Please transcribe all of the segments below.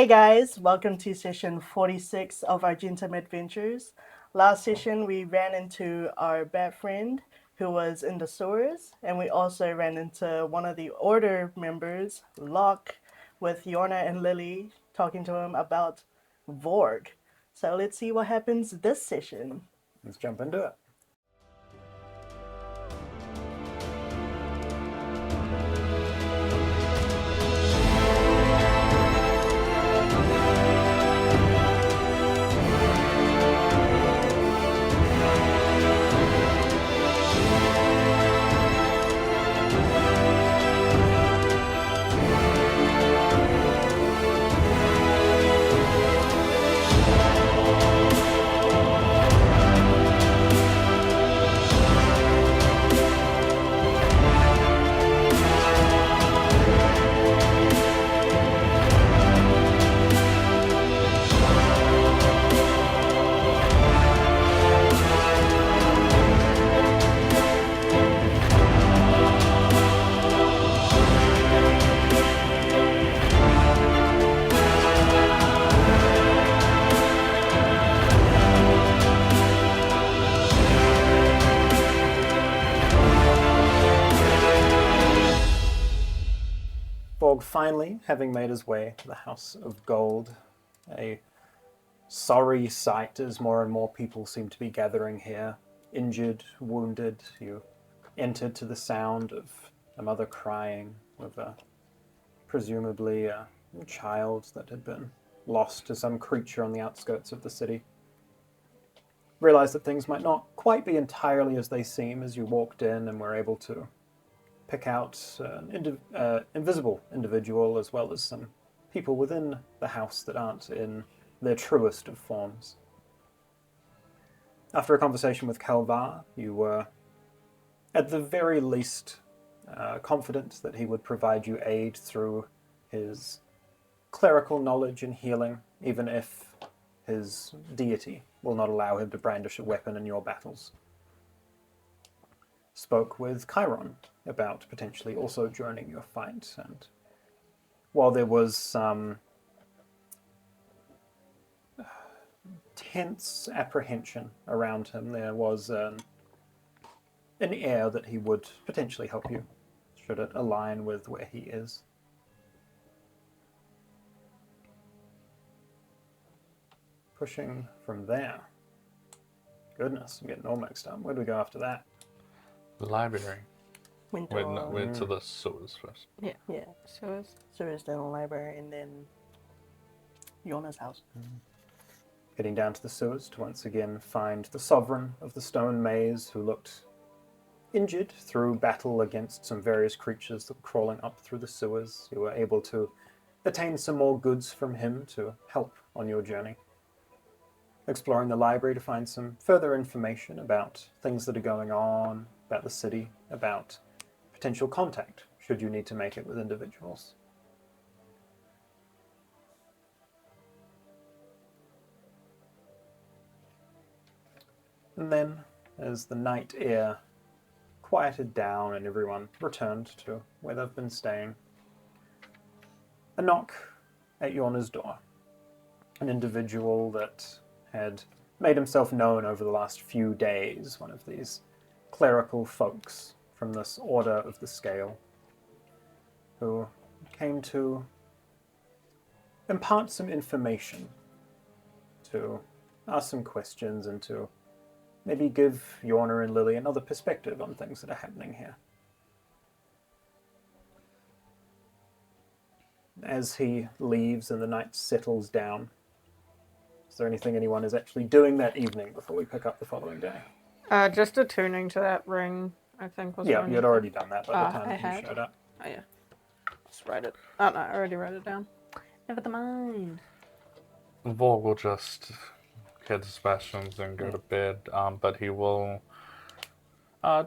Hey guys, welcome to session 46 of Argentum Adventures. Last session we ran into our bad friend who was in the sewers, and we also ran into one of the order members, Locke, with Yorna and Lily talking to him about Vorg. So let's see what happens this session. Let's jump into it. Borg finally having made his way to the House of Gold, a sorry sight as more and more people seem to be gathering here, injured, wounded. You entered to the sound of a mother crying with presumably a child that had been lost to some creature on the outskirts of the city. Realized that things might not quite be entirely as they seem as you walked in and were able to pick out an invisible individual as well as some people within the house that aren't in their truest of forms. After a conversation with Kalvar, you were at the very least confident that he would provide you aid through his clerical knowledge and healing, even if his deity will not allow him to brandish a weapon in your battles. Spoke with Chiron about potentially also joining your fight, and while there was some tense apprehension around him, there was an air that he would potentially help you, should it align with where he is. Pushing from there. Goodness, I'm getting all mixed up. Where do we go after that? The library. Wait Winter. to the sewers first. Yeah. Sewers, then the library, and then Yorna's house. Heading down to the sewers to once again find the sovereign of the stone maze, who looked injured through battle against some various creatures that were crawling up through the sewers. You were able to attain some more goods from him to help on your journey. Exploring the library to find some further information about things that are going on, about the city, about potential contact, should you need to make it with individuals. And then, as the night air quieted down and everyone returned to where they've been staying, a knock at Yorna's door. An individual that had made himself known over the last few days, one of these clerical folks from this Order of the Scale, who came to impart some information, to ask some questions, and to maybe give Yorna and Lily another perspective on things that are happening here. As he leaves and the night settles down, is there anything anyone is actually doing that evening before we pick up the following day? Just attuning to that ring, I think was. Yeah, you had already done that by the time I that you showed up. Oh yeah. Let's write it. Oh no, I already wrote it down. Never mind. Vol will just get his rations and go to bed, but he will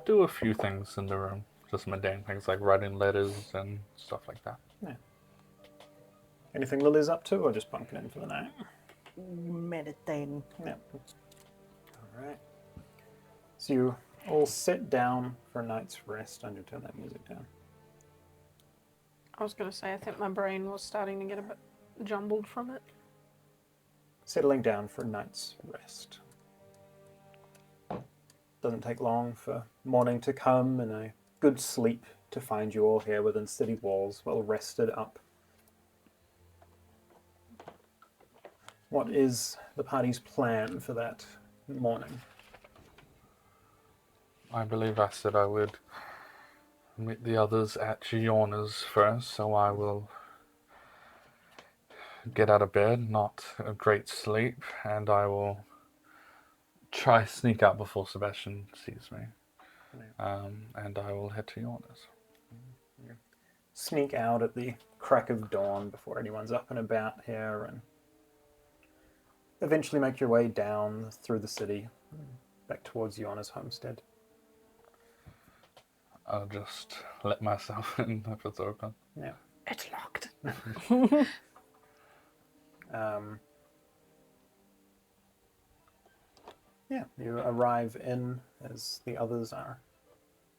do a few things in the room. Just mundane things like writing letters and stuff like that. Yeah. Anything Lily's up to, or just bunking in for the night? Meditating. Yeah. All right. So you all sit down for a night's rest. I need to turn that music down. I was gonna say I think my brain was starting to get a bit jumbled from it. Settling down for a night's rest. Doesn't take long for morning to come and a good sleep to find you all here within city walls, well rested up. What is the party's plan for that morning? I believe I said I would meet the others at Yorna's first, so I will get out of bed, not a great sleep, and I will try sneak out before Sebastian sees me. And I will head to Yorna's. Sneak out at the crack of dawn before anyone's up and about here, and eventually make your way down through the city, back towards Yorna's homestead. I'll just let myself in if it's open. Yeah. It's locked. Yeah, you arrive in as the others are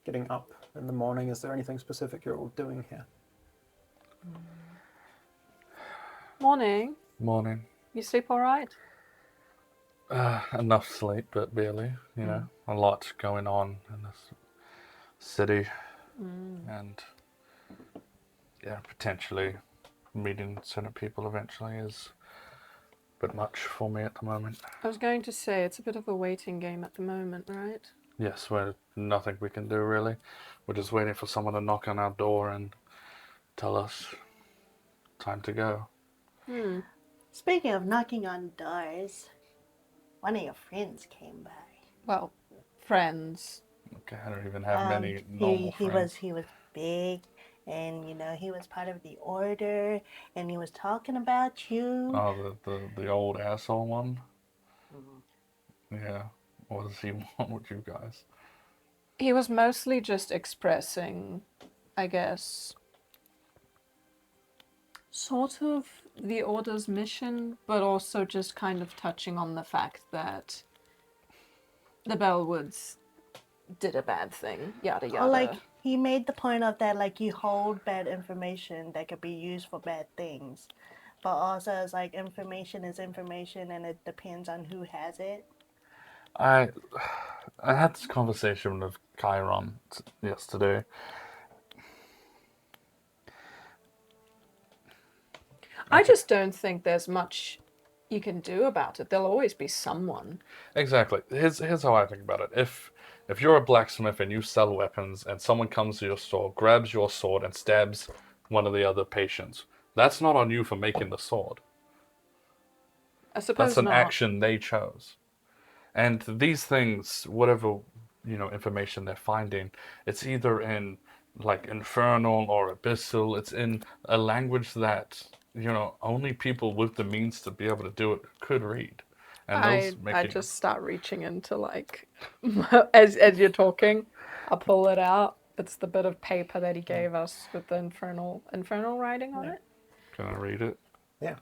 getting up in the morning. Is there anything specific you're all doing here? Morning. Morning. You sleep all right? Enough sleep, but barely. You know, a lot going on in this city, and yeah, potentially meeting certain people eventually is a bit much for me at the moment. I was going to say, it's a bit of a waiting game at the moment, right? Yes, we're nothing we can do really. We're just waiting for someone to knock on our door and tell us time to go. Speaking of knocking on doors, one of your friends came by. Well, friends. Okay, I don't even have many normal friends. He was big, and you know he was part of the order, and he was talking about you. Oh, the old asshole one? Yeah. What does he want with you guys? He was mostly just expressing, I guess, sort of the Order's mission, but also just kind of touching on the fact that the Bellwoods did a bad thing, yada yada. Or like he made the point of that, like you hold bad information that could be used for bad things, but also it's like information is information, and it depends on who has it. I had this conversation with Chiron yesterday. I just don't think there's much you can do about it. There'll always be someone. Exactly. Here's how I think about it. If you're a blacksmith and you sell weapons and someone comes to your store, grabs your sword and stabs one of the other patients, that's not on you for making the sword. I suppose That's an not. action they chose. And these things, whatever, information they're finding, it's either in like infernal or abyssal, it's in a language that, only people with the means to be able to do it could read. And I just start reaching into like, as you're talking, I'll pull it out. It's the bit of paper that he gave us with the infernal writing on it. Can I read it? Yeah.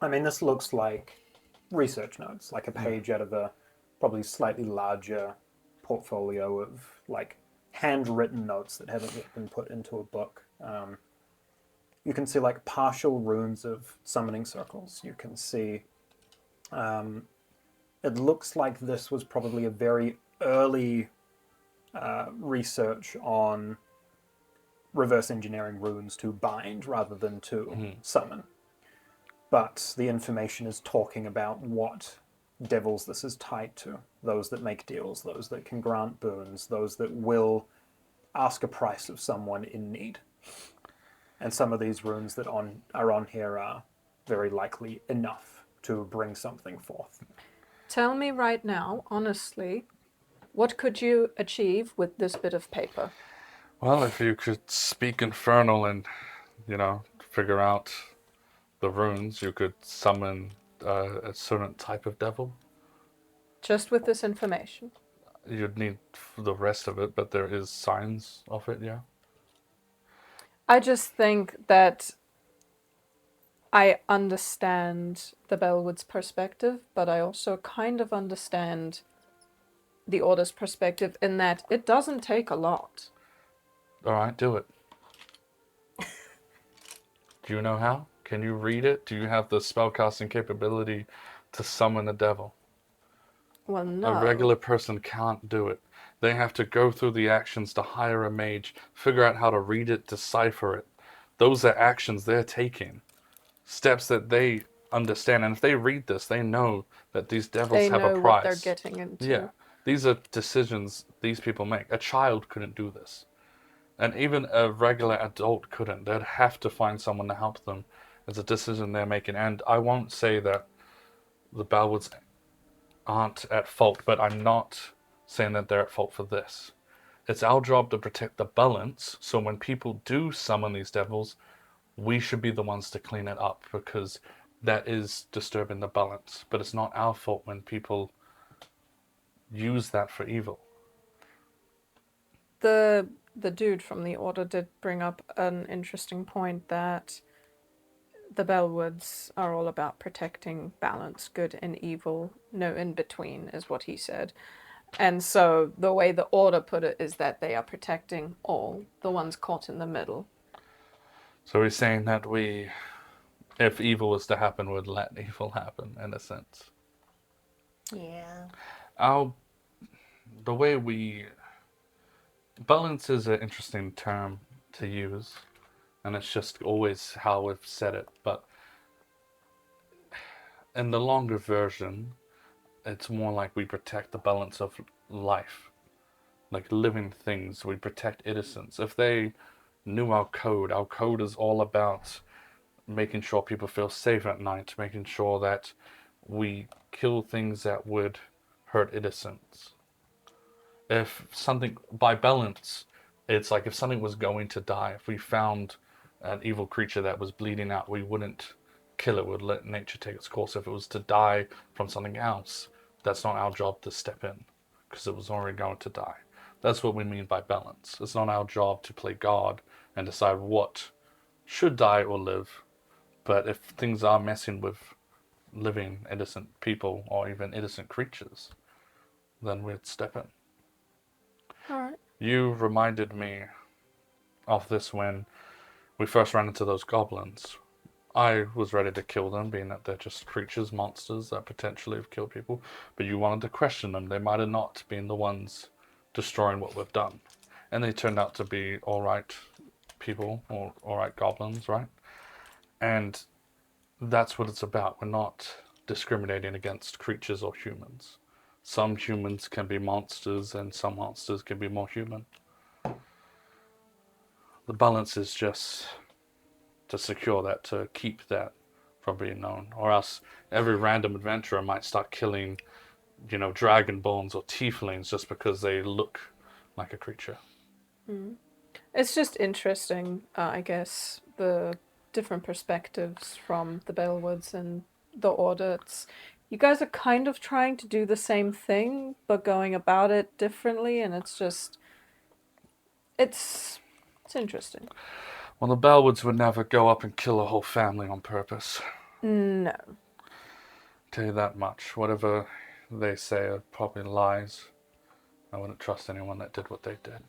I mean, this looks like research notes, like a page out of a probably slightly larger portfolio of like handwritten notes that haven't yet been put into a book. You can see like partial runes of summoning circles. You can see it looks like this was probably a very early research on reverse engineering runes to bind rather than to summon. But the information is talking about what devils this is tied to. Those that make deals, those that can grant boons, those that will ask a price of someone in need. And some of these runes that are on here are very likely enough to bring something forth. Tell me right now, honestly, what could you achieve with this bit of paper? Well, if you could speak infernal and, figure out the runes, you could summon a certain type of devil. Just with this information? You'd need the rest of it, but there is signs of it, yeah. I just think that I understand the Bellwoods' perspective, but I also kind of understand the Order's perspective in that it doesn't take a lot. All right, do it. Do you know how? Can you read it? Do you have the spellcasting capability to summon a devil? Well, no. A regular person can't do it. They have to go through the actions to hire a mage, figure out how to read it, decipher it. Those are actions they're taking. Steps that they understand. And if they read this, they know that these devils They have know a price. what they're getting into. Yeah. These are decisions these people make. A child couldn't do this. And even a regular adult couldn't. They'd have to find someone to help them. It's a decision they're making. And I won't say that the Bellwoods aren't at fault, but I'm not saying that they're at fault for this. It's our job to protect the balance, so when people do summon these devils, we should be the ones to clean it up, because that is disturbing the balance. But it's not our fault when people use that for evil. The dude from the order did bring up an interesting point that the Bellwoods are all about protecting balance, good and evil, no in between, is what he said. And so the way the order put it is that they are protecting all, the ones caught in the middle. So he's saying that we, if evil was to happen, would let evil happen, in a sense. Yeah. The way we... Balance is an interesting term to use, and it's just always how we've said it, but in the longer version, it's more like we protect the balance of life. Like living things, we protect innocence. If they knew our code is all about making sure people feel safe at night, making sure that we kill things that would hurt innocence. If something, by balance, it's like if something was going to die, if we found an evil creature that was bleeding out, we wouldn't kill it, we'd let nature take its course. If it was to die from something else, that's not our job to step in, because it was already going to die. That's what we mean by balance. It's not our job to play God and decide what should die or live, but if things are messing with living innocent people or even innocent creatures, then we'd step in. Alright. You reminded me of this when we first ran into those goblins. I was ready to kill them, being that they're just creatures, monsters that potentially have killed people, but you wanted to question them. They might have not been the ones destroying what we've done. And they turned out to be alright people, or alright goblins, right? And that's what it's about. We're not discriminating against creatures or humans. Some humans can be monsters, and some monsters can be more human. The balance is just to secure that, to keep that from being known. Or else every random adventurer might start killing, dragonborns or tieflings just because they look like a creature. It's just interesting, I guess, the different perspectives from the Bellwoods and the Order. You guys are kind of trying to do the same thing, but going about it differently, and it's interesting. Well, the Bellwoods would never go up and kill a whole family on purpose. No. Tell you that much. Whatever they say are probably lies. I wouldn't trust anyone that did what they did.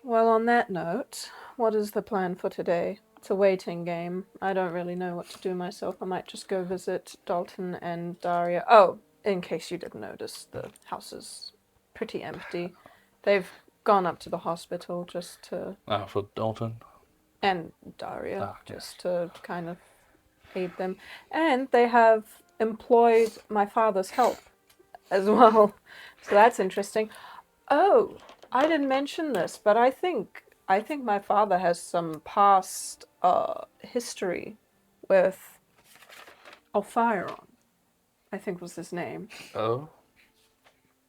Well, on that note, what is the plan for today? It's a waiting game. I don't really know what to do myself. I might just go visit Dalton and Daria. Oh, in case you didn't notice, the house is pretty empty. They've gone up to the hospital just to... For Dalton? And Daria, yes. just to kind of aid them. And they have employed my father's help as well. So that's interesting. Oh, I didn't mention this, but I think my father has some past history with Alfiron, I think was his name. Oh?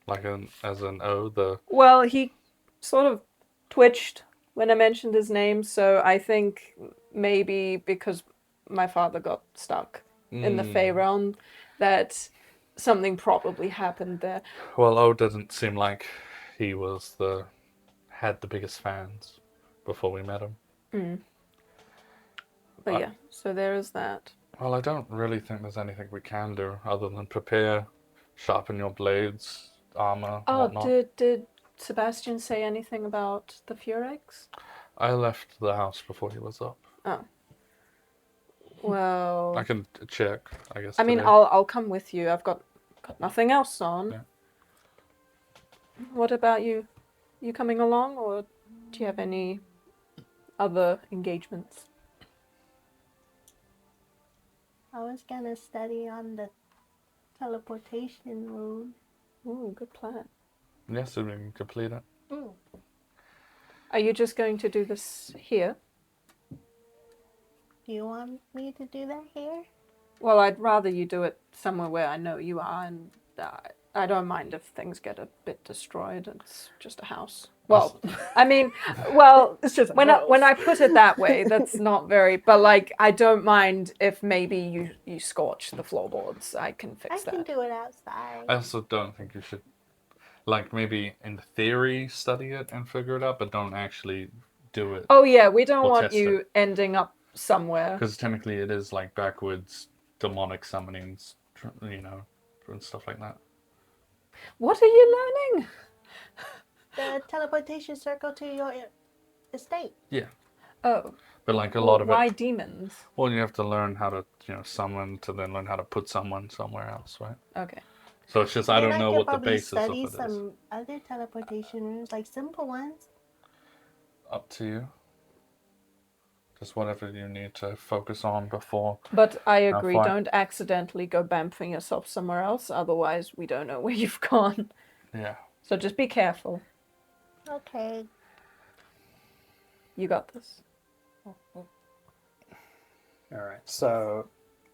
Like as an O, the... Well, he sort of twitched when I mentioned his name, so I think maybe because my father got stuck in the Fey realm, that something probably happened there. Well, O doesn't seem like he had the biggest fans before we met him. But yeah, so there is that. Well, I don't really think there's anything we can do other than prepare, sharpen your blades, armor, whatnot. Did Sebastian say anything about the Furex? I left the house before he was up. Oh. Well, I can check, I guess. I mean, today. I'll come with you. I've got nothing else on. Yeah. What about you? You coming along, or do you have any other engagements? I was gonna study on the teleportation room. Ooh, good plan. Yes, we can complete it. Are you just going to do this here? Do you want me to do that here? Well, I'd rather you do it somewhere where I know you are, and I don't mind if things get a bit destroyed. It's just a house. Well, I mean, well, It's just a when house. I put it that way, that's not very. But like, I don't mind if maybe you scorch the floorboards. I can I fix can that. do it outside. I also don't think you should, like, maybe in theory study it and figure it out, but don't actually do it. Oh yeah, we don't We'll want test you it. ending up somewhere. Because technically it is like backwards demonic summonings, and stuff like that. What are you learning? The teleportation circle to your estate. Yeah. Oh, But like a lot of why it, demons? well, you have to learn how to, summon to then learn how to put someone somewhere else, right? Okay. So it's just, I Then don't know could what the probably basis of study it is. some other teleportation rooms, like simple ones. Up to you. Just whatever you need to focus on before. But I agree, fine. don't accidentally go bamfing yourself somewhere else, otherwise we don't know where you've gone. Yeah. So just be careful. Okay. You got this. All right. So,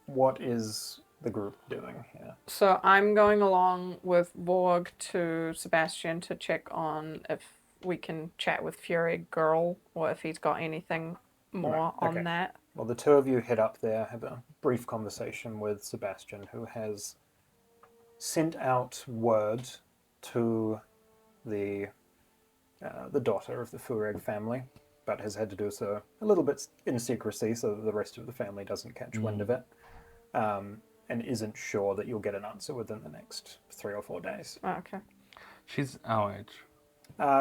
what is the group doing here? So I'm going along with Vorg to Sebastian to check on if we can chat with Fury Girl or if he's got anything more Right, on okay. that. Well, the two of you head up there, have a brief conversation with Sebastian, who has sent out word to the daughter of the Fureg family, but has had to do so a little bit in secrecy so that the rest of the family doesn't catch wind of it, and isn't sure that you'll get an answer within the next 3 or 4 days. Oh, okay. She's our age.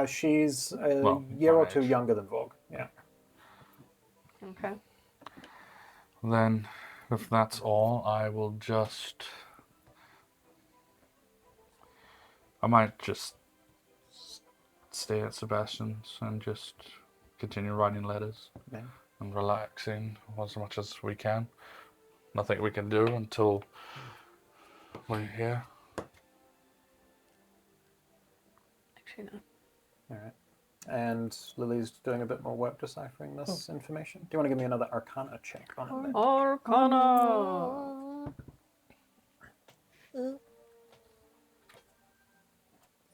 She's a Well, year or my two age. younger than Vogue, yeah. Okay. Then, if that's all, I will just... I might just stay at Sebastian's and just continue writing letters Yeah. and relaxing as much as we can. Nothing we can do until we're here. Actually, no. All right. And Lily's doing a bit more work deciphering this information. Do you want to give me another Arcana check on it? Then? Arcana!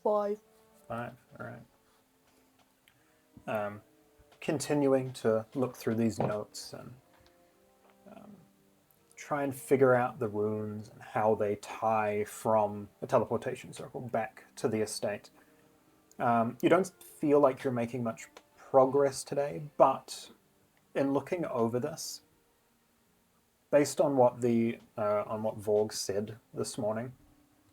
5. 5. All right. Continuing to look through these notes and try and figure out the runes and how they tie from the teleportation circle back to the estate. You don't feel like you're making much progress today, but in looking over this, based on what Vorg said this morning,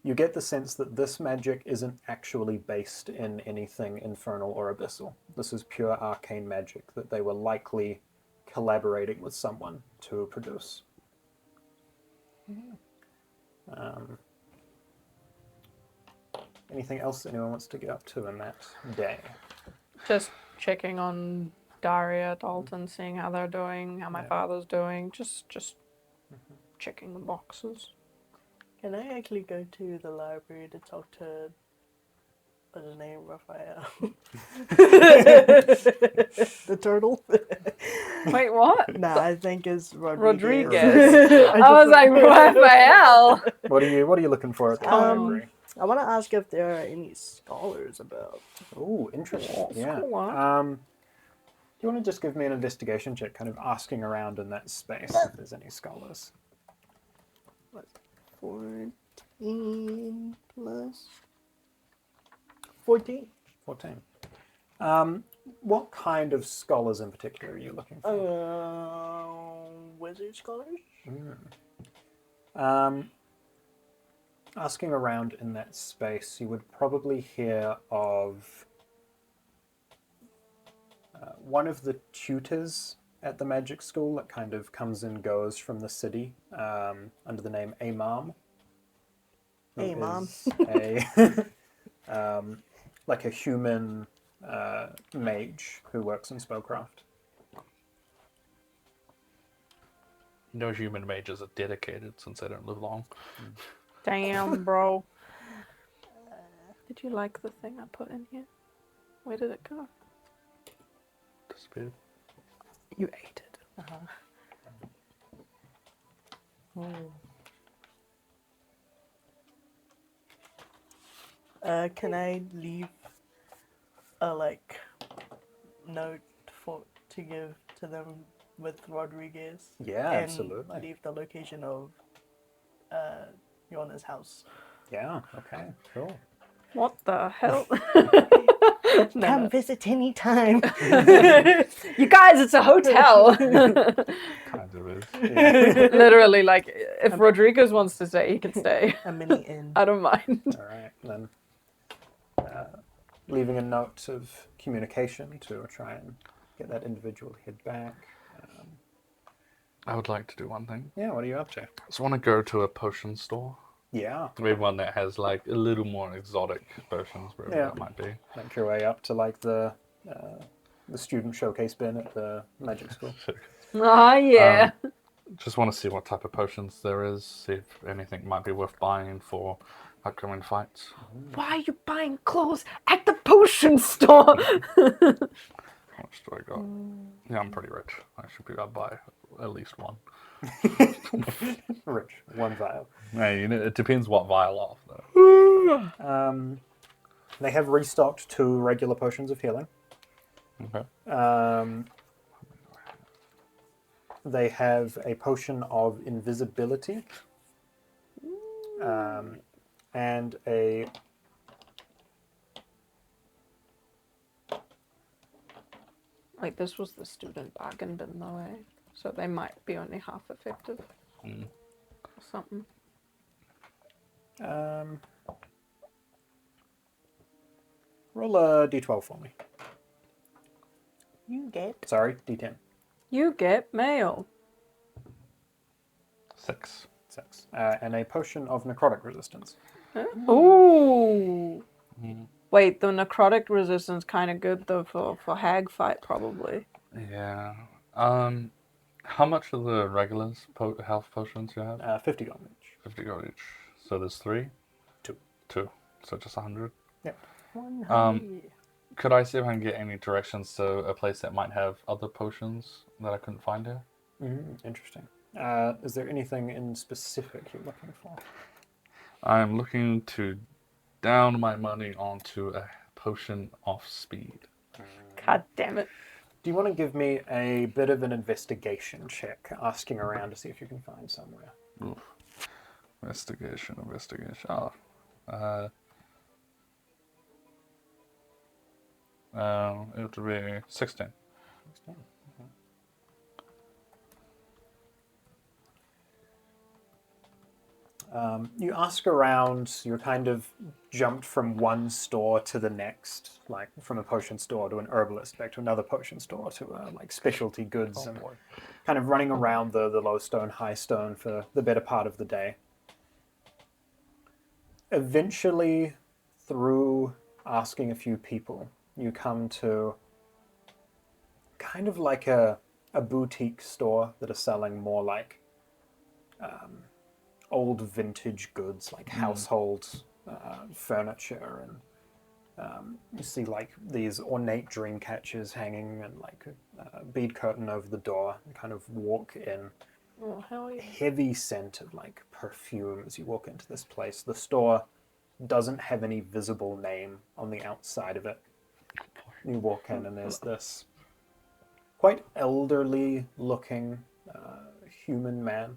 you get the sense that this magic isn't actually based in anything infernal or abyssal. This is pure arcane magic that they were likely collaborating with someone to produce. Anything else anyone wants to get up to in that day? Just checking on Daria, Dalton, seeing how they're doing, how my father's doing. Just checking the boxes. Can I actually go to the library to talk to, what's his name, Raphael? The turtle? Wait, what? Nah, I think it's Rodriguez. Rodriguez. I was like, Raphael! What are you looking for at the library? I want to ask if there are any scholars about. Oh, interesting. Yeah. scholar. Do you want to just give me an investigation check, kind of asking around in that space if there's any scholars? What, 14 plus 14. 14. What kind of scholars in particular are you looking for? Wizard scholars? Asking around in that space, you would probably hear of one of the tutors at the magic school that kind of comes and goes from the city under the name Amam. Hey, Mom. Like a human mage who works in spellcraft. No human mages are dedicated since they don't live long. Damn, bro. Did you like the thing I put in here? Where did it go? Disappeared. You ate it. Can I leave a note to give to them with Rodriguez? Yeah, and absolutely. Leave the location of Yorna's house. Yeah, okay, cool. What the hell? Come visit anytime. You guys, it's a hotel. Kind of is. Literally, like, if Rodriguez wants to stay, he can stay. A mini inn. I don't mind. All right, then leaving a note of communication to try and get that individual head back. I would like to do one thing. Yeah, what are you up to? I just want to go to a potion store. Yeah. Maybe one that has like a little more exotic potions, wherever that might be. Make your way up to like the student showcase bin at the magic school. Ah, yeah. Just want to see what type of potions there is, see if anything might be worth buying for upcoming fights. Why are you buying clothes at the potion store? How much do I got? Yeah, I'm pretty rich. I should be able to buy at least one. Rich, one vial. Hey, it depends what vial of, though. They have restocked 2 regular potions of healing. Okay. They have a potion of invisibility. And a... Wait, this was the student bargain bin, though, eh? So they might be only half effective. Or something. Roll a d12 for me. You get. Sorry, d10. You get mail. 6. 6. And a potion of necrotic resistance. Ooh. Wait, the necrotic resistance kind of good though for hag fight probably. Yeah. How much are the regulars health potions you have? 50 gold each. 50 gold each. So there's 3? 2. 2. So just 100. Yep. 100. Could I see if I can get any directions to a place that might have other potions that I couldn't find here? Interesting. Is there anything in specific you're looking for? I'm looking to down my money onto a potion of speed. God damn it. Do you want to give me a bit of an investigation check, asking around to see if you can find somewhere? Oof. Investigation. Oh. It would be 16. You ask around, you're kind of jumped from one store to the next, like from a potion store to an herbalist, back to another potion store to like specialty goods, and kind of running around the low stone, high stone for the better part of the day. Eventually, through asking a few people, you come to kind of like a boutique store that are selling more like old vintage goods, like household furniture, and you see like these ornate dream catchers hanging and like a bead curtain over the door. You kind of walk in. Oh, hell yeah. Heavy scent of like perfume as you walk into this place. The store doesn't have any visible name on the outside of it. You walk in and there's this quite elderly looking human man.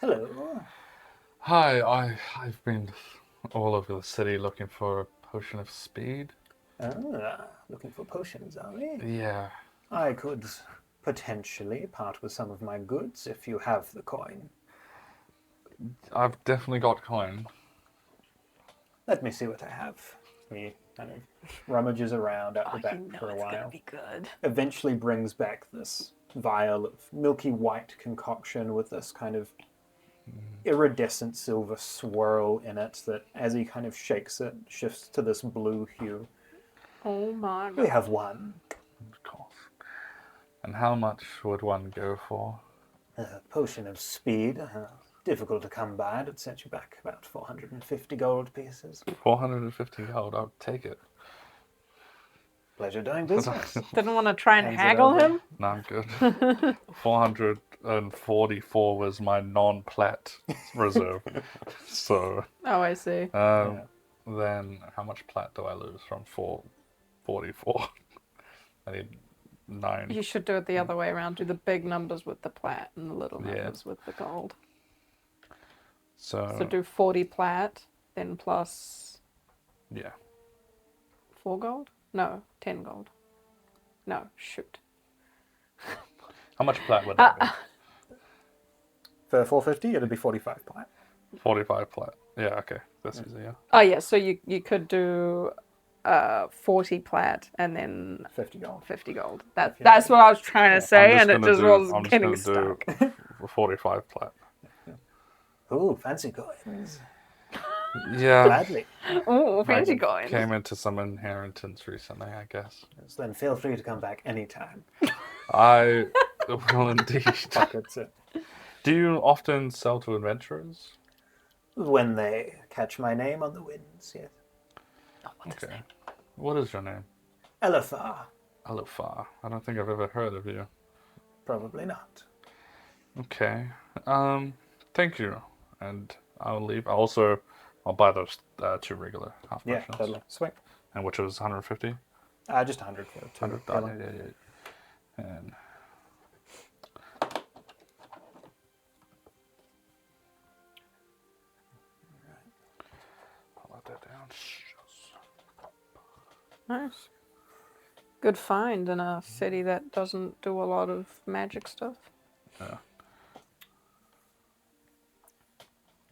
Hello. Hi, I've been all over the city looking for a potion of speed. Looking for potions, are we? Yeah. I could potentially part with some of my goods if you have the coin. I've definitely got coin. Let me see what I have. He kind of rummages around out the back You know for a it's gonna while. be good. Eventually brings back this vial of milky white concoction with this kind of iridescent silver swirl in it that, as he kind of shakes it, shifts to this blue hue. Oh my We god. have one. Of course. And how much would one go for? A potion of speed. Difficult to come by. It'd set you back about 450 gold pieces. 450 gold. I'll take it. Pleasure doing business. Didn't want to try and Hands it haggle over. him? No, I'm good. 444 was my non-plat reserve. So, Oh, I see. then how much plat do I lose from 444? I need 9. You should do it the other way around. Do the big numbers with the plat and the little Yeah. numbers with the gold. So, So do 40 plat, then plus yeah. 4 gold? No, 10 gold. No, shoot. How much plat would that be? For 450, it'd be 45 plat. 45 plat. Yeah, okay. That's easy, yeah. Oh, yeah, so you could do 40 plat and then 50 gold. 50 gold. That's what I was trying to say, and it gonna just do- was I'm just getting gonna stuck. do 45 plat. Ooh, fancy coins. Yeah. Gladly. Oh, fancy I coins. came into some inheritance recently, I guess. Yes, then feel free to come back anytime. I will indeed. Pockets it. Do you often sell to adventurers? When they catch my name on the winds, yes. Okay. What is your name? Elephar. Alufar. I don't think I've ever heard of you. Probably not. Okay. Thank you. And I'll leave. I'll buy those 2 regular half Yeah, potions. totally. Sweet. And which was 150? Just 100 for 2. 100. Yeah. And I'll write that down. Nice. Good find in a city that doesn't do a lot of magic stuff. Yeah.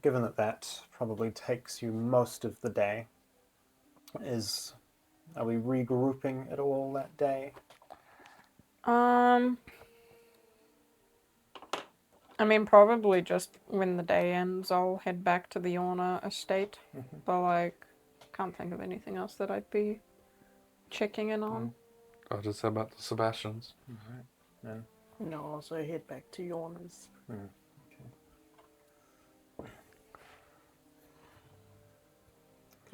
Given that probably takes you most of the day, are we regrouping at all that day? I mean, probably just when the day ends, I'll head back to the Yorna estate. But, can't think of anything else that I'd be checking in on. I'll just say about the Sebastians. Yeah. And I'll also head back to Yorna's. Can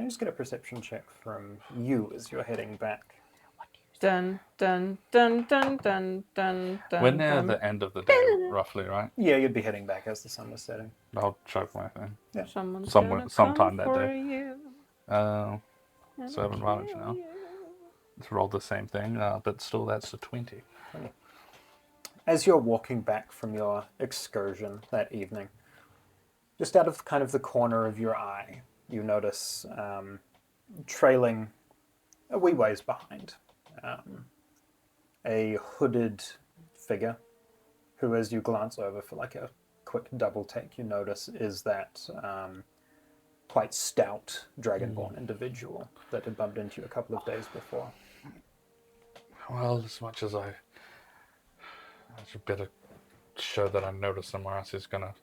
I just get a perception check from you as you're heading back? Dun, dun, dun, dun, dun, dun, dun. We're near dun. the end of the day, roughly, right? Yeah, you'd be heading back as the sun was setting. I'll choke my thing. Someone's Somewhere- gonna sometime come that for day. you, So I have and advantage kill now. you. Let's roll the same thing, but still that's a 20. As you're walking back from your excursion that evening, just out of kind of the corner of your eye, you notice trailing a wee ways behind a hooded figure who, as you glance over for like a quick double take, you notice is that quite stout dragonborn individual that had bumped into you a couple of days before. Well, as much as I should better show that I noticed him, or else he's gonna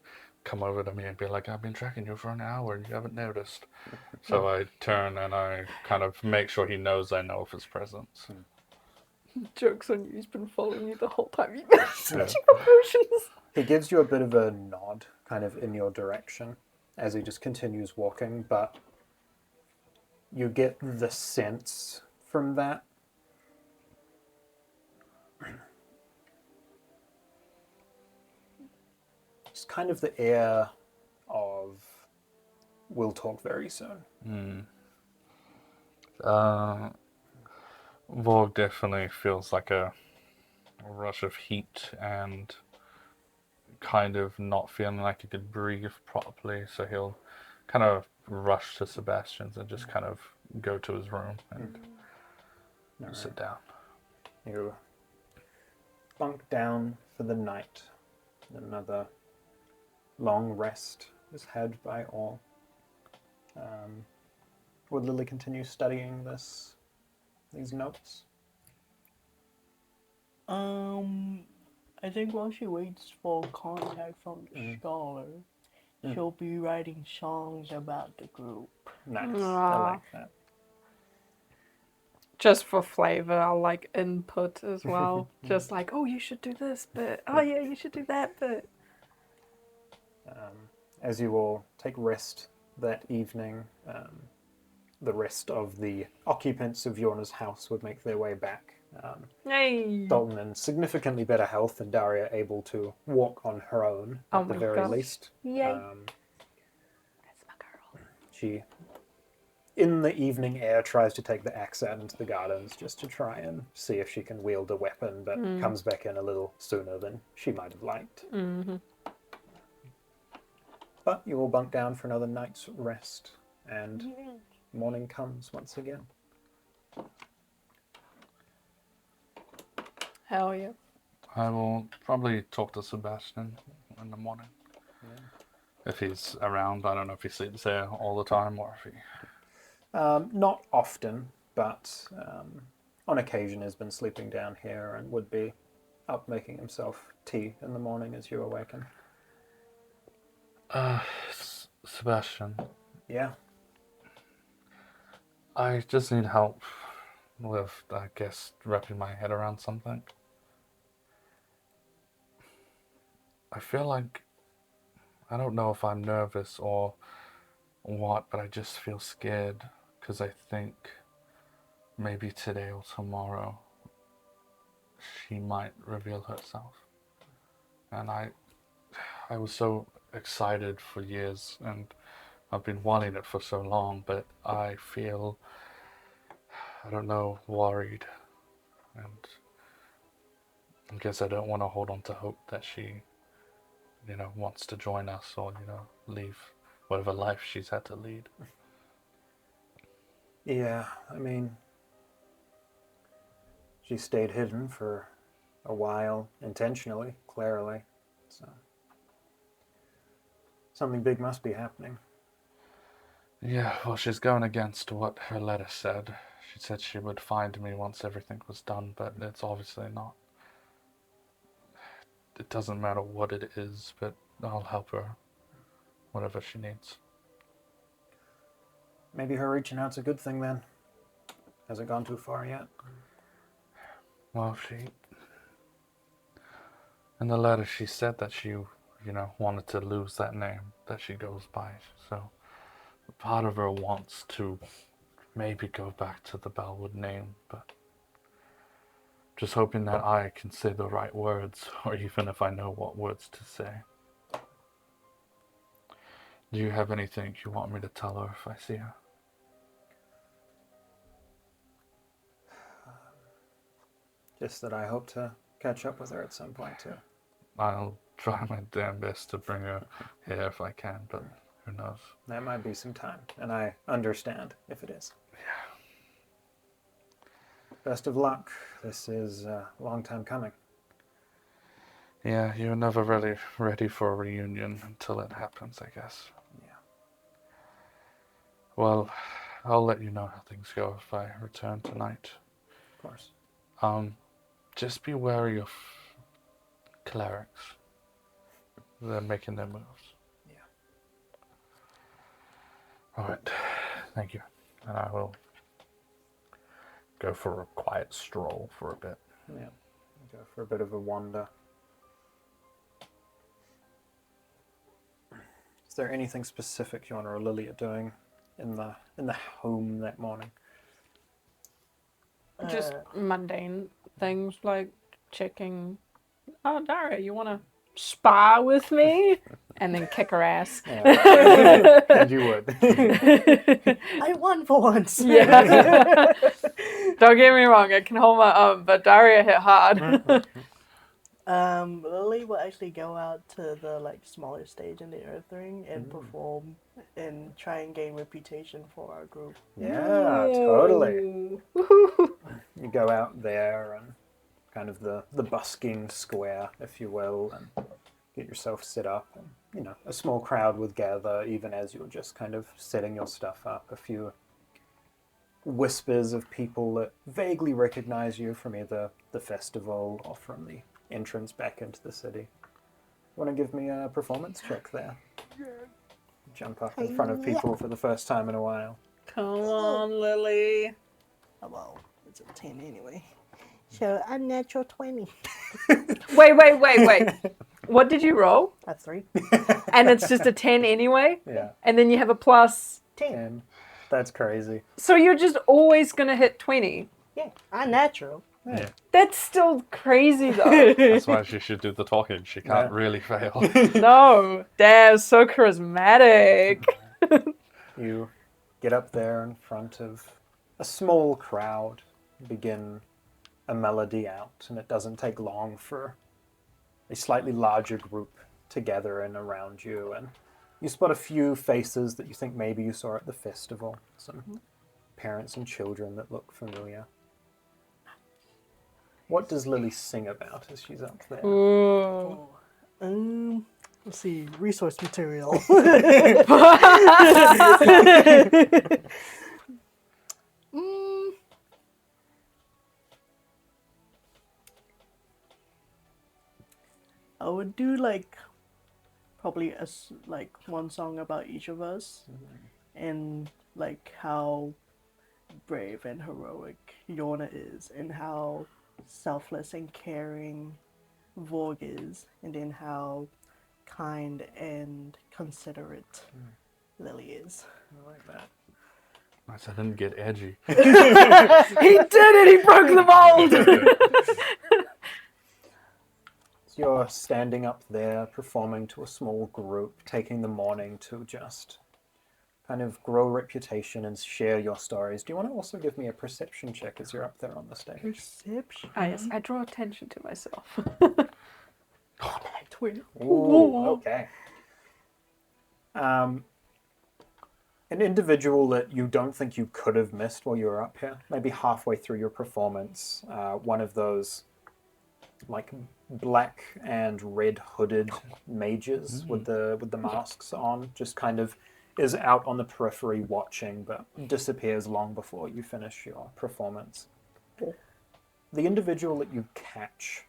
come over to me and be like, I've been tracking you for an hour and you haven't noticed. So I turn and I kind of make sure he knows I know of his presence. Joke's on you, he's been following you the whole time you've been Yeah. searching for potions. He gives you a bit of a nod, kind of in your direction, as he just continues walking, but you get the sense from that it's kind of the air of we'll talk very soon. Vorg definitely feels like a rush of heat and kind of not feeling like he could breathe properly, so he'll kind of rush to Sebastian's and just kind of go to his room and sit down. You bunk down for the night. Another long rest is had by all. Would Lily continue studying these notes? I I think while she waits for contact from the scholar, she'll be writing songs about the group. Nice. I Aw. like that. Just for flavor, I'll like input as well. Just like, oh, you should do this bit. Oh yeah, you should do that bit. As you all take rest that evening, the rest of the occupants of Yorna's house would make their way back. Hey. Dalton in significantly better health than Daria, able to walk on her own Oh at the my very gosh. least. Yay. That's my girl. She, in the evening air, tries to take the axe out into the gardens just to try and see if she can wield a weapon, but comes back in a little sooner than she might have liked. Mm-hmm. But you will bunk down for another night's rest, and morning comes once again. Hell yeah. I will probably talk to Sebastian in the morning. If he's around. I don't know if he sleeps there all the time or if he... Not often, but on occasion has been sleeping down here and would be up making himself tea in the morning as you awaken. Sebastian, Yeah. I just need help with, I guess, wrapping my head around something. I feel like, I don't know if I'm nervous or what, but I just feel scared because I think maybe today or tomorrow she might reveal herself. And I was so excited for years and I've been wanting it for so long, but I feel, I don't know, worried. And I guess I don't want to hold on to hope that she, wants to join us or, leave whatever life she's had to lead. Yeah, I mean, she stayed hidden for a while, intentionally, clearly. So something big must be happening. Yeah, well, she's going against what her letter said. She said she would find me once everything was done, but it's obviously not. It doesn't matter what it is, but I'll help her, whatever she needs. Maybe her reaching out's a good thing then. Hasn't gone too far yet. Well, in the letter she said that she, wanted to lose that name that she goes by. So part of her wants to maybe go back to the Bellwood name, but just hoping that I can say the right words, or even if I know what words to say. Do you have anything you want me to tell her if I see her? Just that I hope to catch up with her at some point too. I'll try my damn best to bring her here if I can, but who knows? That might be some time, and I understand if it is. Yeah. Best of luck. This is a long time coming. Yeah, you're never really ready for a reunion until it happens, I guess. Yeah. Well, I'll let you know how things go if I return tonight. Of course. Just be wary of clerics. They're making their moves. Yeah. All right. Thank you. And I will go for a quiet stroll for a bit. Yeah. Go for a bit of a wander. Is there anything specific Yorna or Lily are doing in the home that morning? Just mundane things like checking, oh, Daria, you want to spar with me? And then kick her ass. Yeah. And you would. I won for once. Yeah. Don't get me wrong, I can hold my own, but Daria hit hard. Lily will actually go out to the smaller stage in the Earth Ring and perform and try and gain reputation for our group. Yeah, totally. You go out there and kind of the busking square, if you will, and get yourself set up. And, a small crowd would gather even as you're just kind of setting your stuff up. A few whispers of people that vaguely recognize you from either the festival or from the entrance back into the city. Want to give me a performance check there? Jump up in front of people for the first time in a while. Come on, Lily. Oh, well, it's a 10 anyway. So, unnatural 20. Wait. What did you roll? A 3. And it's just a 10 anyway? Yeah. And then you have a plus. 10. And that's crazy. So you're just always going to hit 20. Yeah, unnatural. Yeah. That's still crazy, though. That's why she should do the talking. She can't Yeah. really fail. No. Damn, so charismatic. You get up there in front of a small crowd, begin a melody out, and it doesn't take long for a slightly larger group to gather in around you, and you spot a few faces that you think maybe you saw at the festival. Some parents and children that look familiar. What does Lily sing about as she's up there? Ooh. Let's see, resource material. I would do like probably like one song about each of us, and like how brave and heroic Yorna is, and how selfless and caring Vorg is, and then how kind and considerate Lily is. I like that. Nice, I didn't get edgy. He did it! He broke the mold! So you're standing up there, performing to a small group, taking the morning to just kind of grow reputation and share your stories. Do you want to also give me a perception check as you're up there on the stage? Perception. Yes, I draw attention to myself. Ooh, okay. An individual that you don't think you could have missed while you were up here, maybe halfway through your performance, one of those like black and red hooded mages with the masks on, just kind of is out on the periphery watching, but disappears long before you finish your performance. The individual that you catch,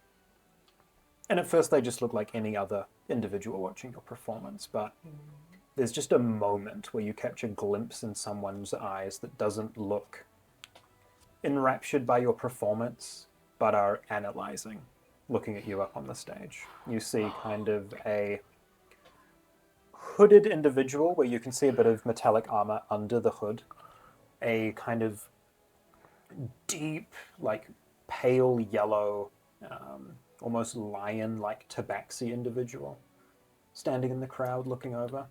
and at first they just look like any other individual watching your performance, but there's just a moment where you catch a glimpse in someone's eyes that doesn't look enraptured by your performance, but are analyzing, looking at you up on the stage. You see kind of a hooded individual where you can see a bit of metallic armor under the hood, a kind of deep, like pale yellow, almost lion-like tabaxi individual standing in the crowd looking over.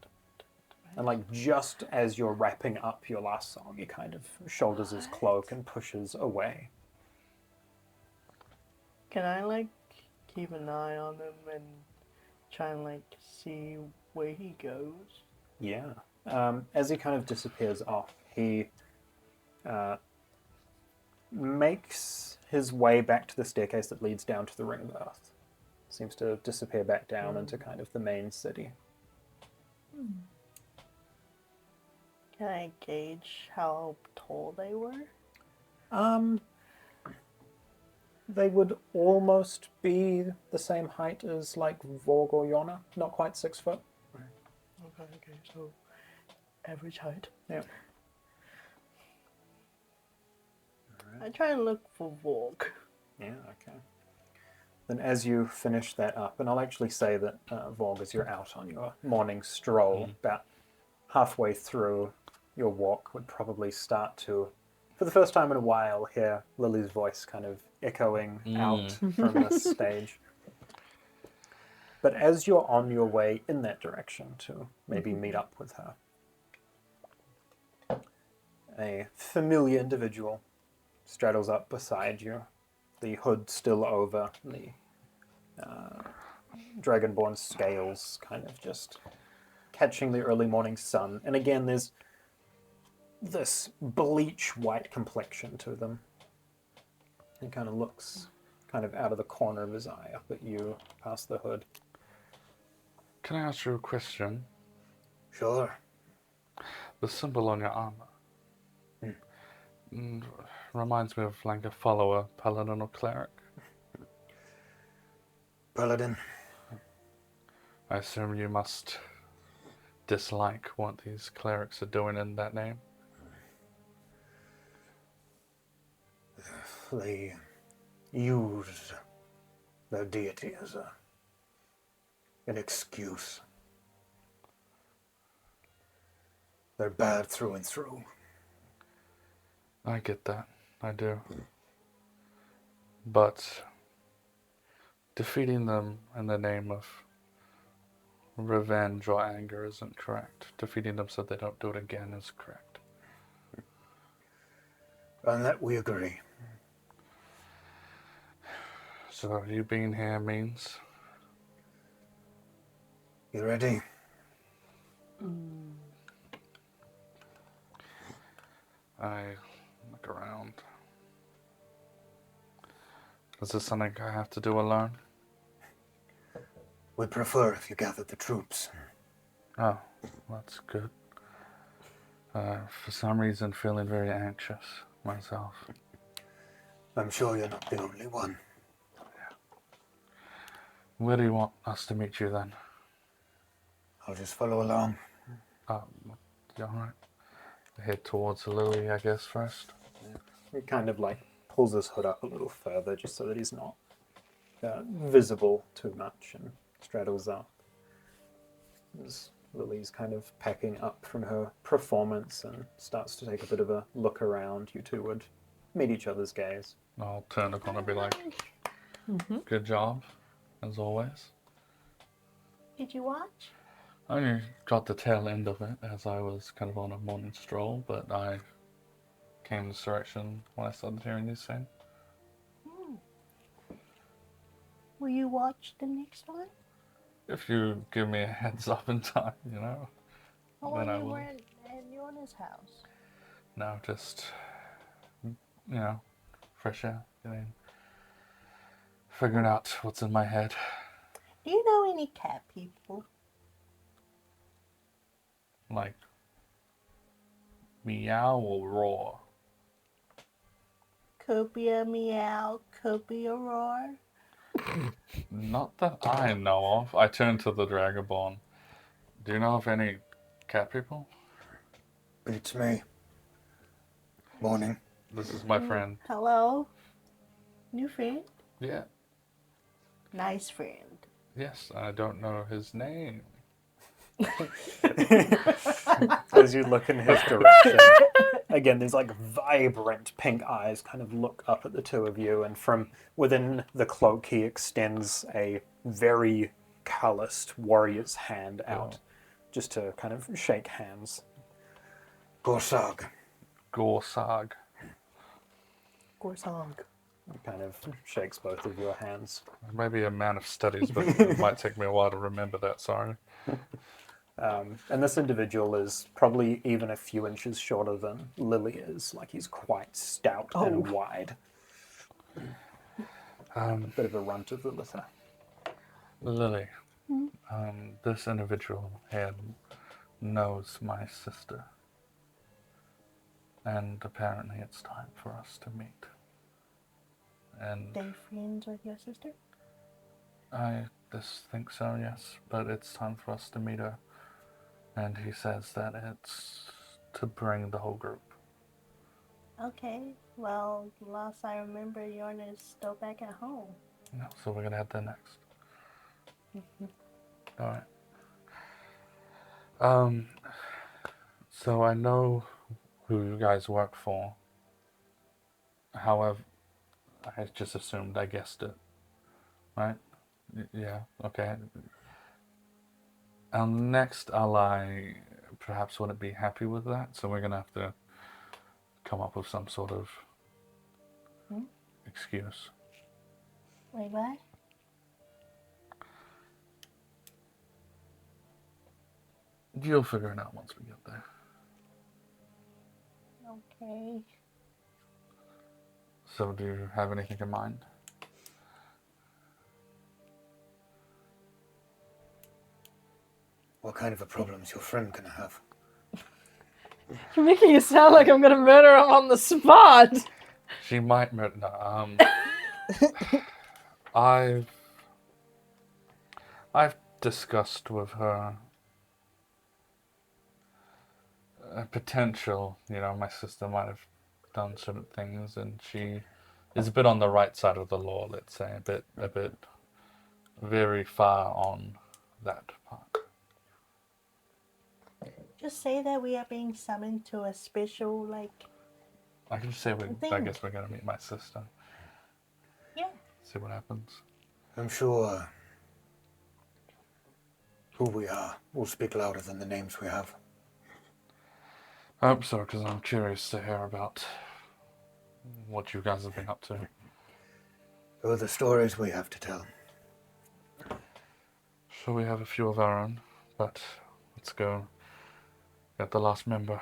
And like just as you're wrapping up your last song, he kind of shoulders his cloak and pushes away. Can I like keep an eye on him and try and like see where he goes? Yeah. As he kind of disappears off, he makes his way back to the staircase that leads down to the Ring of Earth. Seems to disappear back down into kind of the main city. Can I gauge how tall they were? They would almost be the same height as like Vorg or Yorna, not quite 6 foot. Okay, so average height. Yeah. I try and look for Vorg. Yeah, okay. Then as you finish that up, and I'll actually say that Vorg, as you're out on your morning stroll, about halfway through your walk, would probably start to, for the first time in a while, hear Lily's voice kind of echoing out from the stage. But as you're on your way in that direction to maybe meet up with her, a familiar individual straddles up beside you, the hood still over, the dragonborn scales kind of just catching the early morning sun. And again, there's this bleach white complexion to them. He kind of looks kind of out of the corner of his eye up at you past the hood. Can I ask you a question? Sure. The symbol on your armor reminds me of like a follower, paladin or cleric. Paladin. I assume you must dislike what these clerics are doing in that name. They use their deity as an excuse. They're bad through and through. I get that. I do. But defeating them in the name of revenge or anger isn't correct. Defeating them so they don't do it again is correct. On that we agree. So you being here means? You ready? I look around. Is this something I have to do alone? We'd prefer if you gathered the troops. Oh, that's good. For some reason, feeling very anxious myself. I'm sure you're not the only one. Where do you want us to meet you then? I'll just follow along. You alright? Head towards Lily, I guess, first. He kind of like pulls his hood up a little further just so that he's not visible too much and straddles up. As Lily's kind of packing up from her performance and starts to take a bit of a look around, you two would meet each other's gaze. I'll turn to Connor and be like, good job, as always. Did you watch? I only got the tail end of it as I was kind of on a morning stroll, but I came this direction when I started hearing these things. Will you watch the next one? If you give me a heads up in time, you know. How Then I long you will. were at Yorna's house? No, just, fresh air, figuring out what's in my head. Do you know any cat people? Like, meow or roar? Copia meow, copia roar. Not that I know of. I turn to the Dragonborn. Do you know of any cat people? It's me. Morning. This is my friend. Hello? New friend? Yeah. Nice friend. Yes, I don't know his name. As you look in his direction, again, these like vibrant pink eyes kind of look up at the two of you, and from within the cloak he extends a very calloused warrior's hand out, just to kind of shake hands. Gorsag. Gorsag. Gorsong. He kind of shakes both of your hands. Maybe a man of studies, but it might take me a while to remember that, sorry. And this individual is probably even a few inches shorter than Lily is. Like, he's quite stout and wide. A bit of a runt of the litter. Lily, this individual here knows my sister. And apparently it's time for us to meet. And They friends with your sister? I just think so, yes. But it's time for us to meet her. And he says that it's to bring the whole group. Okay. Well, last I remember, Yorna is still back at home. No, so we're gonna head there next. Alright. So I know who you guys work for. However, I just assumed I guessed it. Right? Yeah, okay. Our next ally perhaps wouldn't be happy with that, so we're gonna have to come up with some sort of excuse. Wait, what? You'll figure it out once we get there. Okay. So do you have anything in mind? What kind of a problem is your friend gonna have? You're making it sound like I'm gonna murder him on the spot. She might murder. No, I've I've discussed with her a potential, my sister might have done certain things, and she is a bit on the right side of the law, let's say, a bit very far on that part. Just say that we are being summoned to a special, I can just say I thing. guess we're going to meet my sister. Yeah. See what happens. I'm sure who we are will speak louder than the names we have. I hope so, because I'm curious to hear about what you guys have been up to. Oh, the stories we have to tell. So we have a few of our own, but let's go get the last member.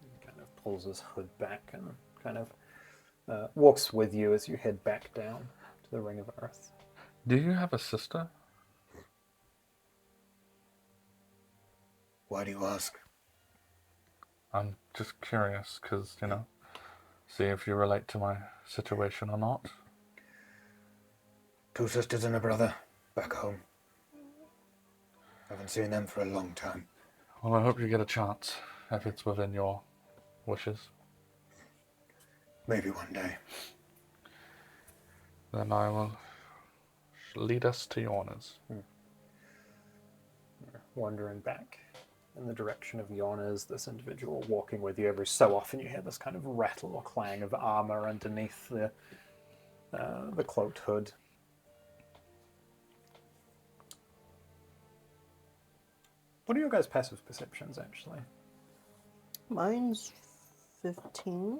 He kind of pulls his hood back and kind of walks with you as you head back down to the Ring of Earth. Do you have a sister? Why do you ask? I'm just curious, because, see if you relate to my situation or not. 2 sisters and a brother back home. Haven't seen them for a long time. Well, I hope you get a chance, if it's within your wishes. Maybe one day. Then I will lead us to Yorna's. You're wandering back in the direction of Yorna as this individual walking with you. Every so often you hear this kind of rattle or clang of armor underneath the cloaked hood. What are your guys' passive perceptions, actually? Mine's 15.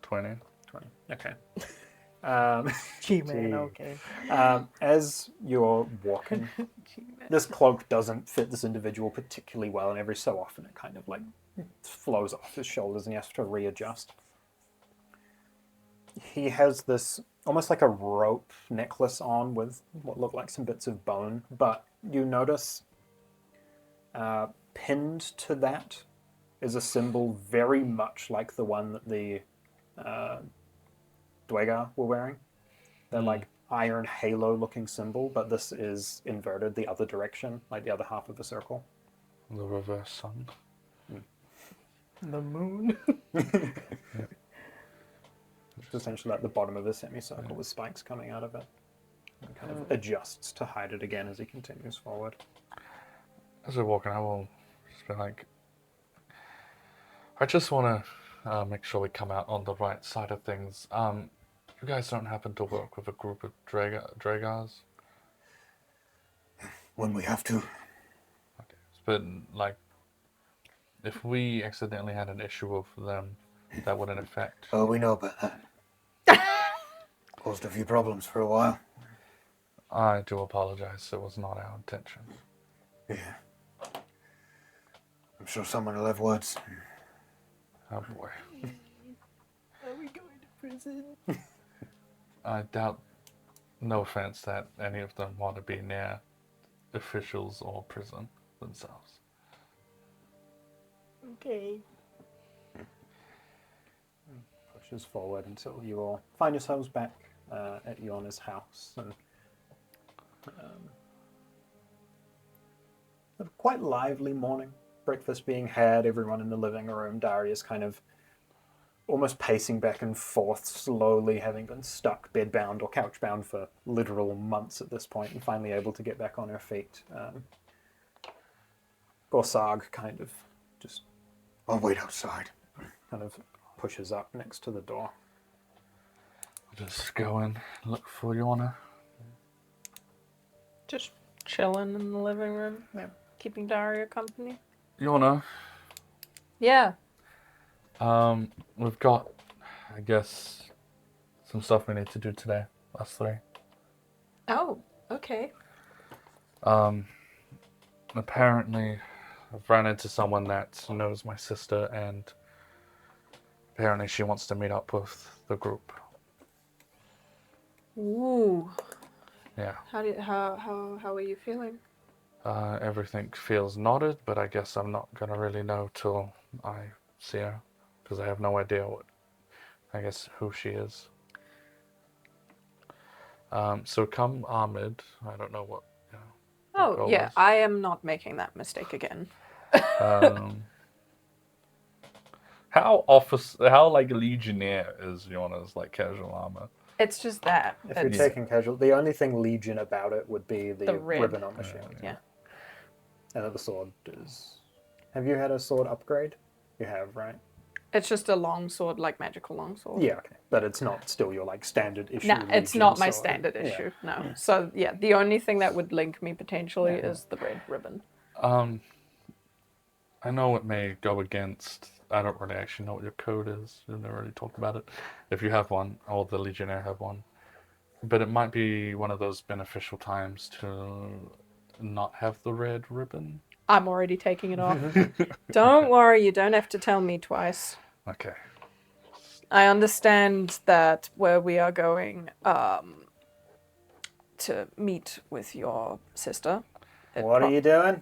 20. 20. Okay. G-Man, Gee. okay. As you're walking, this cloak doesn't fit this individual particularly well, and every so often it kind of flows off his shoulders and he has to readjust. He has this almost like a rope necklace on with what look like some bits of bone, but you notice pinned to that is a symbol very much like the one that the Dwegar were wearing. They're like iron halo looking symbol, but this is inverted the other direction, like the other half of the circle. The reverse sun. The moon. It's essentially like the bottom of a semicircle with spikes coming out of it. And kind of adjusts to hide it again as he continues forward. As we're walking, I will just be like, I just want to make sure we come out on the right side of things. You guys don't happen to work with a group of Dragars? When we have to. Okay. But, if we accidentally had an issue with them, that wouldn't affect... Oh, we know about that. Caused a few problems for a while. I do apologize. It was not our intention. Yeah. I'm sure someone will have words. Oh, boy. Are we going to prison? I doubt, no offense, that any of them want to be near officials or prison themselves. Okay. Pushes forward until you all find yourselves back at Yorna's house. And a quite lively morning. Breakfast being had, everyone in the living room. Darius kind of almost pacing back and forth slowly, having been stuck bedbound or couchbound for literal months at this point, and finally able to get back on her feet. Gorsag kind of just I'll wait outside. kind of pushes up next to the door. Just go and look for Yorna. Just chilling in the living room, Yeah. keeping Daria company. Yorna, Yeah. we've got, I guess, some stuff we need to do today, us three. Oh, okay. Apparently, I've ran into someone that knows my sister, and apparently she wants to meet up with the group. Ooh. Yeah. How are you feeling? Everything feels knotted, but I guess I'm not gonna really know till I see her, because I have no idea who she is. So come Ahmed, I don't know what Oh, yeah, goals. I am not making that mistake again. How like legionnaire is Yorna's like casual armor? It's just that. If you're It's taking casual, the only thing Legion about it would be the red. ribbon on the shield. Yeah. And that the sword is. Have you had a sword upgrade? You have, right? It's just a longsword, like magical longsword. Yeah, okay. But it's not still your like standard issue. No, it's Legion not my sword. standard Yeah. issue, no. So, yeah, the only thing that would link me potentially is the red ribbon. I know it may go against. I don't really actually know what your code is. We've never really talked about it. If you have one, or the legionnaire have one, but it might be one of those beneficial times to not have the red ribbon. I'm already taking it off. Don't worry, you don't have to tell me twice. Okay. I understand that where we are going to meet with your sister. What are you doing?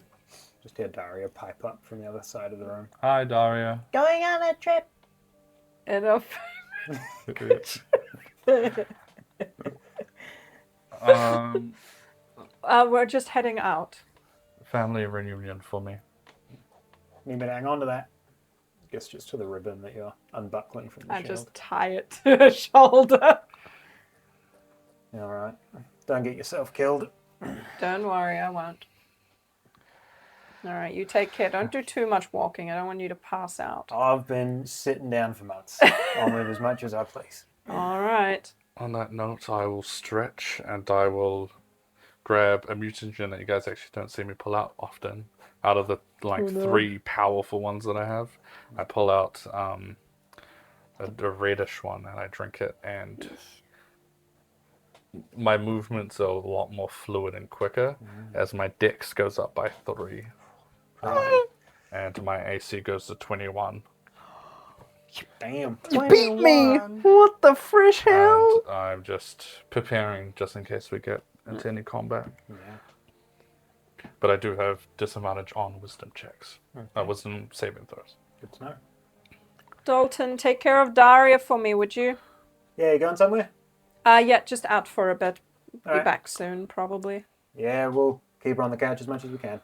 Just hear Daria pipe up from the other side of the room. Hi, Daria. Going on a trip. Enough. We're just heading out. Family reunion for me. You better hang on to that. Gestures to the ribbon that you're unbuckling from the I shield. just tie it to her shoulder. All right. Don't get yourself killed. Don't worry, I won't. All right, you take care. Don't do too much walking. I don't want you to pass out. I've been sitting down for months. I'll move as much as I please. All right. On that note, I will stretch and I will grab a mutagen that you guys actually don't see me pull out often. Out of the three powerful ones that I have, I pull out a reddish one and I drink it, and my movements are a lot more fluid and quicker as my dex goes up by 3. And my AC goes to 21. Damn. Beat me! What the fresh hell? And I'm just preparing just in case we get into any combat. Yeah. But I do have disadvantage on wisdom checks. Wisdom saving throws. Good to know. Dalton, take care of Daria for me, would you? Yeah, you going somewhere? Yeah, just out for a bit. Be Alright. back soon, probably. Yeah, we'll keep her on the couch as much as we can.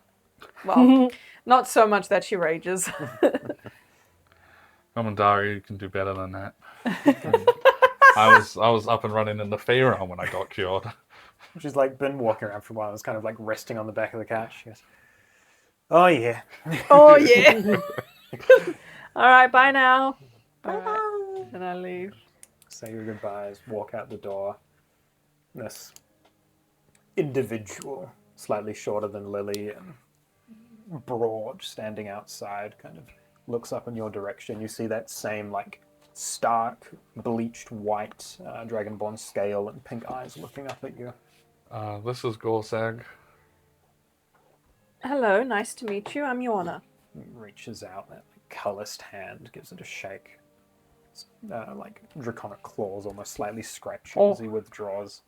Well, not so much that she rages. Come on, Daria, you can do better than that. I was up and running in the Fey realm when I got cured. She's like been walking around for a while. It's kind of like resting on the back of the couch. She goes, "Oh yeah." Oh, yeah. All right, bye now. All right. And I leave. Say your goodbyes, walk out the door. This individual, slightly shorter than Lily and broad, standing outside, kind of looks up in your direction. You see that same like stark, bleached white dragonborn scale and pink eyes looking up at you. This is Gorsag. Hello, nice to meet you. I'm Yorna. Reaches out that calloused hand, gives it a shake. It's, like draconic claws almost slightly scratch as he withdraws.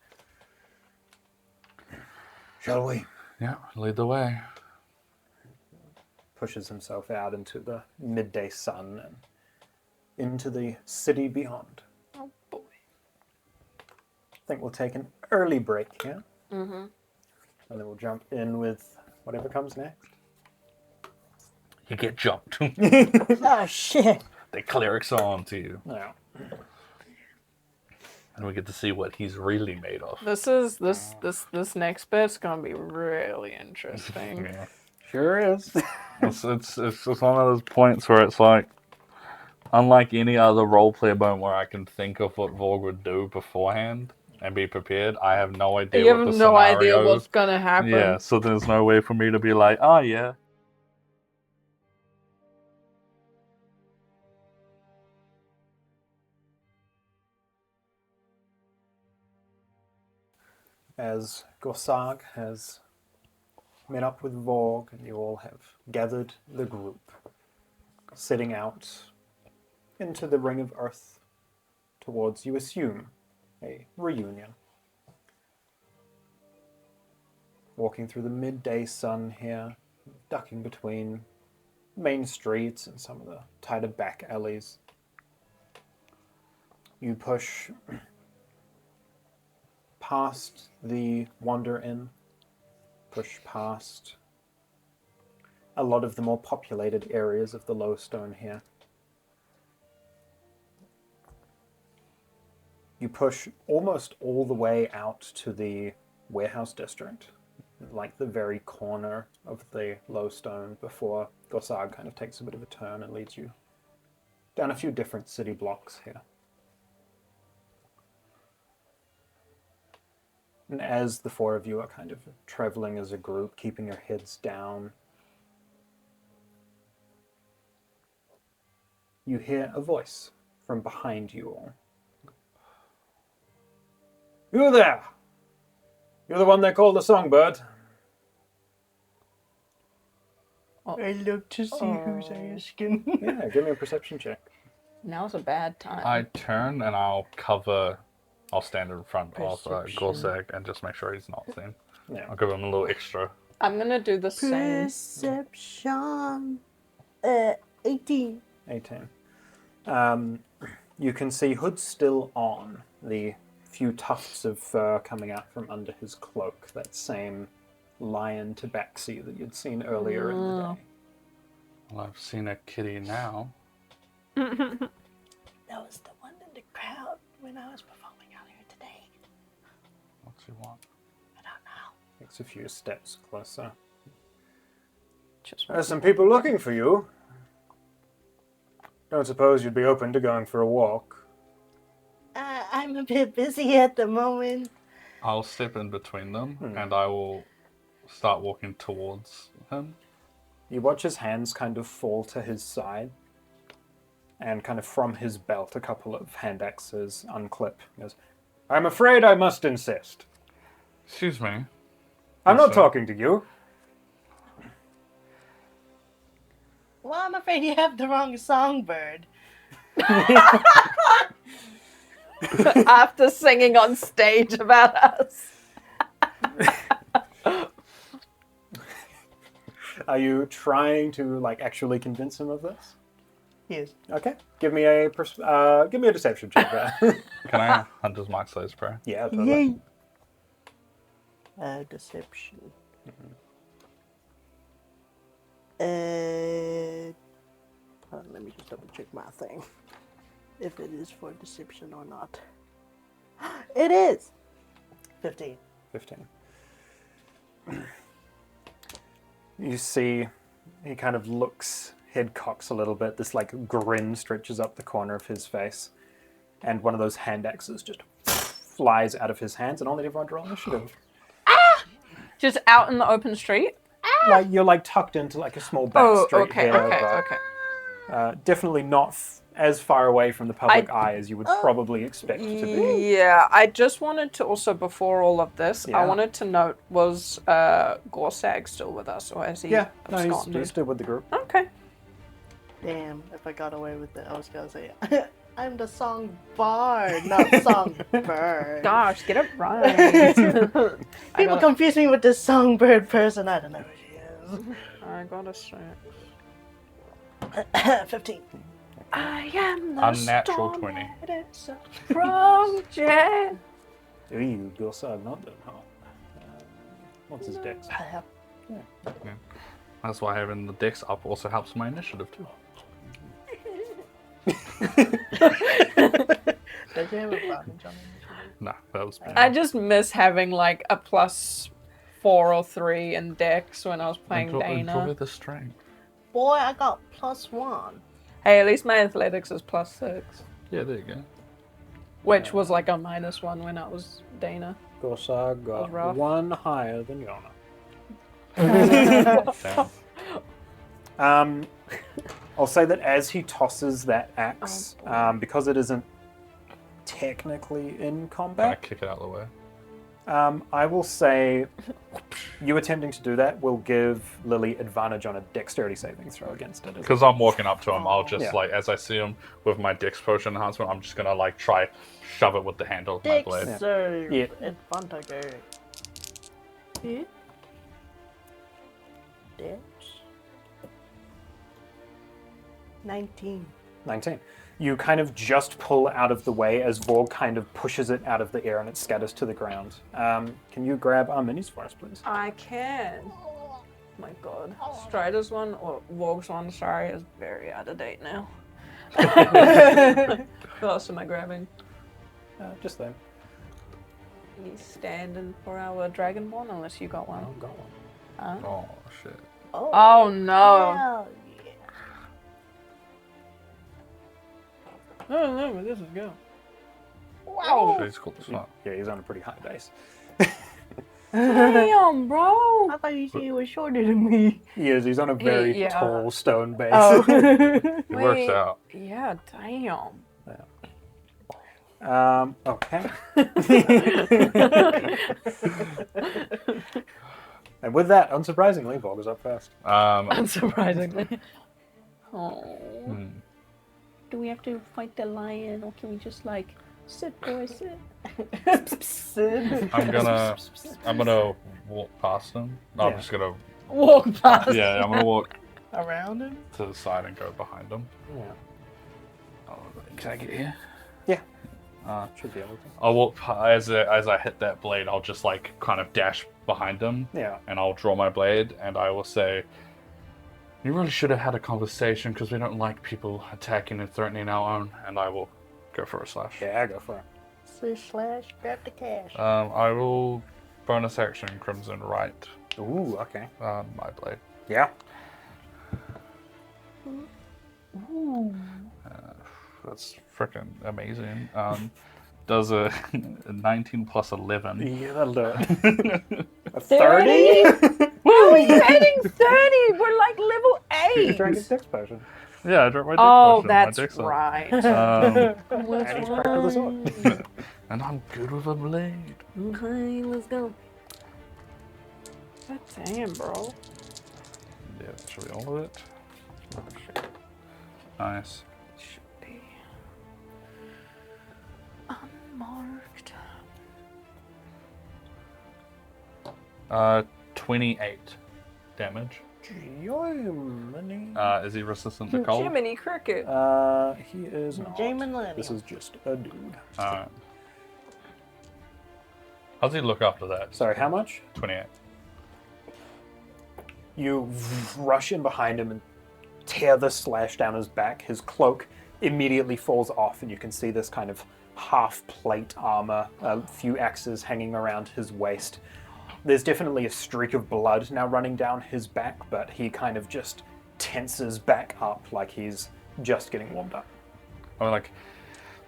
Shall we? Yeah, lead the way. Pushes himself out into the midday sun and into the city beyond. Oh, boy. I think we'll take an early break here. Mm-hmm. And then we'll jump in with whatever comes next. You get jumped. Oh shit! The clerics are on to you. Now, And we get to see what he's really made of. This next bit's gonna be really interesting. Yeah. sure is. It's just one of those points where it's like, unlike any other roleplay moment where I can think of what Vorg would do beforehand and be prepared, I have no idea You what have the no idea scenario- what's gonna happen. Yeah, so there's no way for me to be like, oh yeah. As Gorsag has met up with Vorg and you all have gathered the group, setting out into the Ring of Earth towards, you assume, a reunion. Walking through the midday sun here, ducking between main streets and some of the tighter back alleys. You push past the Wander Inn push past a lot of the more populated areas of the low stone here. You push almost all the way out to the warehouse district, like the very corner of the low stone before Gorsag kind of takes a bit of a turn and leads you down a few different city blocks here. And as the four of you are kind of traveling as a group, keeping your heads down, you hear a voice from behind you all. You there! You're the one they call the songbird. I look to see who's asking. Yeah, give me a perception check. Now's a bad time. I turn and I'll stand in front of Perception. Gorsag and just make sure he's not seen. Yeah. I'll give him a little extra. I'm gonna do the same. Perception. 18. 18. You can see Hood's still on, the few tufts of fur coming out from under his cloak, that same lion tabaxi that you'd seen earlier in the day. Well, I've seen a kitty now. That was the one in the crowd when I was performing earlier today. What's he want? I don't know. Takes a few steps closer. Just There's some people looking for you. Don't suppose you'd be open to going for a walk. I'm a bit busy at the moment. I'll step in between them and I will start walking towards him. You watch his hands kind of fall to his side, and kind of from his belt, a couple of hand axes unclip. He goes, I'm afraid I must insist. Excuse me. I'm not sir. talking to you. Well, I'm afraid you have the wrong songbird. After singing on stage about us. Are you trying to actually convince him of this? Yes. Okay, give me a deception check there. Can I Hunter's Mark Slayer's Prayer? Yeah, totally. Yay. Deception. Hold on, let me just double check my thing. If it is for deception or not. It is! 15. 15. You see, he kind of looks, head cocks a little bit. This grin stretches up the corner of his face, and one of those hand axes just flies out of his hands, and I'll let everyone roll initiative. Just out in the open street? You're tucked into a small back street okay, here, okay. but definitely not as far away from the public eye as you would probably expect to be. Yeah, I just wanted to also, before all of this, Yeah. I wanted to note, was Gorsag still with us, or has he Yeah, no, absconded? he's still with the group. Okay. Damn, if I got away with it, I was gonna say, I'm the song bard, not songbird. Gosh, get it right. People confuse me with this songbird person. I don't know who she I gotta say. is. 15. I am the Unnatural storm 20. that is a project. Ooh, Gorsag not done hot. What's his dex? That's why having the dex up also helps my initiative too. Does he have a advantage on it? No, that was me. I just miss having a +4 or 3 in Dex when I was playing Dana. Enjoy the strength. Boy, I got +1. Hey, at least my athletics is +6, Yeah, there you go. which was a -1 when I was Dana. Gorsag was got rough. one higher than Yorna. Damn. I'll say that as he tosses that axe, because it isn't technically in Can I combat, kick it out of the way? I will say you attempting to do that will give Lily advantage on a dexterity saving throw against it. Because I'm walking up to him, I'll just Yeah. as I see him with my dex potion enhancement, I'm just gonna try shove it with the handle of my blade. Sir, Yeah. advantage. Yeah. Dex. 19. 19. You kind of just pull out of the way as Vorg kind of pushes it out of the air and it scatters to the ground. Can you grab our minis for us, please? I can. My god. Strider's one, or Vogue's one, sorry, is very out of date now. What else am I grabbing? Just them. He's standing for our Dragonborn, unless you got one. Oh, got one. Oh, shit. Oh no. Hell yeah. I don't know where this is going. Wow. He's cool as fuck. Yeah, he's on a pretty high base. Damn, bro. I thought you said he was shorter than me. He is. He's on a very yeah. tall stone base. Oh. It works Wait. out. Yeah, damn. Okay. And with that, unsurprisingly, Vorg is up first. Unsurprisingly. Oh. Hmm. Do we have to fight the lion, or can we just like sit, boy, sit? Sid. I'm gonna walk past him. I'm Yeah. just gonna, Walk past. yeah, I'm gonna walk Around him? to the side and go behind him. Yeah. Oh, can I get here? Yeah. Uh, Should be able to. I'll walk as I hit that blade. I'll just like kind of dash behind him, Yeah. and I'll draw my blade, and I will say, "You really should have had a conversation because we don't like people attacking and threatening our own." And I will go for a slash. Yeah, go for it. Slash, grab the cash. I will bonus action Crimson Right Ooh, okay. my blade. Yeah. That's freaking amazing. Does a 19 plus 11. Yeah, that'll do it. A 30? 30? How are you hitting 30? We're like level You 8. drank a Dex potion. Yeah, I dropped my deck Oh, potion. My that's deck's up. right. And he's cracked with a sword. And I'm good with a blade. Okay, let's go. God damn, bro. Yeah, that should be all of it. Nice. Should be unmarked. 28 damage. Jiminy. Is he resistant to cold? Jiminy Cricket. He is not. Jiminy. This is just a dude. Alright. How does he look after that? Sorry, how much? 28. You rush in behind him and tear the slash down his back. His cloak immediately falls off, and you can see this kind of half plate armor, a few axes hanging around his waist. There's definitely a streak of blood now running down his back, but he kind of just tenses back up like he's just getting warmed up. I mean, like,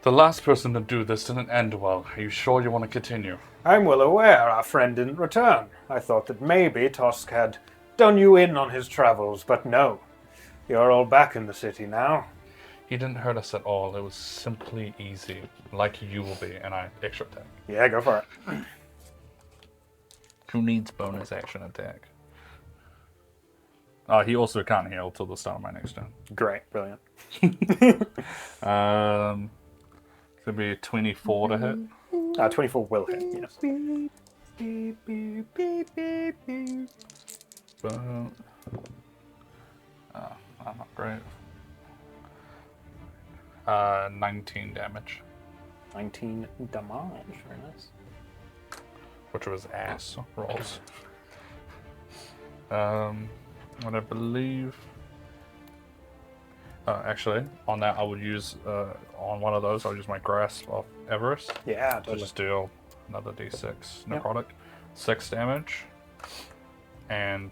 the last person to do this didn't end well. Are you sure you want to continue? I'm well aware our friend didn't return. I thought that maybe Tosk had done you in on his travels, but no. You're all back in the city now. He didn't hurt us at all. It was simply easy, like you will be, and I extra attack. Yeah, go for it. Who needs bonus action attack? He also can't heal till the start of my next turn. Great, brilliant. It's gonna be 24 to hit. 24 will hit, yes. But, not great. 19 damage, 19 damage, very nice. which was ass rolls. And I believe. Actually, on that, I would use on one of those. I'll use my grasp of Everest. Yeah, To totally. just deal another d6 Yep. necrotic, 6 damage, and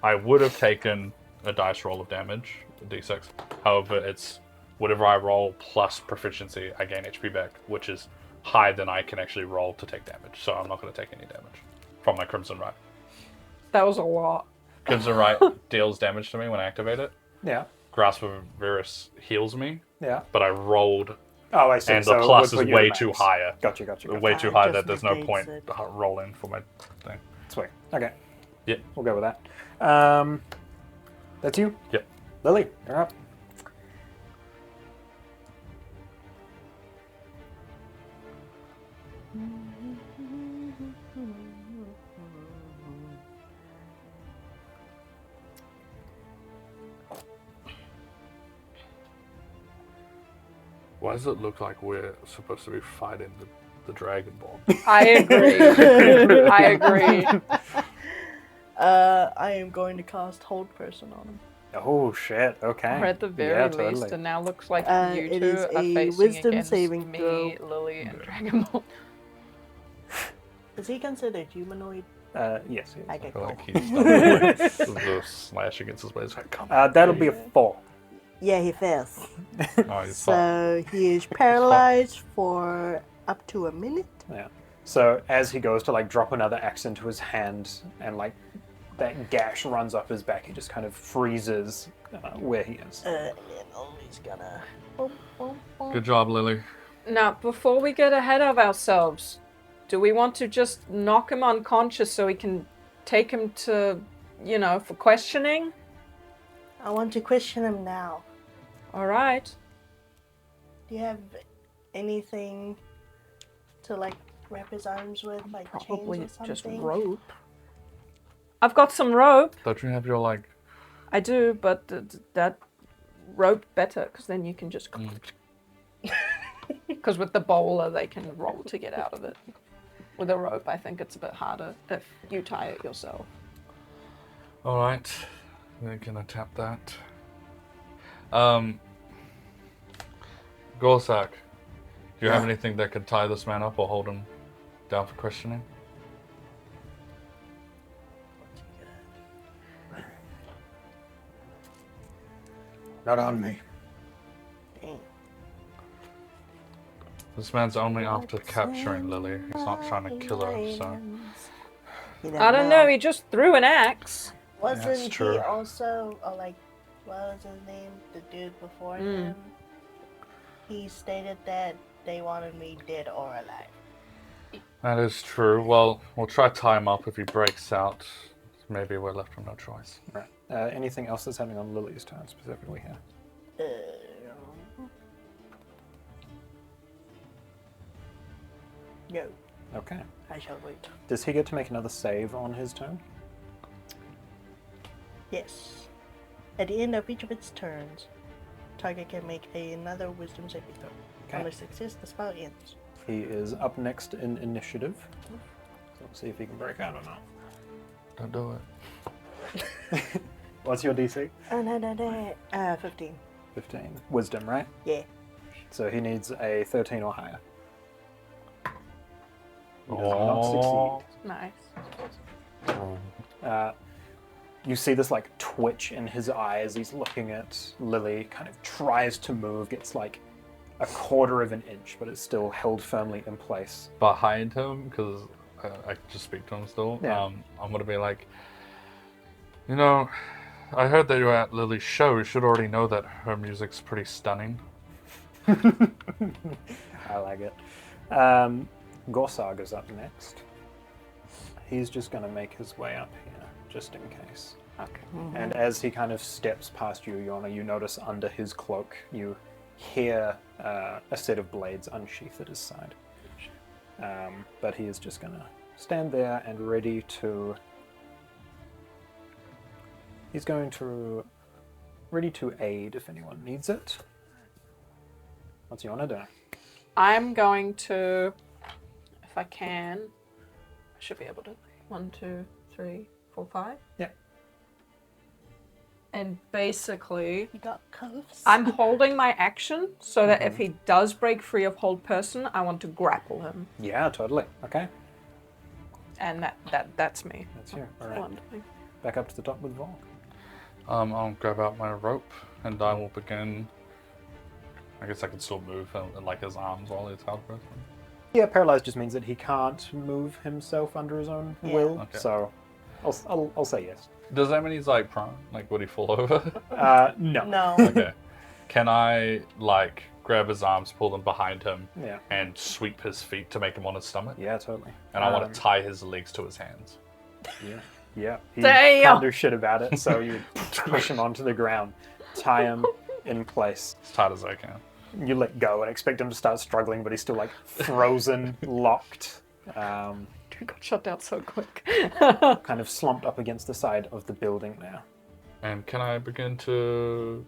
I would have taken a dice roll of damage, a d6. However, it's whatever I roll plus proficiency, I gain HP back, which is higher than I can actually roll to take damage. So I'm not going to take any damage from my Crimson Right. That was a lot. Crimson Right deals damage to me when I activate it. Yeah, Grasp of Virus heals me, yeah. but I rolled, Oh, I see. and so the plus we'll is put you way at too max. higher. Gotcha. Way too I high just that there's no negates point it. rolling for my thing. Sweet. Okay. Yep. We'll go with that. That's you? Yep. Lily, you're up. Why does it look like we're supposed to be fighting the Dragon Ball? I agree. I agree. I am going to cast Hold Person on him. Oh shit! Okay. Or at the very Yeah, least, totally. it now looks like you It two is are a facing wisdom against saving me, throw. Lily, and Dragon Ball. Is he considered humanoid? Yes. I Yes. get I feel cool. like he's done the slash against his waist. Like, come on. That'll be a 4. Yeah, he fails. Oh, he's fine. So he is paralyzed for up to a minute. Yeah. So as he goes to like drop another axe into his hand, and like that gash runs up his back, he just kind of freezes where he is. And then Ollie's gonna. Good job, Lily. Now, before we get ahead of ourselves, do we want to just knock him unconscious so we can take him to, for questioning? I want to question him now. All right. Do you have anything to like wrap his arms with, like Probably chains or something? just rope. I've got some rope. Don't you have your like? I do, but that rope better, because then you can just... Because with the bowler, they can roll to get out of it. With a rope, I think it's a bit harder if you tie it yourself. All right, we're gonna tap that. Gorsak, do you have anything that could tie this man up or hold him down for questioning? Not on me. Dang. This man's only after capturing Lily. He's not trying to kill her, so... You I don't know, he just threw an axe. Wasn't That's he true. also, like, what was his name? The dude before him? He stated that they wanted me dead or alive. That is true. Well, we'll try tie him up. If he breaks out, maybe we're left with no choice. Right. Anything else that's happening on Lily's turn specifically here? No, Okay. I shall wait. Does he get to make another save on his turn? Yes. At the end of each of its turns, target can make another wisdom saving throw. Okay. On a success, the spell ends. He is up next in initiative. So let's see if he can break out or not. Don't do it. What's your DC? 15. 15. Wisdom, right? Yeah. So he needs a 13 or higher. He does Oh. not Nice. succeed. You see this like twitch in his eye as he's looking at Lily, kind of tries to move, gets like a quarter of an inch, but it's still held firmly in place. Behind him, because I can just speak to him still. Yeah. I'm gonna be like, I heard that you were at Lily's show. You should already know that her music's pretty stunning. I like it. Gorsag is up next. He's just going to make his way up here, just in case. Okay. And as he kind of steps past you, Yorna, you notice under his cloak, you hear a set of blades unsheath at his side. But he is just going to stand there and ready to... He's going to... ready to aid if anyone needs it. What's Yorna doing? I'm going to, if I can, I should be able to. 1, 2, 3, 4, 5. Yeah. And basically, You got cuffs? I'm holding my action so that if he does break free of hold person, I want to grapple him. Yeah, totally. Okay. And that's me. That's you. All right. Wonderful. Back up to the top with Volk. I'll grab out my rope and I will begin. I guess I can still move and like his arms while he's held person. Yeah, paralyzed just means that he can't move himself under his own will. Okay. So, I'll say yes. Does that mean he's like prone? Like, would he fall over? No. No. Okay. Can I like grab his arms, pull them behind him, Yeah. and sweep his feet to make him on his stomach? Yeah, totally. And I want to tie his legs to his hands. Yeah. Yeah. He Damn. can't do shit about it, so you push him onto the ground, tie him in place. As tight as I can. You let go and expect him to start struggling, but he's still like frozen, locked, Dude got shut down so quick. kind of slumped up against the side of the building now. And can I begin to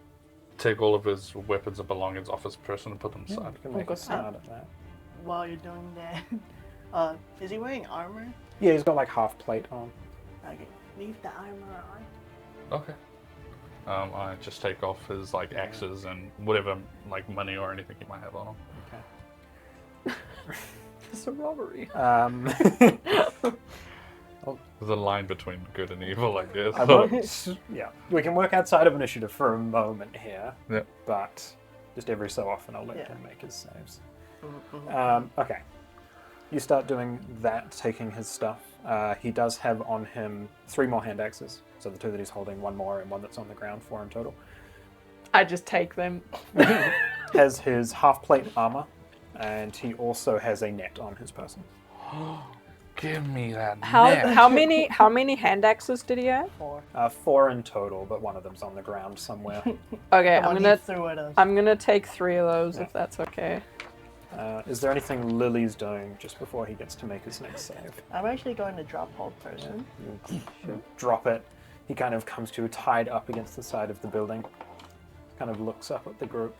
take all of his weapons and belongings off his person and put them Yeah, aside. you can make a start at that. While you're doing that, is he wearing armor? Yeah, he's got like half plate on. Okay, leave the armor on. Okay. I just take off his like axes and whatever like money or anything he might have on him. Okay. It's a robbery. There's a line between good and evil, I guess. I won't, yeah, we can work outside of initiative for a moment here. Yeah. But just every so often I'll let Yeah. him make his saves. Mm-hmm. Okay. You start doing that, taking his stuff. He does have on him 3 more hand axes. So the 2 that he's holding, 1 more and 1 that's on the ground, 4 in total. I just take them. Has his half plate armor, and he also has a net on his person. Give me that net. How many hand axes did he have? 4. 4 in total, but one of them's on the ground somewhere. Okay, The one he threw at us. I'm gonna take 3 of those if that's okay. Is there anything Lily's doing just before he gets to make his next save? I'm actually going to drop hold person. You drop it. He kind of comes to tied up against the side of the building. Kind of looks up at the group.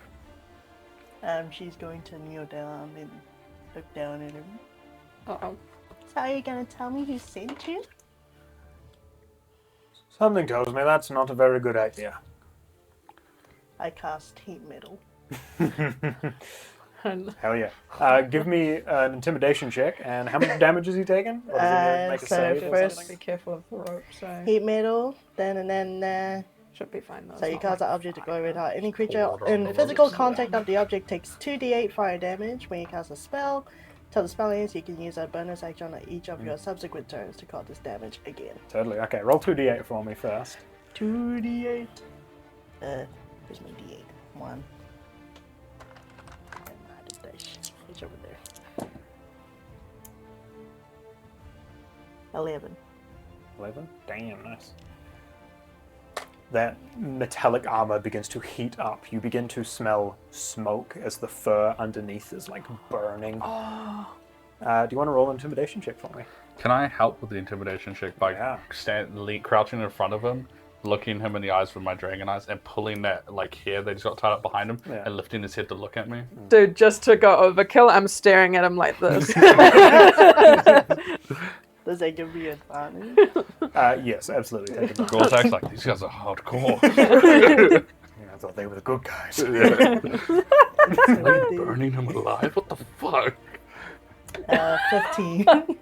She's going to kneel down and look down at him. Uh-oh. So are you going to tell me who sent you? Something tells me that's not a very good idea. I cast heat metal. Hell yeah. Give me an intimidation check, and how much damage is he taking? Or does he make a so save or first- something? Be careful of the rope, so Heat metal, then should be fine though. so you It's cast not an object to glow red hot. Any creature Hold on, in hold physical on. contact of the object takes 2d8 fire damage. When you cast a spell, till the spell ends, you can use a bonus action on each of your subsequent turns to call this damage again. Totally. Okay, roll 2d8 for me first. 2d8. Here's my d8. 1. And my dice. It's over there. 11. 11? Damn, nice. That metallic armor begins to heat up. You begin to smell smoke as the fur underneath is like burning. Do you want to roll an intimidation check for me? Can I help with the intimidation check by Yeah. crouching in front of him, looking him in the eyes with my dragon eyes, and pulling that like hair that he's got tied up behind him, Yeah. and lifting his head to look at me? Dude, just to go overkill, I'm staring at him like this. Does that give me advantage? Yes, absolutely. Take it. Gortak's like, these guys are hardcore. I thought they were the good guys. Like burning him alive? What the fuck? 15. Alright.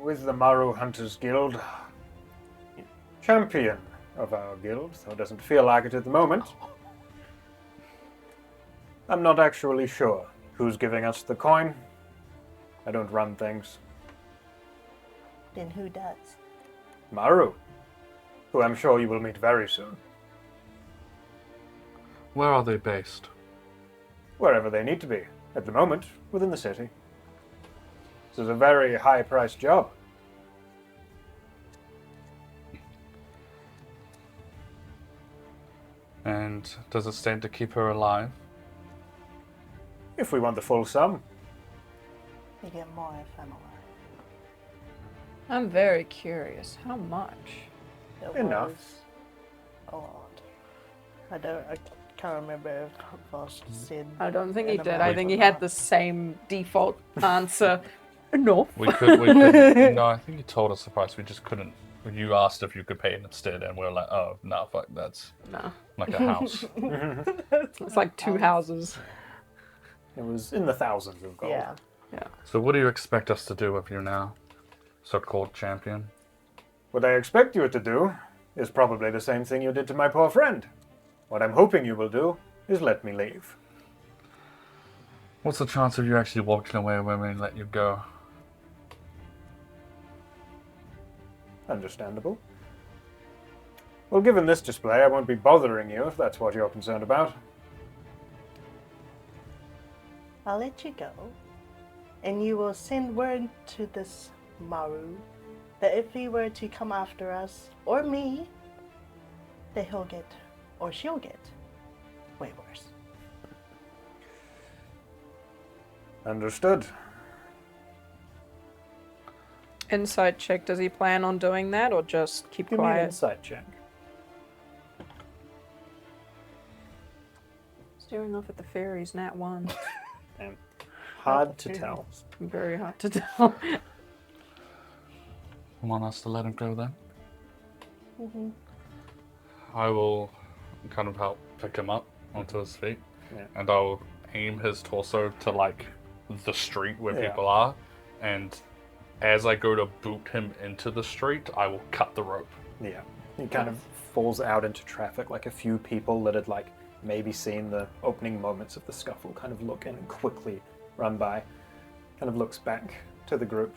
With the Maru Hunters Guild, champion of our guild, though it doesn't feel like it at the moment. I'm not actually sure who's giving us the coin. I don't run things. Then who does? Maru, who I'm sure you will meet very soon. Where are they based? Wherever they need to be. At the moment, within the city. This is a very high-priced job. And does it stand to keep her alive? If we want the full sum. You get more if I'm alive. I'm very curious. How much? It Enough. was a lot. I can't remember if Voss said. I don't think he an did. amount I think or he had not. the same default answer. No. We could, no, I think you told us the price, we just couldn't. You asked if you could pay it instead, and we were like, oh, no, fuck, that's No. like a house. It's like 2 houses. It was in the thousands of gold. Yeah. So what do you expect us to do with you now, so-called champion? What I expect you to do is probably the same thing you did to my poor friend. What I'm hoping you will do is let me leave. What's the chance of you actually walking away when we let you go? Understandable. Well, given this display, I won't be bothering you if that's what you're concerned about. I'll let you go. And you will send word to this Maru that if he were to come after us, or me, that he'll get, or she'll get, way worse. Understood. Insight check. Does he plan on doing that or just keep Give me an quiet? insight check. Staring off at the fairies, nat 1. And hard to tell. Very hard to tell. You want us to let him go then? Mm-hmm. I will kind of help pick him up onto his feet, Yeah. and I'll aim his torso to like the street where Yeah. people are, and as I go to boot him into the street, I will cut the rope. Yeah. He kind of falls out into traffic, like a few people that had like maybe seen the opening moments of the scuffle kind of look in and quickly run by. Kind of looks back to the group.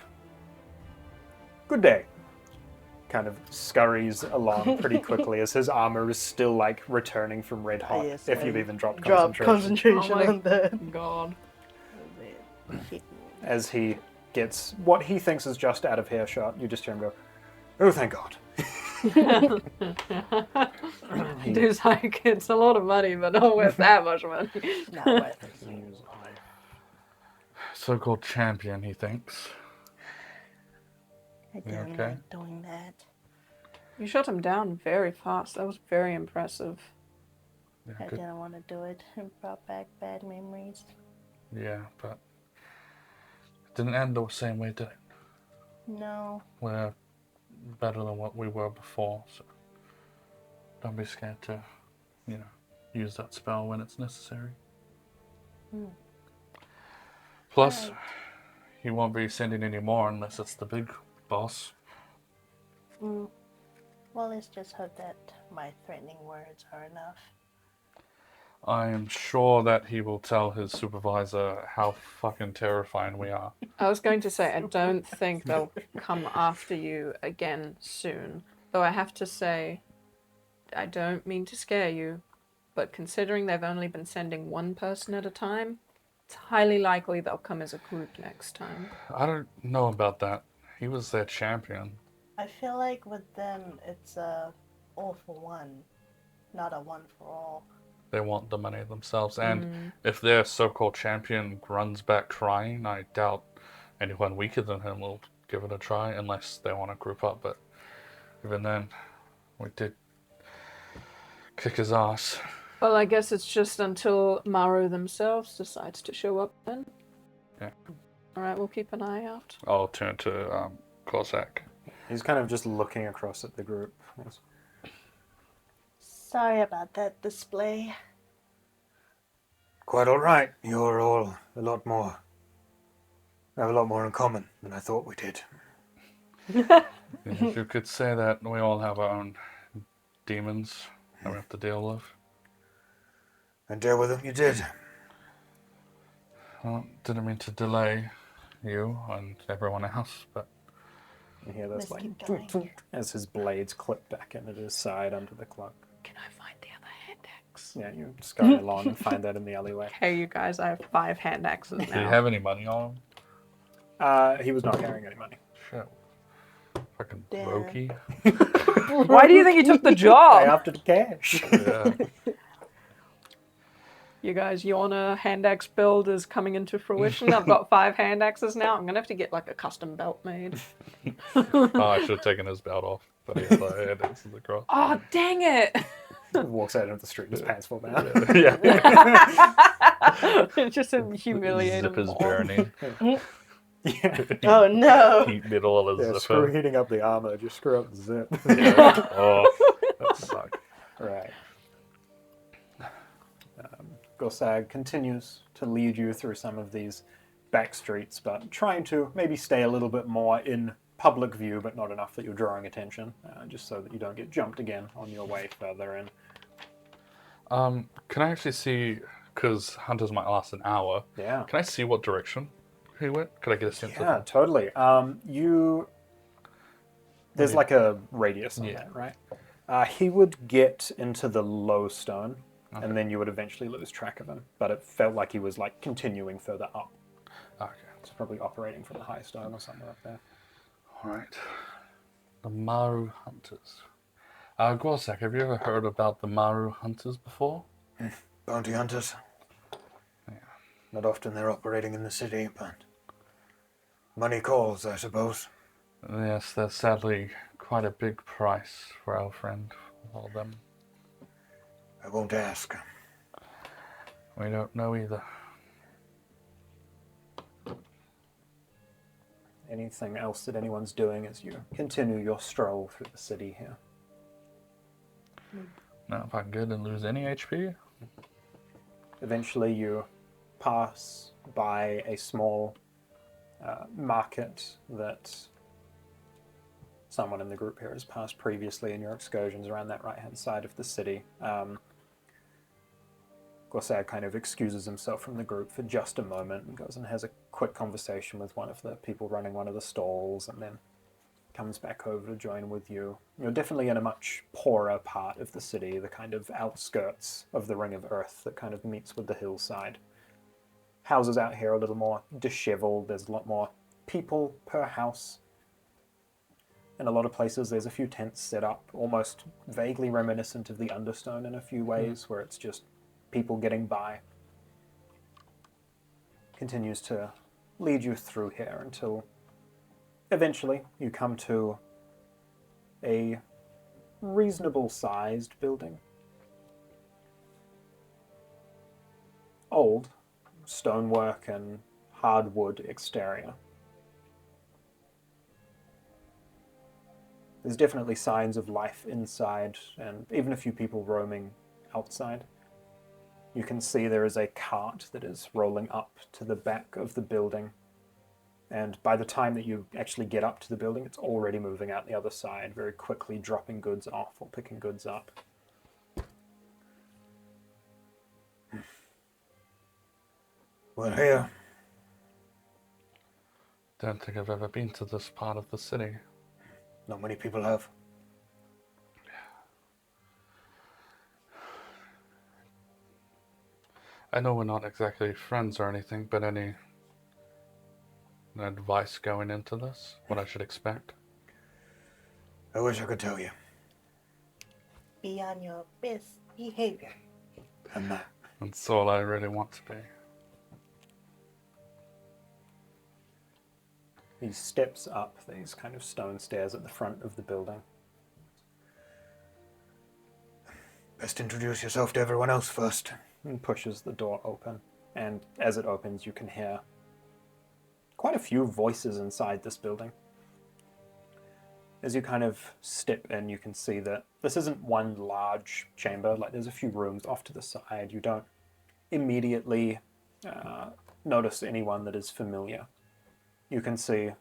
Good day. Kind of scurries along pretty quickly as his armor is still like returning from red hot. Yes, if I you've even dropped Drop concentration Oh my on that. God. As he gets what he thinks is just out of earshot, you just hear him go, "Oh, thank God." Dude's like, it's a lot of money, but not worth that much money. Not worth it. So-called champion, he thinks. I didn't okay? like doing that. You shot him down very fast. That was very impressive. Yeah, I good. didn't want to do it. It brought back bad memories. Yeah, but it didn't end the same way, did it? No. We're better than what we were before, so don't be scared to, use that spell when it's necessary. Plus, Alright. he won't be sending any more unless it's the big boss. Well, let's just hope that my threatening words are enough. I am sure that he will tell his supervisor how fucking terrifying we are. I was going to say, I don't think they'll come after you again soon. Though I have to say, I don't mean to scare you, but considering they've only been sending one person at a time, it's highly likely they'll come as a group next time. I don't know about that. He was their champion. I feel like with them, it's a all for one, not a one for all. They want the money themselves. And if their so-called champion runs back trying, I doubt anyone weaker than him will give it a try unless they want to group up. But even then, we did kick his ass. Well, I guess it's just until Maru themselves decides to show up then. Yeah. Alright, we'll keep an eye out. I'll turn to Kozak. He's kind of just looking across at the group. Yes. Sorry about that display. Quite all right. You're all a lot more. Have a lot more in common than I thought we did. If you could say that we all have our own demons that we have to deal with. And deal with them you did. Well, didn't mean to delay you and everyone else, but You hear this Let's like keep toot, going. toot, as his blades clip back into his side under the cloak. Can I find the other hand axe? Yeah, you scurry along and find that in the alleyway. Hey, you guys, I have 5 hand axes do you now. have any money on him? He was not carrying any money. Shit. Fucking Damn. brokey. Why do you think he took the Pay job? after the cash. Yeah. You guys, Yorna hand axe build is coming into fruition. I've got 5 hand axes now. I'm gonna have to get like a custom belt made. Oh, I should have taken his belt off. But he had the head into the cross. Oh, dang it! Walks out into the street, his pants fall down. Yeah. Just a humiliated Zip is mom. burning. Yeah. Oh no! Heat middle of his Yeah, screw zipper. heating up the armor, just screw up the zip. Yeah. Oh, that sucked. Right. Gosag continues to lead you through some of these back streets, but trying to maybe stay a little bit more in public view, but not enough that you're drawing attention, just so that you don't get jumped again on your way further in. Can I actually see, because hunters might last an hour, Yeah. can I see what direction he went? Could I get a sense Yeah, of totally. There's like a radius on Yeah. that, right? He would get into the low stone, and then you would eventually lose track of him. But it felt like he was like continuing further up. Okay. It's probably operating from the high stone or something up there. Alright. The Maru Hunters. Gorsak, have you ever heard about the Maru Hunters before? Bounty hunters. Yeah. Not often they're operating in the city, but money calls, I suppose. Yes, there's sadly quite a big price for our friend with all them. I won't ask. We don't know either. Anything else that anyone's doing as you continue your stroll through the city here? Now, if I can get and lose any HP, Eventually you pass by a small market that someone in the group here has passed previously in your excursions around that right-hand side of the city. Gorsad kind of excuses himself from the group for just a moment and goes and has a quick conversation with one of the people running one of the stalls and then comes back over to join with you. You're definitely in a much poorer part of the city, the kind of outskirts of the Ring of Earth that kind of meets with the hillside. Houses out here are a little more disheveled, there's a lot more people per house. In a lot of places there's a few tents set up, almost vaguely reminiscent of the Understone in a few ways, where it's just people getting by. Continues to lead you through here until eventually you come to a reasonable sized building. Old, stonework and hardwood exterior. There's definitely signs of life inside and even a few people roaming outside. You can see there is a cart that is rolling up to the back of the building. And by the time that you actually get up to the building, it's already moving out the other side, very quickly dropping goods off or picking goods up. We're here. don't think I've ever been to this part of the city. Not many people have. I know we're not exactly friends or anything, but any advice going into this? What I should expect? I wish I could tell you. Be on your best behavior. I'm not. That's all I really want to be. He steps up these kind of stone stairs at the front of the building. Best introduce yourself to everyone else first. And pushes the door open. And as it opens, you can hear quite a few voices inside this building. As you kind of step in, you can see that this isn't one large chamber. Like, there's a few rooms off to the side. You don't immediately notice anyone that is familiar. You can see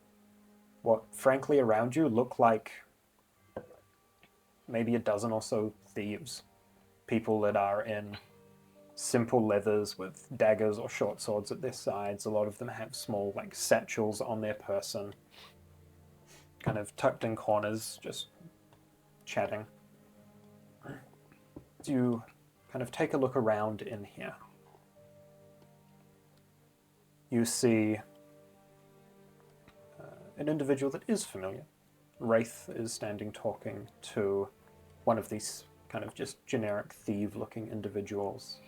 what, frankly, around you look like maybe a dozen or so thieves. People that are in simple leathers with daggers or short swords at their sides. A lot of them have small, like, satchels on their person, kind of tucked in corners, just chatting. As you kind of take a look around in here, you see an individual that is familiar. Wraith is standing talking to one of these kind of just generic thief-looking individuals.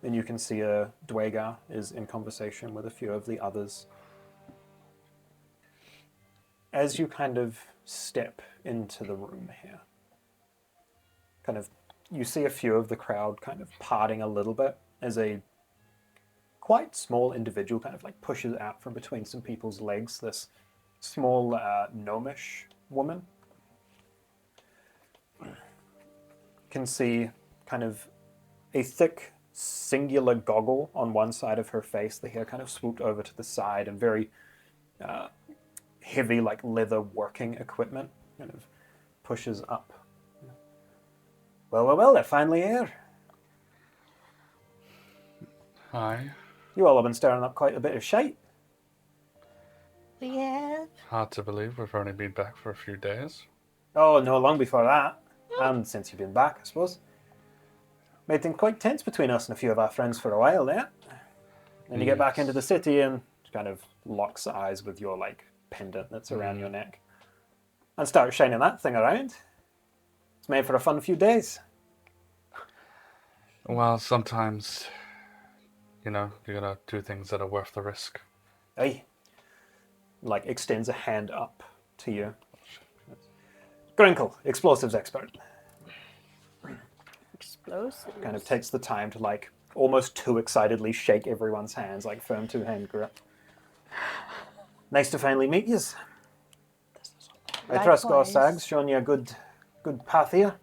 Then you can see a Dwagar is in conversation with a few of the others. As you kind of step into the room here, kind of you see a few of the crowd kind of parting a little bit as a quite small individual kind of like pushes out from between some people's legs, this small gnomish woman. Can see kind of a thick singular goggle on one side of her face, the hair kind of swooped over to the side, and very heavy like leather working equipment kind of pushes up. Well, they're finally here. Hi. You all have been stirring up quite a bit of shite. Yeah. Hard to believe we've only been back for a few days. Oh, no, long before that. And since you've been back, I suppose. Made things quite tense between us and a few of our friends for a while there. Then you get back into the city and kind of locks eyes with your, like, pendant that's around your neck. And start shining that thing around. It's made for a fun few days. Well, sometimes, you gotta do things that are worth the risk. Aye. like extends a hand up to you. Grinkle, explosives expert. Explosive. Kind of takes the time to like almost too excitedly shake everyone's hands, like firm two-hand grip. Nice to finally meet yous. I trust Gorsag's shown you a good path here.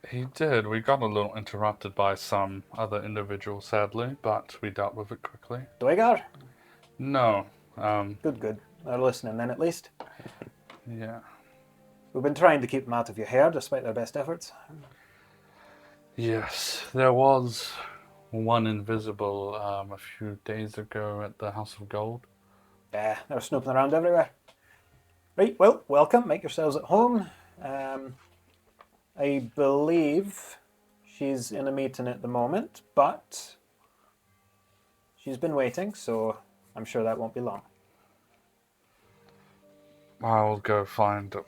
He did. We got a little interrupted by some other individual, sadly, but we dealt with it quickly. Dwegar? No. Good. They're listening then, at least. Yeah. We've been trying to keep them out of your hair, despite their best efforts. Yes, there was one invisible a few days ago at the House of Gold. Yeah, they're snooping around everywhere. Right, well, welcome. Make yourselves at home. I believe she's in a meeting at the moment, but she's been waiting, so I'm sure that won't be long. I'll go find a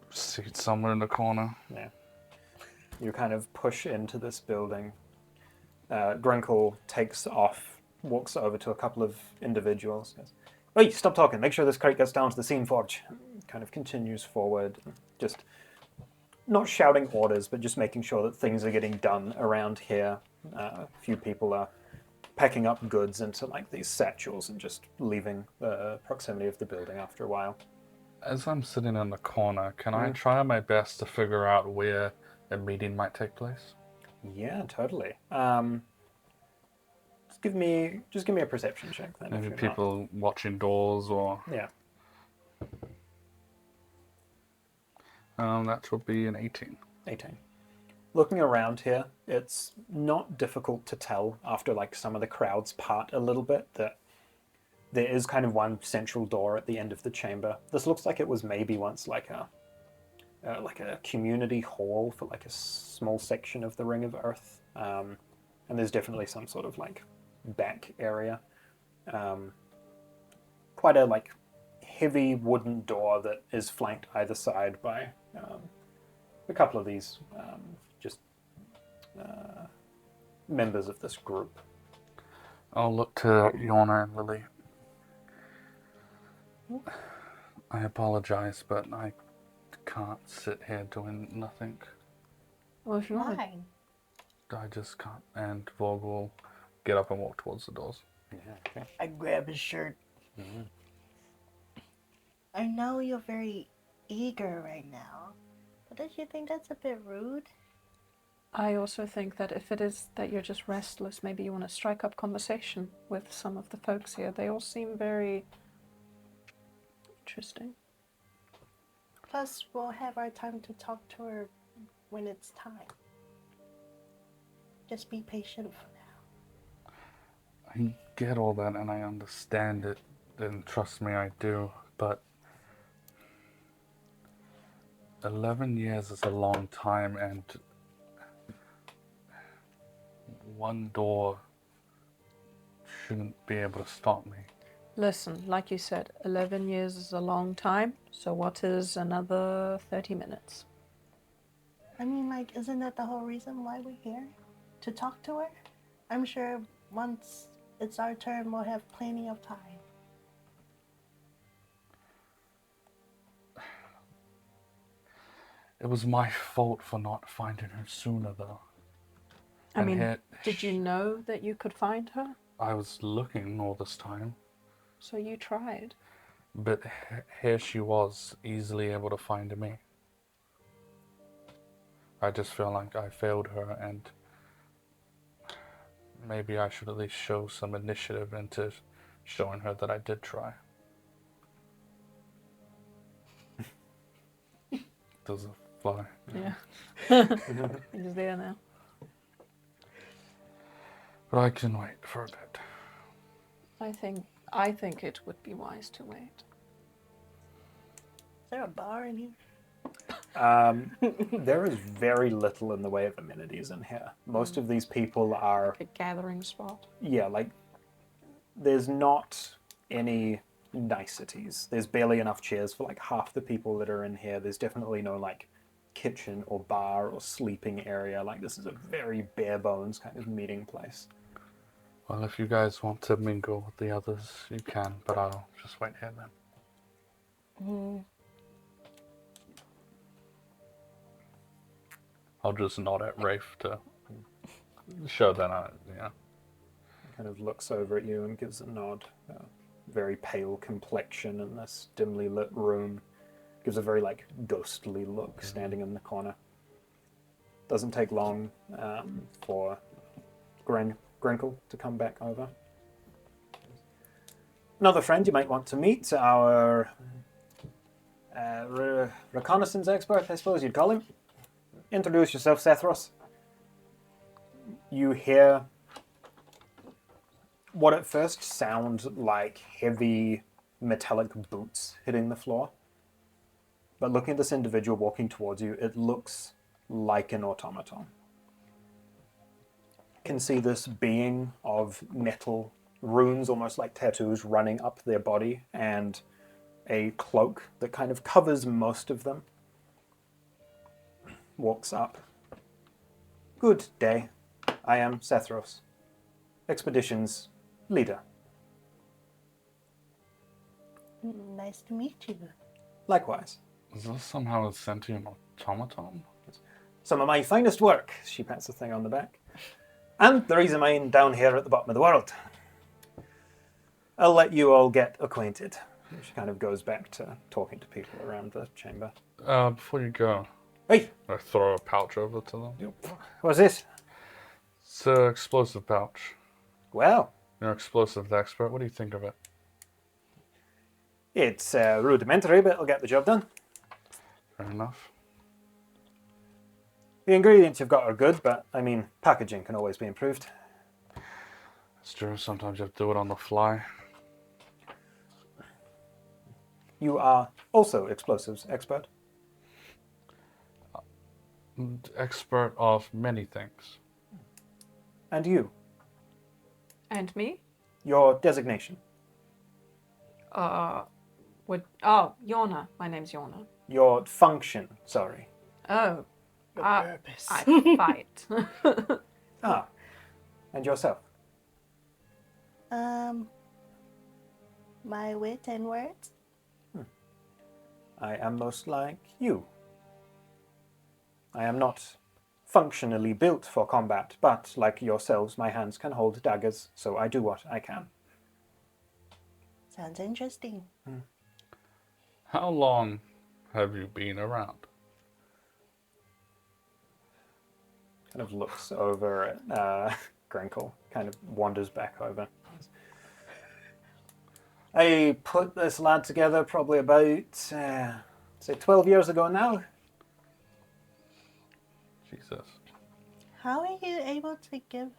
seat somewhere in the corner. Yeah. You kind of push into this building. Grunkle takes off, walks over to a couple of individuals. Goes, "Oi, stop talking. Make sure this crate gets down to the scene forge." Kind of continues forward, just not shouting orders, but just making sure that things are getting done around here. A few people are packing up goods into like these satchels and just leaving the proximity of the building after a while. As I'm sitting in the corner, can I try my best to figure out where a meeting might take place? Yeah, totally. Just give me a perception check then. Maybe if you're people watching doors or... Not. Yeah. That would be an 18. 18. Looking around here, it's not difficult to tell after like some of the crowds part a little bit that there is kind of one central door at the end of the chamber. This looks like it was maybe once like a community hall for like a small section of the Ring of Earth, and there's definitely some sort of like back area. Quite a like heavy wooden door that is flanked either side by a couple of these members of this group. I'll look to Yorna and Lily. I apologize, but I can't sit here doing nothing. Well, if you want to... Why? I just can't. And Vorg will get up and walk towards the doors. Yeah, okay. I grab his shirt. Mm-hmm. I know you're very eager right now, but don't you think that's a bit rude? I also think that if it is that you're just restless, maybe you want to strike up conversation with some of the folks here. They all seem very interesting. Plus, we'll have our time to talk to her when it's time. Just be patient for now. I get all that and I understand it, and trust me, I do, but 11 years is a long time, and one door shouldn't be able to stop me. Listen, like you said, 11 years is a long time, so what is another 30 minutes? I mean, like, isn't that the whole reason why we're here? To talk to her? I'm sure once it's our turn, we'll have plenty of time. It was my fault for not finding her sooner, though. I And mean, here, did you know that you could find her? I was looking all this time, So you tried. but here she was, easily able to find me. I just feel like I failed her, and maybe I should at least show some initiative into showing her that I did try. Does it fly? Yeah. He's there now. But I can wait for a bit. I think it would be wise to wait. Is there a bar in here? There is very little in the way of amenities in here. Most of these people are, A gathering spot. yeah, like, there's not any niceties. There's barely enough chairs for like half the people that are in here. There's definitely no like kitchen or bar or sleeping area. Like, this is a very bare bones kind of meeting place. Well, if you guys want to mingle with the others, you can, but I'll just wait here then. I'll just nod at Rafe to show that Kind of looks over at you and gives a nod. Very pale complexion in this dimly lit room. Gives a very like ghostly look standing in the corner. Doesn't take long for Grinkle to come back over. Another friend you might want to meet, our reconnaissance expert, I suppose you'd call him. Introduce yourself, Sethros. You hear what at first sound like heavy metallic boots hitting the floor. But looking at this individual walking towards you, it looks like an automaton. You can see this being of metal runes, almost like tattoos, running up their body, and a cloak that kind of covers most of them. Walks up. Good day. I am Sethros, Expedition's leader. Nice to meet you. Likewise. Is this somehow a sentient automaton? Some of my finest work. She pats the thing on the back. And the reason I'm down here at the bottom of the world. I'll let you all get acquainted. She kind of goes back to talking to people around the chamber. Before you go, Hey, I throw a pouch over to them. what's this? It's an explosive pouch. Well, You're an explosives expert. What do you think of it? it's rudimentary, but it'll get the job done. Fair enough. The ingredients you've got are good, but, I mean, packaging can always be improved. It's true. Sometimes you have to do it on the fly. You are also explosives expert. Expert of many things. And you, And me? your designation, Yorna. My name's Yorna. your function, sorry. Oh, Your purpose. I fight. Ah, and yourself. My wit and words. I am most like you. I am not functionally built for combat, but like yourselves, my hands can hold daggers, so I do what I can. Sounds interesting. How long have you been around? Kind of looks over at Grinkle, kind of wanders back over. I put this lad together probably about, say, 12 years ago now. Jesus. How are you able to give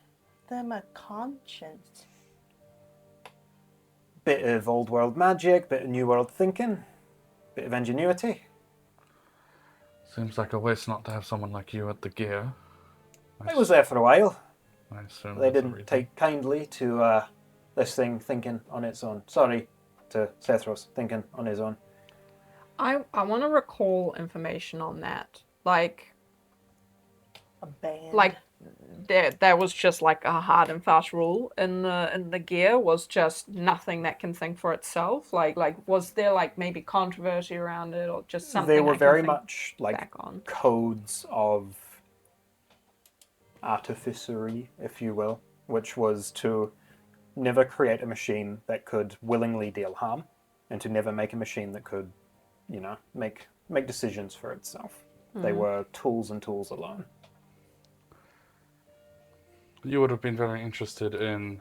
them a conscience? Bit of old world magic, bit of new world thinking, bit of ingenuity. Seems like a waste not to have someone like you at the gear. I was there for a while. I assume They that's the didn't reason. take kindly to this thing thinking on its own. Sorry to Sethros thinking on his own. I want to recall information on that. Like A band. there was just like a hard and fast rule in the gear was just nothing that can think for itself. Like was there like maybe controversy around it or just something? They were I can very think much like back on. codes of artificery, if you will, which was to never create a machine that could willingly deal harm, and to never make a machine that could, make decisions for itself. They were tools and tools alone. You would have been very interested in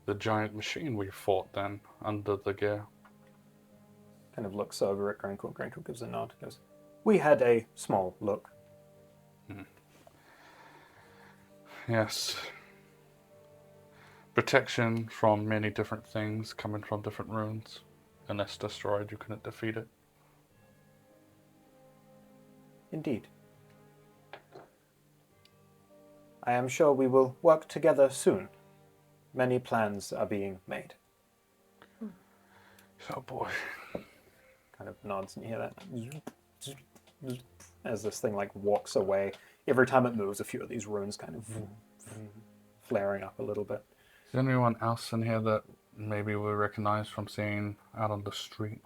the giant machine we fought then under the gear. Kind of looks over at Grinkle. Grinkle gives a nod. Goes, we had a small look. Yes. Protection from many different things coming from different runes. Unless destroyed, you couldn't defeat it. Indeed. I am sure we will work together soon. Many plans are being made. Oh boy. Kind of nods and you hear that. As this thing like walks away. Every time it moves, a few of these runes kind of flaring up a little bit. Is there anyone else in here that maybe we recognize from seeing out on the street?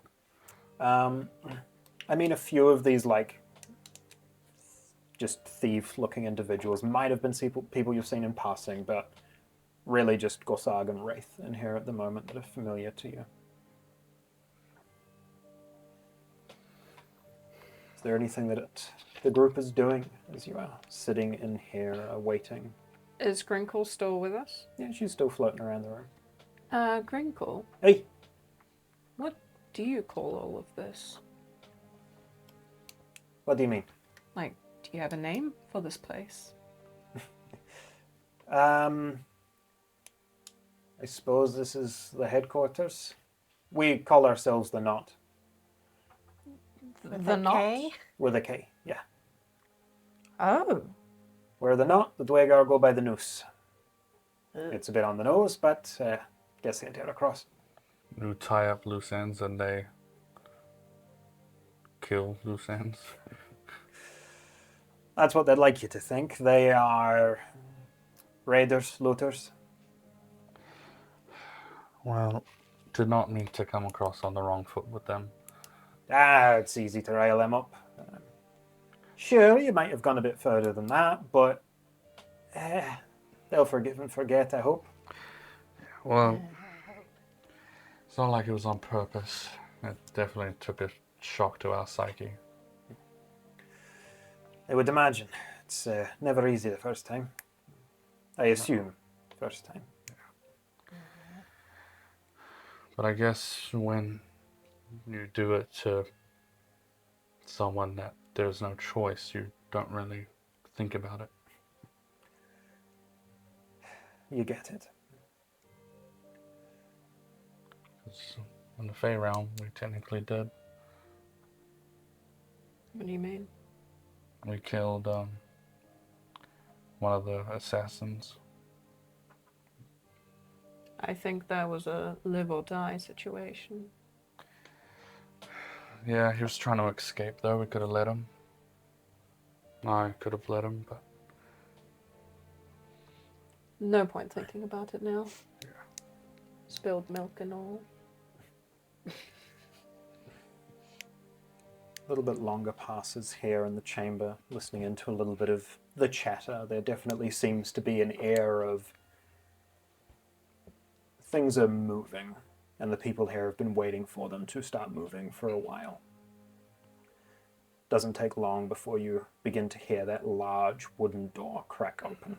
I mean, a few of these, like, just thief-looking individuals might have been people you've seen in passing, but really just Gorsag and Wraith in here at the moment that are familiar to you. Is there anything that the group is doing as you are sitting in here waiting? Is Grinkle still with us? Yeah, she's still floating around the room. Grinkle, Hey! what do you call all of this? What do you mean? Like, do you have a name for this place? I suppose this is the headquarters. We call ourselves the Knot. The Knot? K? With a K, yeah. Oh. We're the Knot, the Dwagar go by the Noose. It's a bit on the nose, but guess they get across. You tie up loose ends and they kill loose ends. That's what they'd like you to think. They are raiders, looters. Well, did not mean to come across on the wrong foot with them. It's easy to rile them up. Sure, you might have gone a bit further than that, but they'll forgive and forget, I hope. Well, it's not like it was on purpose. It definitely took a shock to our psyche. I would imagine. It's never easy the first time. I assume first time. But I guess when you do it to someone that there's no choice, you don't really think about it. You get it. 'Cause in the Fey realm, we technically did. What do you mean? We killed one of the assassins. I think that was a live or die situation. Yeah, he was trying to escape though. We could have let him. I could have let him, but No point thinking about it now. Spilled milk and all. A little bit longer passes here in the chamber, listening into a little bit of the chatter. There definitely seems to be an air of things are moving, and the people here have been waiting for them to start moving for a while. Doesn't take long before you begin to hear that large wooden door crack open.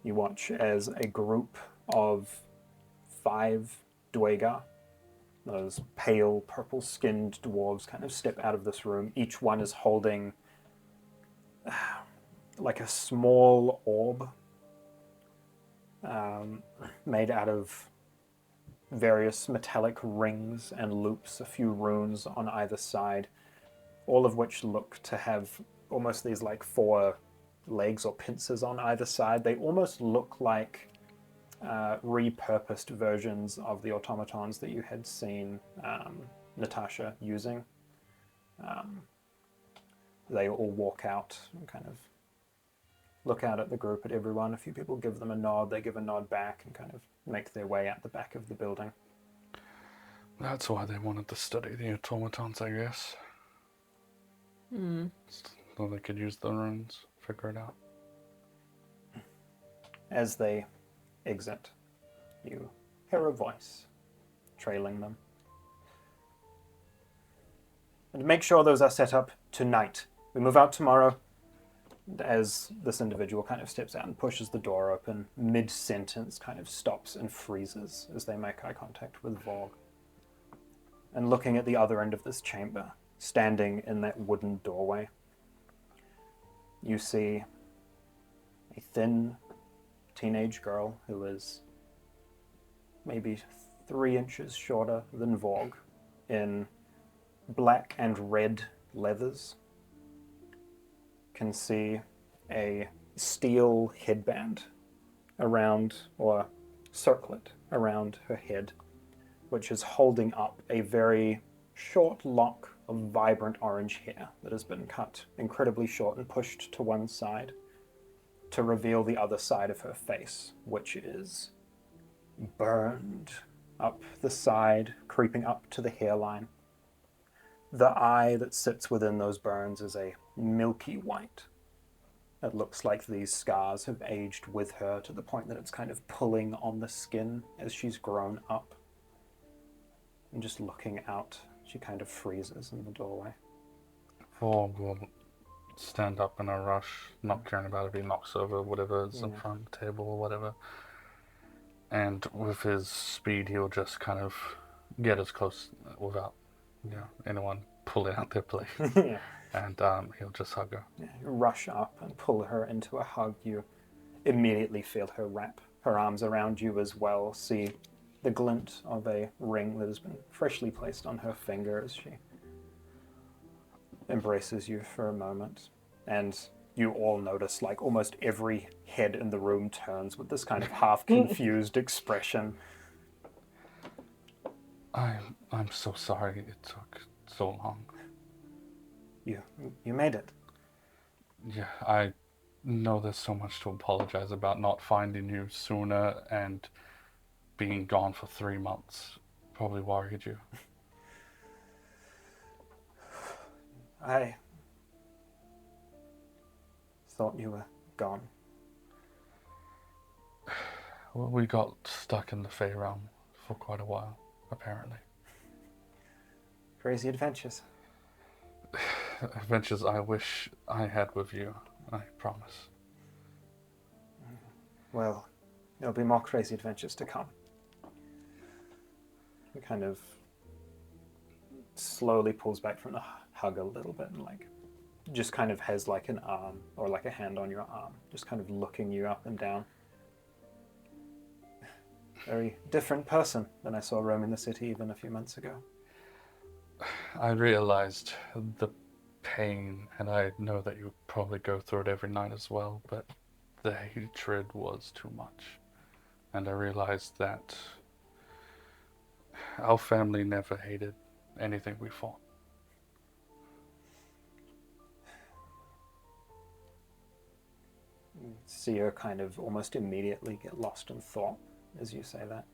You watch as a group of 5 Dwagar, those pale purple-skinned dwarves, kind of step out of this room. Each one is holding like a small orb made out of various metallic rings and loops, a few runes on either side, all of which look to have almost these like 4 legs or pincers on either side. They almost look like repurposed versions of the automatons that you had seen Natasha using. They all walk out and kind of look out at the group, at everyone. A few people give them a nod, they give a nod back and kind of make their way out the back of the building. that's why they wanted to study the automatons, I guess. So they could use the runes, figure it out. As they exit, you hear a voice trailing them. And make sure those are set up tonight. We move out tomorrow. As this individual kind of steps out and pushes the door open, mid-sentence kind of stops and freezes as they make eye contact with Vorg. And looking at the other end of this chamber, standing in that wooden doorway, you see a thin teenage girl who is maybe 3 inches shorter than Vorg, in black and red leathers. Can see a steel headband around, or circlet around her head, which is holding up a very short lock of vibrant orange hair that has been cut incredibly short and pushed to one side to reveal the other side of her face, which is burned up the side, creeping up to the hairline. The eye that sits within those burns is a milky white. It looks like these scars have aged with her to the point that it's kind of pulling on the skin as she's grown up. And just looking out, she kind of freezes in the doorway. Vorg will stand up in a rush, not caring about if he knocks over whatever is in front of the table or whatever. And with his speed, he'll just kind of get as close without, anyone pulling out their plate. Yeah. And he'll just hug her. Yeah, you rush up and pull her into a hug. You immediately feel her wrap her arms around you as well. See the glint of a ring that has been freshly placed on her finger as she embraces you for a moment. And you all notice, like, almost every head in the room turns with this kind of half-confused expression. I'm so sorry it took so long. You made it. Yeah, I know there's so much to apologize about, not finding you sooner and being gone for 3 months. Probably worried you. I thought you were gone. Well, we got stuck in the Fey realm for quite a while, apparently. Crazy adventures. Adventures I wish I had with you, I promise. Well, there'll be more crazy adventures to come. He kind of slowly pulls back from the hug a little bit and just kind of has like an arm or like a hand on your arm, just kind of looking you up and down. Very different person than I saw roaming the city even a few months ago. I realized the pain, and I know that you probably go through it every night as well, but the hatred was too much. And I realized that our family never hated anything we fought. See her kind of almost immediately get lost in thought as you say that.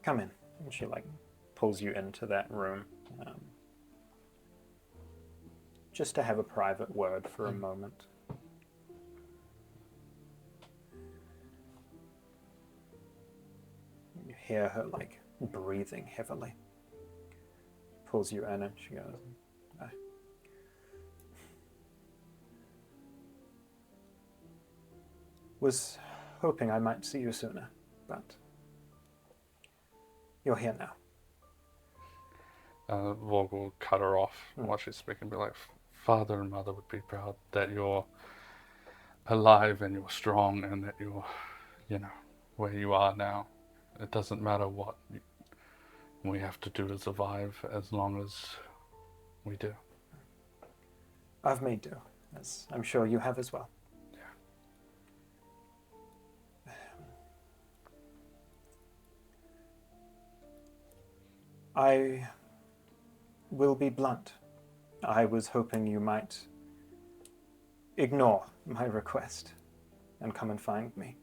Come in. And she pulls you into that room. Just to have a private word for a moment. You hear her breathing heavily. Pulls you in and she goes, I was hoping I might see you sooner, but you're here now. Vorg will cut her off while she's speaking, be like, Father and Mother would be proud that you're alive and you're strong and that you're, where you are now. It doesn't matter what we have to do to survive as long as we do. I've made do, as I'm sure you have as well. I will be blunt. I was hoping you might ignore my request and come and find me.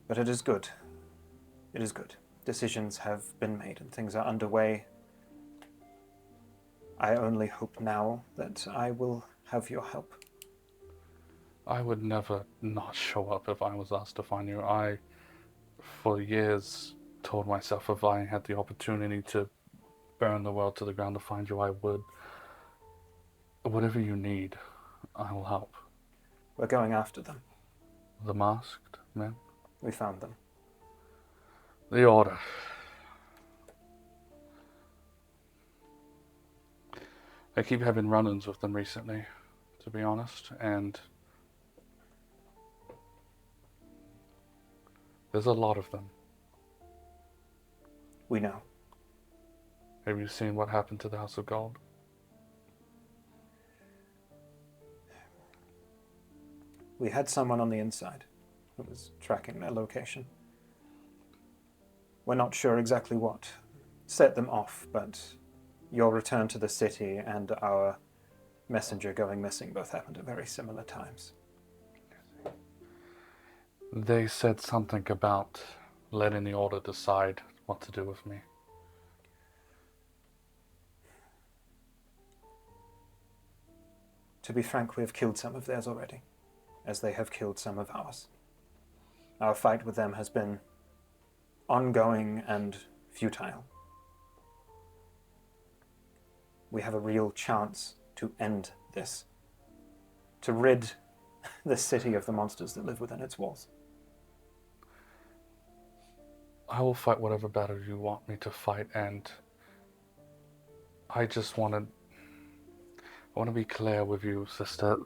But it is good. It is good. Decisions have been made and things are underway. I only hope now that I will have your help. I would never not show up if I was asked to find you. I, for years, told myself if I had the opportunity to burn the world to the ground to find you, I would. Whatever you need, I will help. We're going after them. The masked men? We found them. The Order. I keep having run-ins with them recently, to be honest, and there's a lot of them. We know. Have you seen what happened to the House of Gold? We had someone on the inside who was tracking their location. We're not sure exactly what set them off, but your return to the city and our messenger going missing both happened at very similar times. They said something about letting the Order decide what to do with me. To be frank, we have killed some of theirs already, as they have killed some of ours. Our fight with them has been ongoing and futile. We have a real chance to end this, to rid the city of the monsters that live within its walls. I will fight whatever battle you want me to fight, and I just want to be clear with you, sister.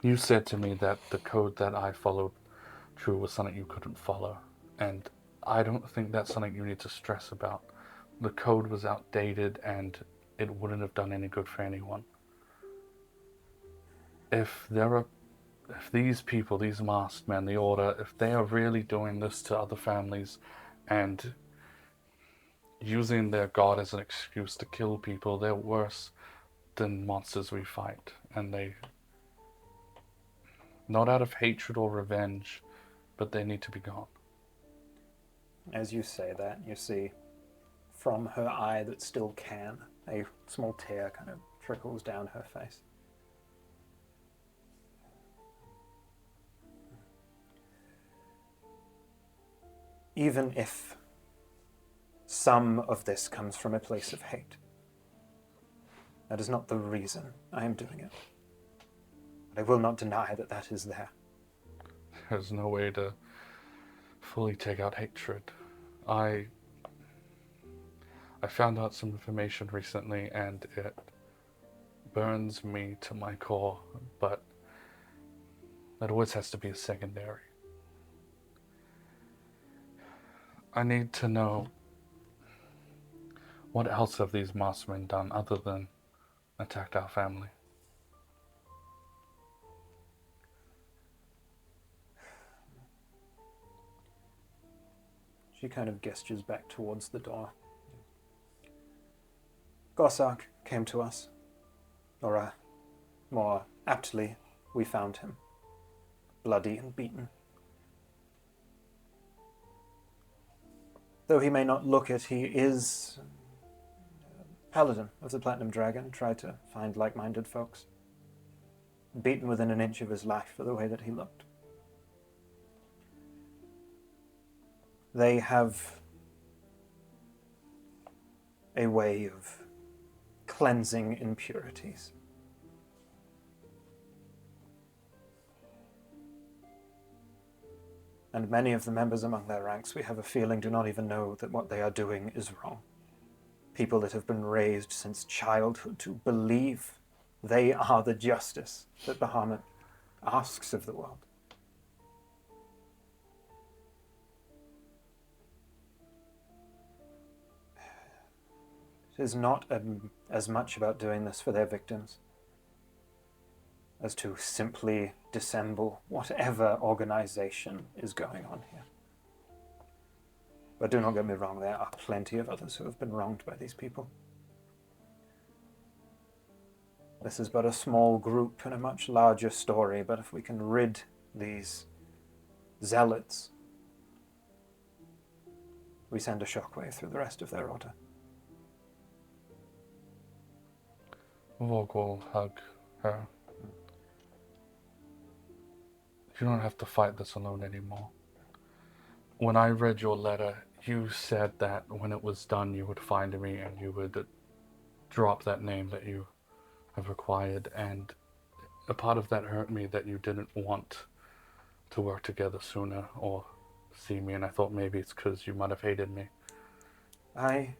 You said to me that the code that I followed through was something you couldn't follow, and I don't think that's something you need to stress about. The code was outdated, and it wouldn't have done any good for anyone. If these people, these masked men, the Order, if they are really doing this to other families and using their god as an excuse to kill people, they're worse than monsters we fight. And they, not out of hatred or revenge, but they need to be gone. As you say that, you see from her eye that still can, a small tear kind of trickles down her face. Even if some of this comes from a place of hate, that is not the reason I am doing it. But I will not deny that that is there. There's no way to fully take out hatred. I found out some information recently, and it burns me to my core, but that always has to be a secondary. I need to know, what else have these masked men done other than attacked our family? She kind of gestures back towards the door. Gossack came to us, or more aptly, we found him, bloody and beaten. Though he may not look it, he is paladin of the Platinum Dragon, tried to find like-minded folks. Beaten within an inch of his life for the way that he looked. They have a way of cleansing impurities. And many of the members among their ranks, we have a feeling, do not even know that what they are doing is wrong. People that have been raised since childhood to believe they are the justice that Bahamut asks of the world. It is not as much about doing this for their victims as to simply dissemble whatever organization is going on here. But do not get me wrong, there are plenty of others who have been wronged by these people. This is but a small group in a much larger story, but if we can rid these zealots, we send a shockwave through the rest of their order. Vorg will hug her. You don't have to fight this alone anymore. When I read your letter, you said that when it was done, you would find me and you would drop that name that you have acquired. And a part of that hurt me, that you didn't want to work together sooner or see me. And I thought maybe it's because you might have hated me. That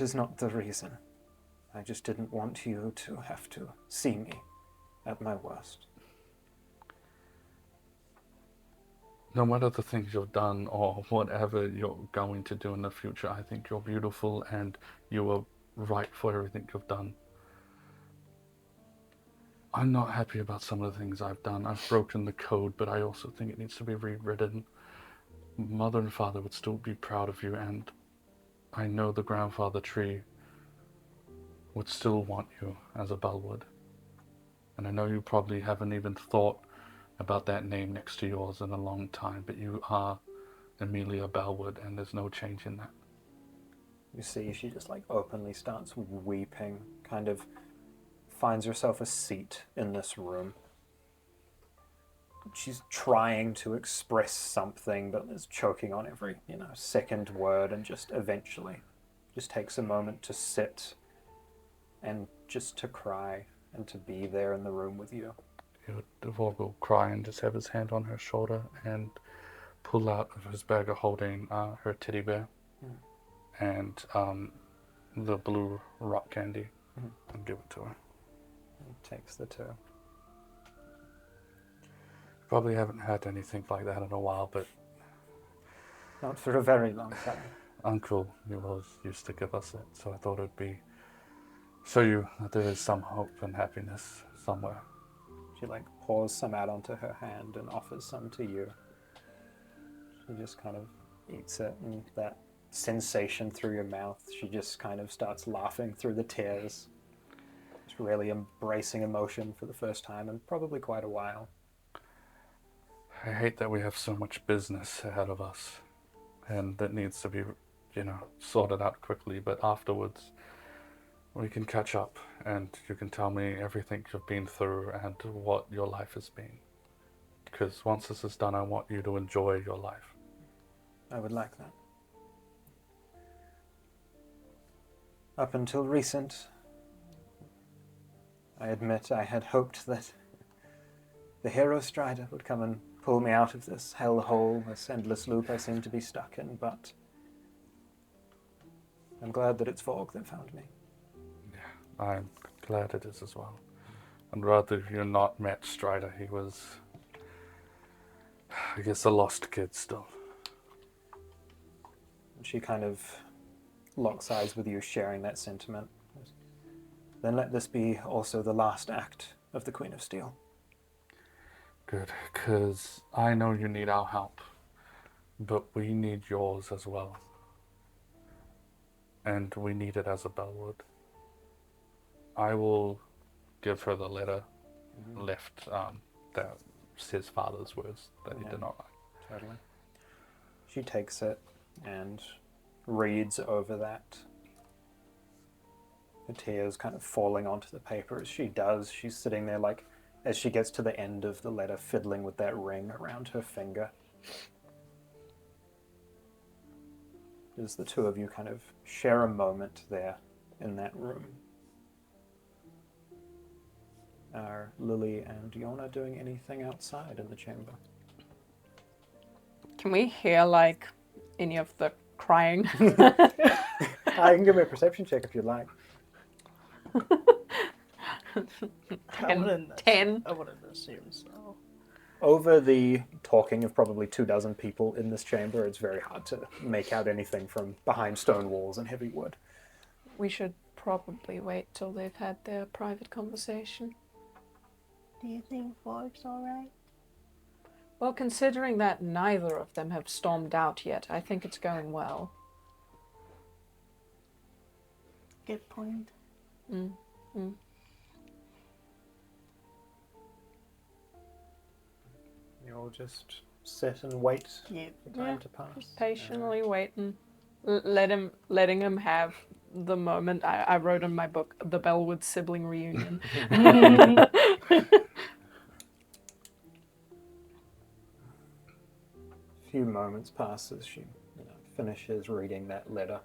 is not the reason. I just didn't want you to have to see me at my worst. No matter the things you've done or whatever you're going to do in the future, I think you're beautiful and you are right for everything you've done. I'm not happy about some of the things I've done. I've broken the code, but I also think it needs to be rewritten. Mother and father would still be proud of you, and I know the grandfather tree would still want you as a Bellwood. And I know you probably haven't even thought about that name next to yours in a long time, but you are Amelia Bellwood, and there's no change in that. You see, she just like openly starts weeping, kind of finds herself a seat in this room. She's trying to express something, but is choking on every, second word, and just eventually just takes a moment to sit and just to cry and to be there in the room with you. Duvall will cry and just have his hand on her shoulder and pull out of his bag of holding her teddy bear and the blue rock candy and give it to her. He takes the two. Probably haven't had anything like that in a while, but Not for a very long time. Uncle, he was used to give us it, so I thought it'd be show you that there is some hope and happiness somewhere. She like pours some out onto her hand and offers some to you. She just kind of eats it, and that sensation through your mouth, she just kind of starts laughing through the tears. Just really embracing emotion for the first time in probably quite a while. I hate that we have so much business ahead of us, and that needs to be, sorted out quickly, but afterwards we can catch up, and you can tell me everything you've been through and what your life has been. Because once this is done, I want you to enjoy your life. I would like that. Up until recent, I admit I had hoped that the hero Strider would come and pull me out of this hellhole, this endless loop I seem to be stuck in, but I'm glad that it's Vorg that found me. Yeah, I'm glad it is as well. And rather you not met Strider, he was, I guess, a lost kid still. And she kind of locks eyes with you, sharing that sentiment. Then let this be also the last act of the Queen of Steel. Good, because I know you need our help, but we need yours as well. And we need it as a Bellwood. I will give her the letter left that his father's words that he did not write. Totally. She takes it and reads over that. The tears kind of falling onto the paper as she does. She's sitting there like, as she gets to the end of the letter, fiddling with that ring around her finger. As the two of you kind of share a moment there in that room. Are Lily and Yorna doing anything outside in the chamber? Can we hear, like, any of the crying? I can give me a perception check if you'd like. I wouldn't 10. I wouldn't assume so. Over the talking of probably 24 people in this chamber, it's very hard to make out anything from behind stone walls and heavy wood. We should probably wait till they've had their private conversation. Do you think Vorg's alright? Well, considering that neither of them have stormed out yet, I think it's going well. Good point. You'll just sit and wait Yeah. for time to pass. Patiently waiting. Letting him have the moment. I wrote in my book, the Bellwood sibling reunion. A few moments pass as she finishes reading that letter.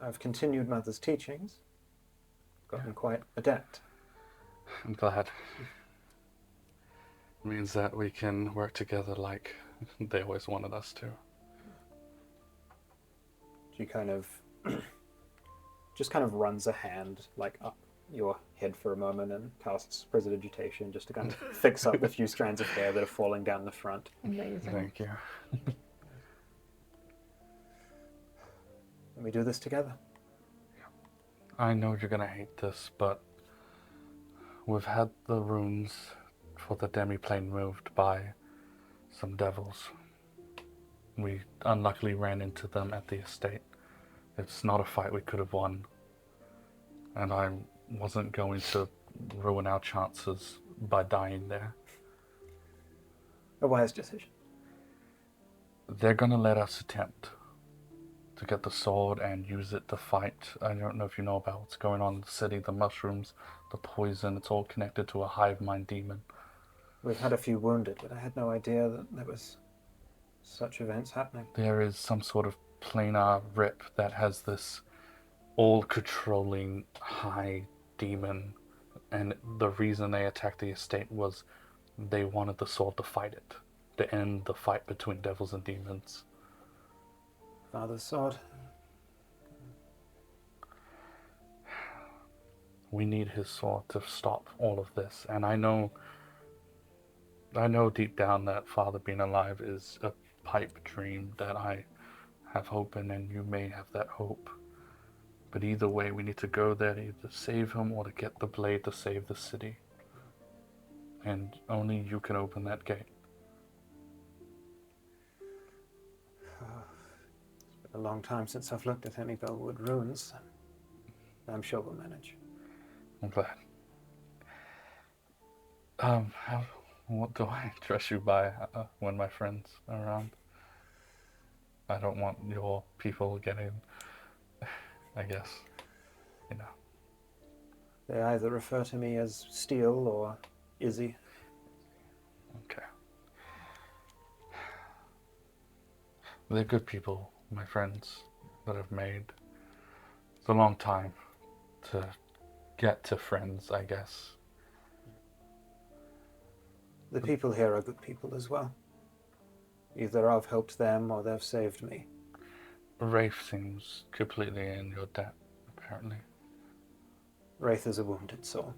I've continued Mother's teachings, gotten quite adept. I'm glad. It means that we can work together like they always wanted us to. She kind of just kind of runs a hand like up your head for a moment and casts Prestidigitation just to kind of fix up the few strands of hair that are falling down the front. Amazing. Thank you. And we do this together. I know you're gonna hate this, but we've had the runes for the demiplane moved by some devils. We unluckily ran into them at the estate. It's not a fight we could have won. And I wasn't going to ruin our chances by dying there. A wise decision. They're gonna let us attempt to get the sword and use it to fight. I don't know if you know about what's going on in the city, the mushrooms, the poison, it's all connected to a hive mind demon. We've had a few wounded, but I had no idea that there was such events happening. There is some sort of planar rip that has this all-controlling high demon, and the reason they attacked the estate was they wanted the sword to fight it, to end the fight between devils and demons. Father's sword. We need his sword to stop all of this, and I know deep down that Father being alive is a pipe dream that I have hope in, and you may have that hope. But either way, we need to go there to either save him or to get the blade to save the city. And only you can open that gate. It's been a long time since I've looked at any Bellwood ruins. I'm sure we'll manage. I'm glad. What do I dress you by when my friends are around? I don't want your people getting, I guess, you know. They either refer to me as Steele or Izzy. Okay. They're good people, my friends, that I've made. It's a long time to get to friends, I guess. The people here are good people as well. Either I've helped them or they've saved me. Rafe seems completely in your debt, apparently. Wraith is a wounded soul.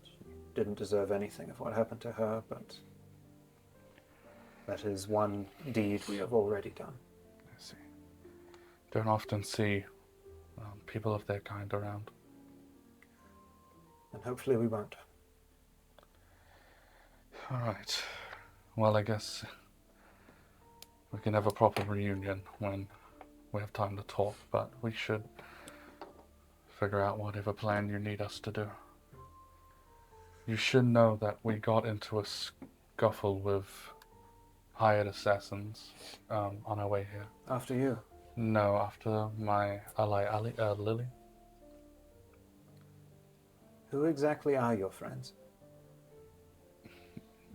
She didn't deserve anything of what happened to her, but that is one deed we have already done. I see. Don't often see people of their kind around. And hopefully we won't. Alright. Well, I guess we can have a proper reunion when we have time to talk, but we should figure out whatever plan you need us to do. You should know that we got into a scuffle with hired assassins on our way here. After you. No, after my ally, Lily. Who exactly are your friends?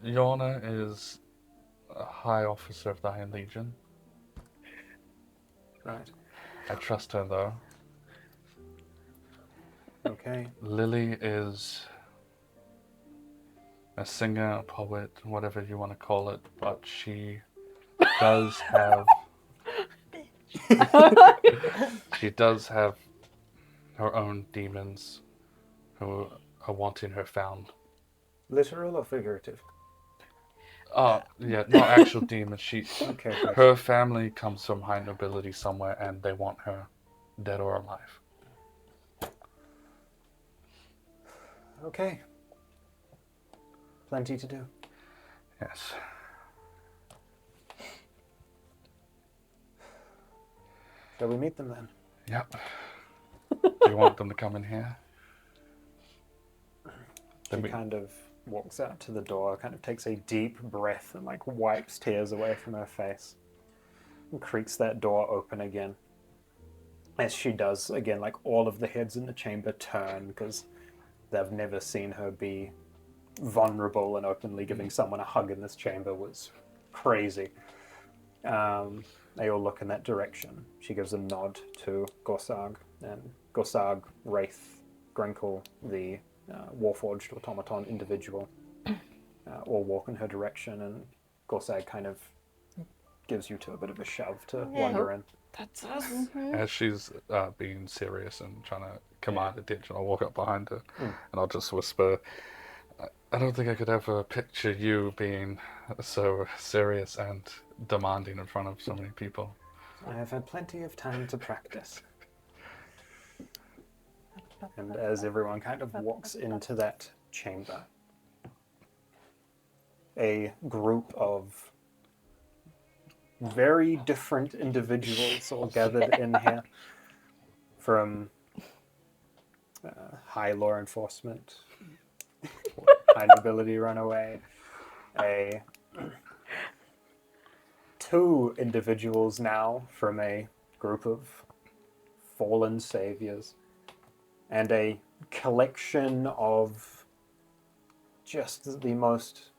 Yorna is a high officer of the Iron Legion. Right. I trust her, though. Okay. Lily is a singer, a poet, whatever you want to call it, but she does have... she does have her own demons who are wanting her found. Literal or figurative? Yeah, not actual demons. Okay, good. Her family comes from high nobility somewhere, and they want her dead or alive. Okay. Plenty to do. Yes. Shall we meet them then? Yep. Do you want them to come in here? She kind of walks out to the door, kind of takes a deep breath and like wipes tears away from her face. And creaks that door open again. As she does, again, like all of the heads in the chamber turn because they've never seen her be vulnerable, and openly giving someone a hug in this chamber was crazy. They all look in that direction. She gives a nod to Gorsag, and Gorsag, Wraith, Grinkle, the Warforged automaton individual, all walk in her direction, and Gorsag kind of gives you two a bit of a shove to wander in. That's us. As she's being serious and trying to command attention, I'll walk up behind her and I'll just whisper, I don't think I could ever picture you being so serious and demanding in front of so many people. I have had plenty of time to practice. And as everyone kind of walks into that chamber, a group of very different individuals all gathered in here from high law enforcement, high nobility runaway, two individuals now from a group of fallen saviors, and a collection of just the most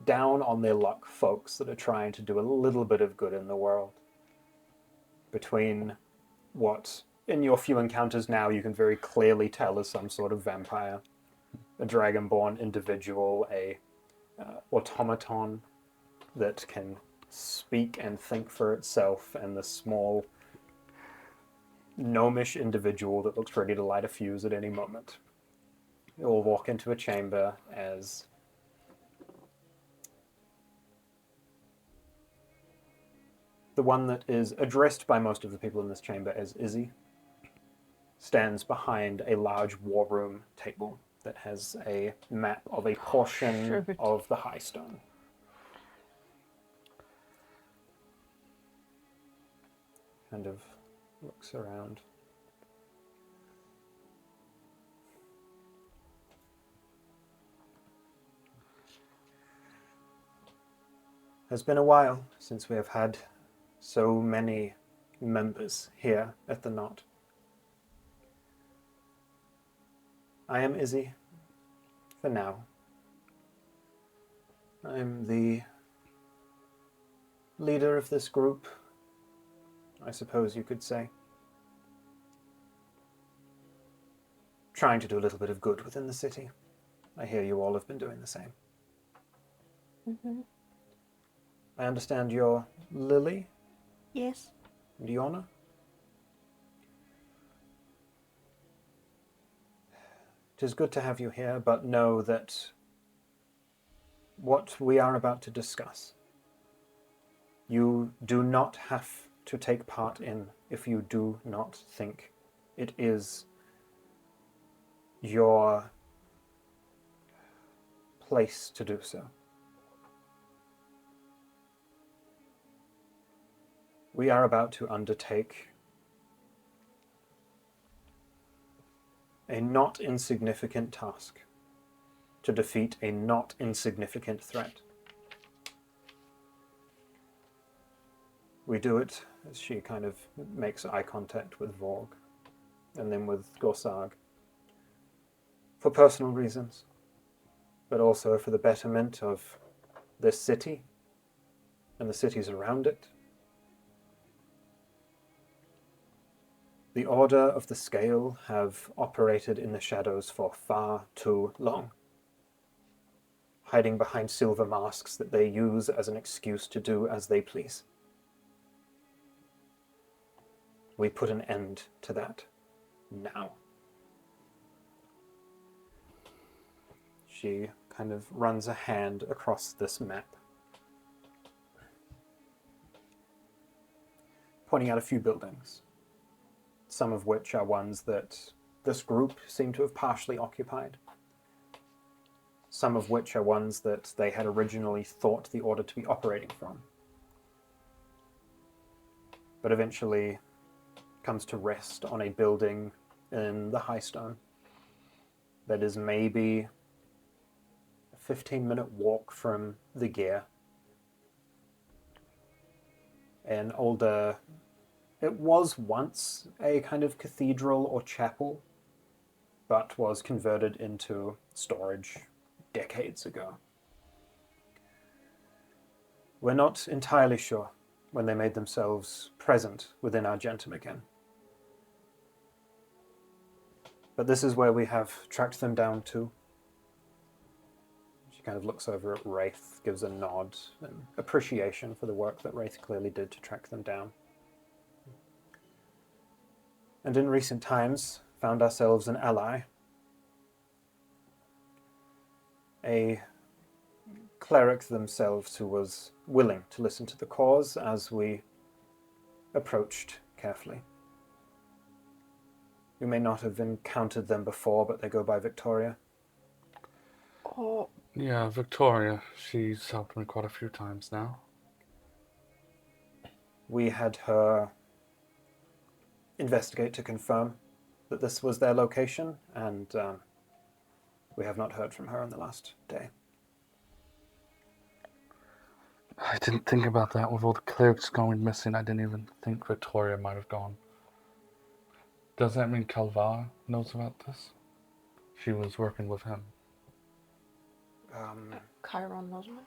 down on their luck folks that are trying to do a little bit of good in the world. Between what, in your few encounters now, you can very clearly tell is some sort of vampire, a dragonborn individual, a automaton that can speak and think for itself, and the small gnomish individual that looks ready to light a fuse at any moment. They all walk into a chamber as the one that is addressed by most of the people in this chamber as Izzy stands behind a large war room table that has a map of a portion of the High Stone. Kind of looks around. It's been a while since we have had so many members here at the Knot. I am Izzy, for now. I'm the leader of this group, I suppose you could say. Trying to do a little bit of good within the city. I hear you all have been doing the same. Mm-hmm. I understand you're Lily Yes. and Yorna? It is good to have you here, but know that what we are about to discuss, you do not have to take part in if you do not think it is your place to do so. We are about to undertake a not insignificant task to defeat a not insignificant threat. We do it as she kind of makes eye contact with Vorg and then with Gorsag for personal reasons, but also for the betterment of this city and the cities around it. The Order of the Scale have operated in the shadows for far too long, hiding behind silver masks that they use as an excuse to do as they please. We put an end to that now. She kind of runs a hand across this map, pointing out a few buildings, some of which are ones that this group seem to have partially occupied, some of which are ones that they had originally thought the Order to be operating from, but eventually comes to rest on a building in the High Stone that is maybe a 15-minute walk from the Gear. An older... It was once a kind of cathedral or chapel, but was converted into storage decades ago. We're not entirely sure when they made themselves present within Argentum again. But this is where we have tracked them down to. She kind of looks over at Wraith, gives a nod and appreciation for the work that Wraith clearly did to track them down. And in recent times, found ourselves an ally. A cleric themselves who was willing to listen to the cause as we approached carefully. You may not have encountered them before, but they go by Victoria. Oh, Yeah, Victoria. She's helped me quite a few times now. We had her investigate to confirm that this was their location, and we have not heard from her in the last day. I didn't think about that with all the clerics going missing. I didn't even think Victoria might have gone. Does that mean Calvar knows about this? She was working with him. Chiron, wasn't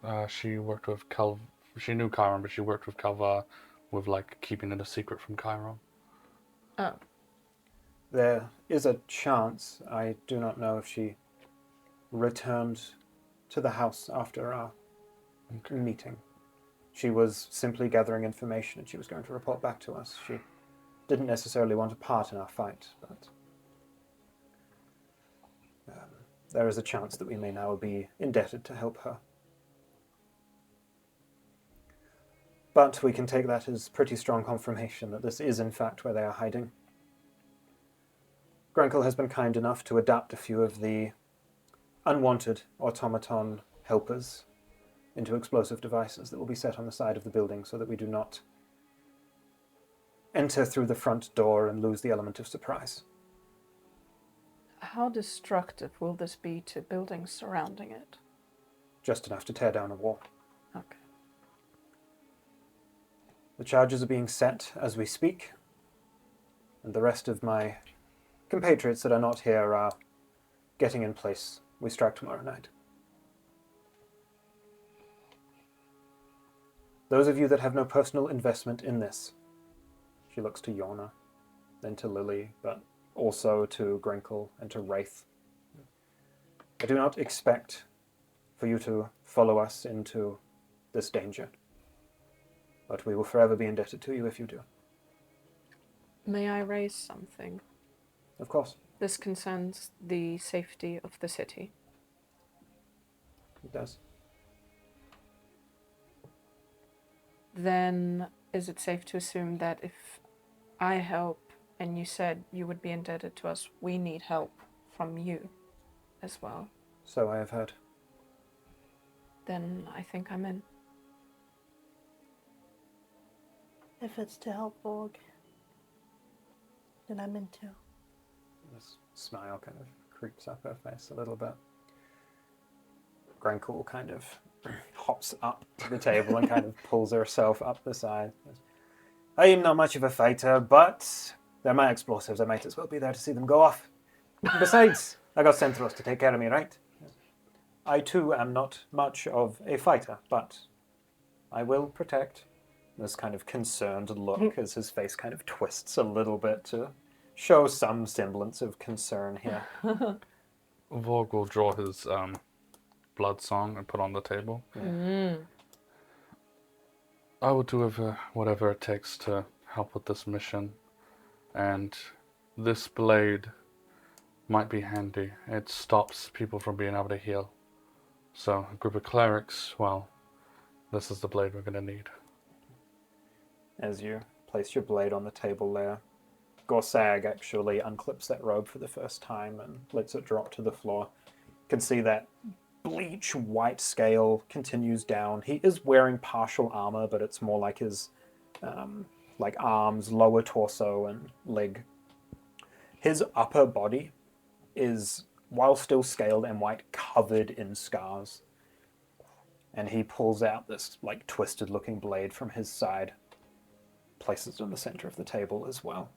it? She worked with She knew Chiron, but she worked with Calvar with, like, keeping it a secret from Chiron. Oh. There is a chance. I do not know if she returned to the house after our meeting. She was simply gathering information and she was going to report back to us. She didn't necessarily want a part in our fight, but there is a chance that we may now be indebted to help her. But we can take that as pretty strong confirmation that this is in fact where they are hiding. Grenkel has been kind enough to adapt a few of the unwanted automaton helpers into explosive devices that will be set on the side of the building so that we do not enter through the front door and lose the element of surprise. How destructive will this be to buildings surrounding it? Just enough to tear down a wall. Okay. The charges are being set as we speak, and the rest of my compatriots that are not here are getting in place. We strike tomorrow night. Those of you that have no personal investment in this, she looks to Yorna, then to Lily, but also to Grenkel and to Wraith. I do not expect for you to follow us into this danger, but we will forever be indebted to you if you do. May I raise something? Of course. This concerns the safety of the city. It does. Then is it safe to assume that if I help and you said you would be indebted to us, we need help from you as well? So I have heard. Then I think I'm in. If it's to help Borg, then I'm in too. This smile kind of creeps up her face a little bit. Grenkel kind of hops up to the table and kind of pulls herself up the side. I am not much of a fighter, but they're my explosives. I might as well be there to see them go off. Besides, I got Centros to take care of me, right? I too am not much of a fighter, but I will protect. This kind of concerned look as his face kind of twists a little bit to show some semblance of concern here. Vorg will draw his blood song and put on the table. I will do whatever it takes to help with this mission, and this blade might be handy. It stops people from being able to heal. So, a group of clerics, well, this is the blade we're going to need. As you place your blade on the table there, Gorsag actually unclips that robe for the first time and lets it drop to the floor. You can see that bleach white scale continues down. He is wearing partial armor, but it's more like his arms, lower torso, and leg. His upper body is, while still scaled and white, covered in scars. And he pulls out this twisted looking blade from his side, places it in the center of the table as well.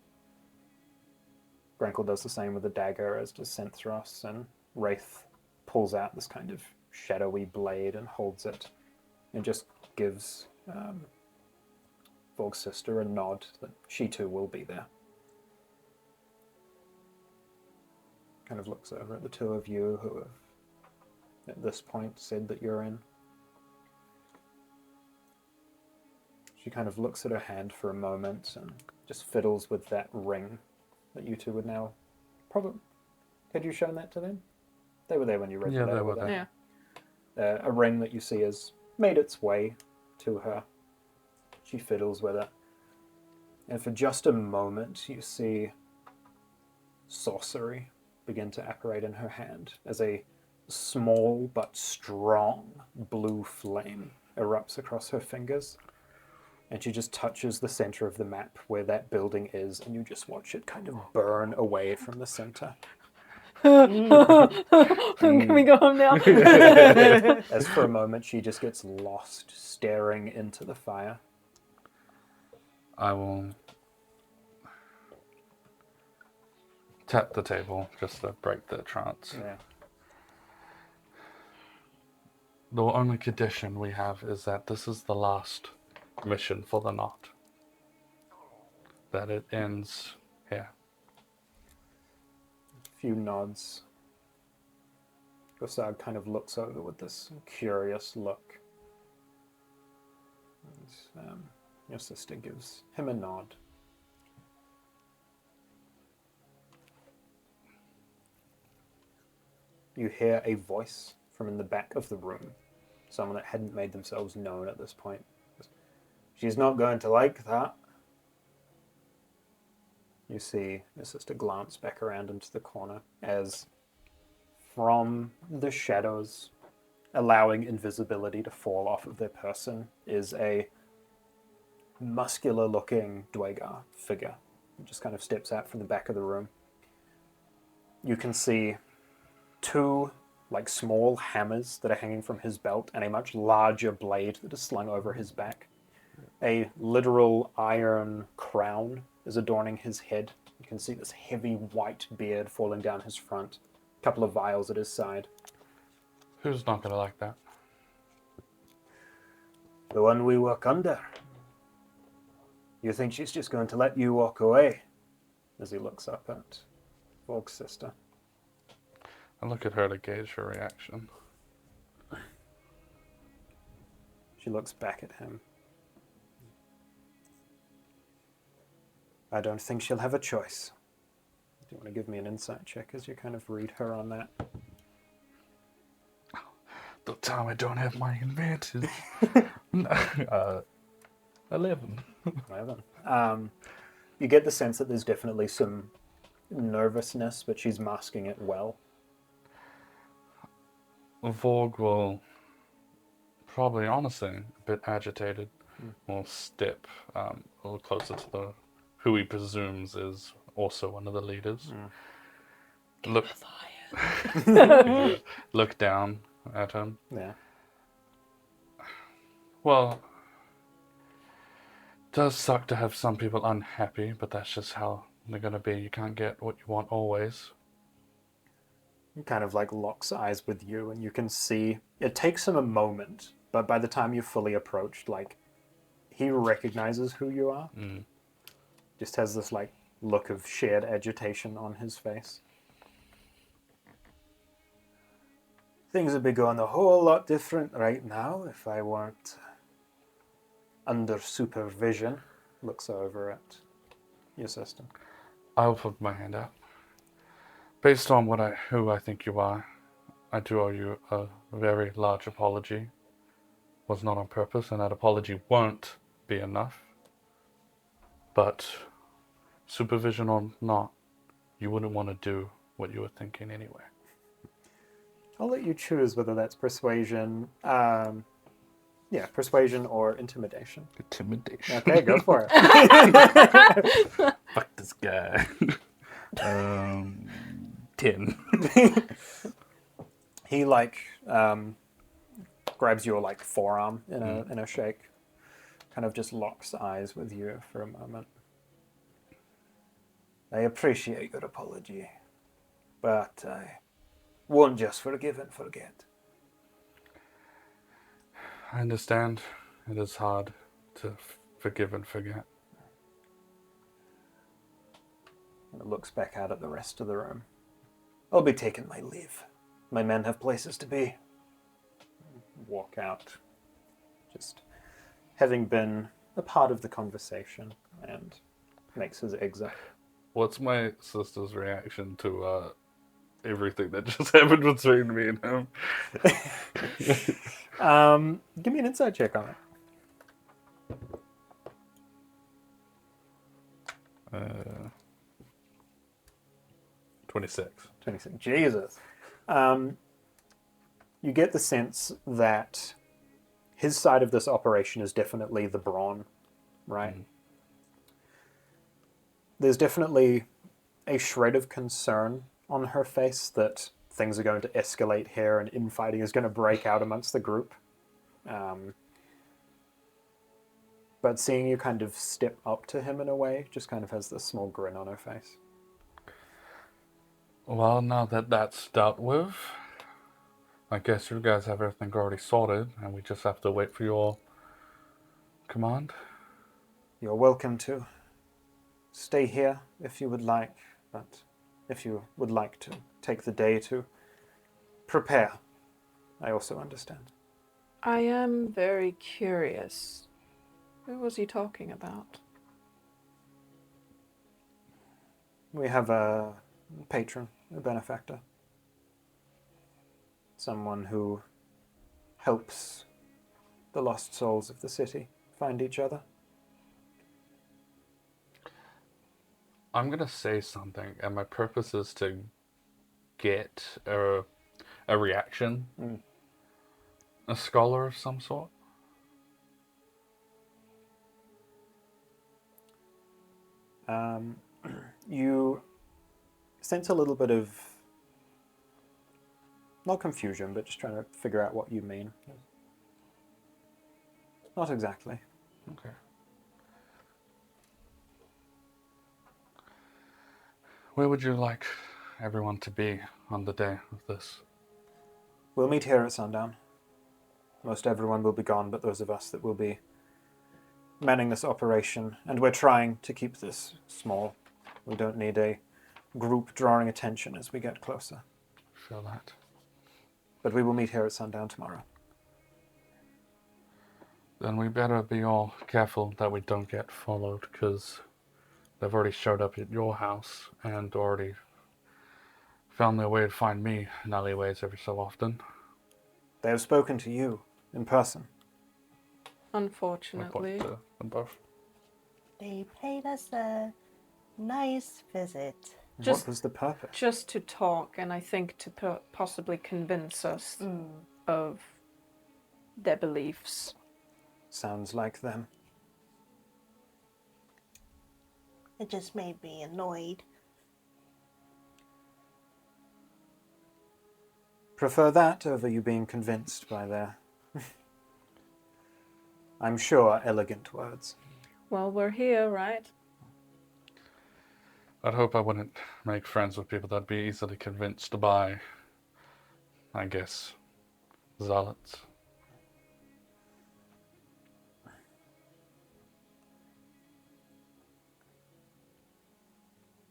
Grenkel does the same with the dagger, as does Centros, and Wraith pulls out this kind of shadowy blade and holds it, and just gives Vorg's sister a nod that she too will be there. Kind of looks over at the two of you who have, at this point, said that you're in. She kind of looks at her hand for a moment and just fiddles with that ring that you two would now probably... Had you shown that to them? They were there when you read the letter. Yeah, they were there. Yeah. A ring that you see has made its way to her. She fiddles with it. And for just a moment, you see sorcery begin to apparate in her hand as a small but strong blue flame erupts across her fingers. And she just touches the center of the map where that building is, and you just watch it kind of burn away from the center. Can we go home now? As for a moment, she just gets lost staring into the fire. I will tap the table just to break the trance. Yeah. The only condition we have is that this is the last mission for the knot. That it ends here. A few nods. Gosard kind of looks over with this curious look. And, your sister gives him a nod. You hear a voice from in the back of the room. Someone that hadn't made themselves known at this point. She's not going to like that. You see your sister glance back around into the corner as from the shadows, allowing invisibility to fall off of their person, is a muscular-looking Dwagar figure. It just kind of steps out from the back of the room. You can see two small hammers that are hanging from his belt and a much larger blade that is slung over his back. A literal iron crown is adorning his head. You can see this heavy white beard falling down his front. A couple of vials at his side. Who's not gonna like that? The one we work under. You think she's just going to let you walk away? As he looks up at Volk's sister. I look at her to gauge her reaction. She looks back at him. I don't think she'll have a choice. Do you want to give me an insight check as you kind of read her on that? The time I don't have my advantage. 11. 11. You get the sense that there's definitely some nervousness, but she's masking it well. Vorg will probably, honestly, a bit agitated, will step a little closer to who he presumes is also one of the leaders. Look, look down at him. Yeah. Well, it does suck to have some people unhappy, but that's just how they're going to be. You can't get what you want always. He kind of locks eyes with you, and you can see it takes him a moment, but by the time you've fully approached, he recognizes who you are. Just has this look of shared agitation on his face. Things would be going a whole lot different right now if I weren't under supervision. Looks over at your sister. I'll put my hand out. Based on who I think you are, I do owe you a very large apology. Was not on purpose, and that apology won't be enough. But supervision or not, you wouldn't want to do what you were thinking anyway. I'll let you choose whether that's persuasion. Persuasion or intimidation. Intimidation. Okay, go for it. Fuck this guy. 10. He grabs your forearm in a shake, kind of just locks eyes with you for a moment. I appreciate your apology, but I won't just forgive and forget. I understand. It is hard to forgive and forget. And it looks back out at the rest of the room. I'll be taking my leave. My men have places to be. Walk out. Just having been a part of the conversation, and makes his exit. What's my sister's reaction to everything that just happened between me and him? Give me an insight check on it. 26. 26. Jesus. You get the sense that his side of this operation is definitely the brawn, right? There's definitely a shred of concern on her face that things are going to escalate here and infighting is going to break out amongst the group. But seeing you kind of step up to him in a way just kind of has this small grin on her face. Well, now that that's dealt with, I guess you guys have everything already sorted, and we just have to wait for your command. You're welcome to stay here if you would like, but if you would like to take the day to prepare, I also understand. I am very curious. Who was he talking about? We have a patron, a benefactor. Someone who helps the lost souls of the city find each other. I'm gonna say something, and my purpose is to get a reaction, a scholar of some sort. You sense a little bit of, not confusion, but just trying to figure out what you mean. Not exactly. Okay. Where would you like everyone to be on the day of this? We'll meet here at sundown. Most everyone will be gone, but those of us that will be manning this operation, and we're trying to keep this small. We don't need a group drawing attention as we get closer. Feel that. But we will meet here at sundown tomorrow. Then we better be all careful that we don't get followed, because they've already showed up at your house and already found their way to find me in alleyways every so often. They have spoken to you in person. I Unfortunately. point to them both. They paid us a nice visit. What was the purpose? Just to talk, and I think to possibly convince us of their beliefs. Sounds like them. It just made me annoyed. Prefer that over you being convinced by their, I'm sure, elegant words. Well, we're here, right? I'd hope I wouldn't make friends with people that'd be easily convinced by, I guess, zealots.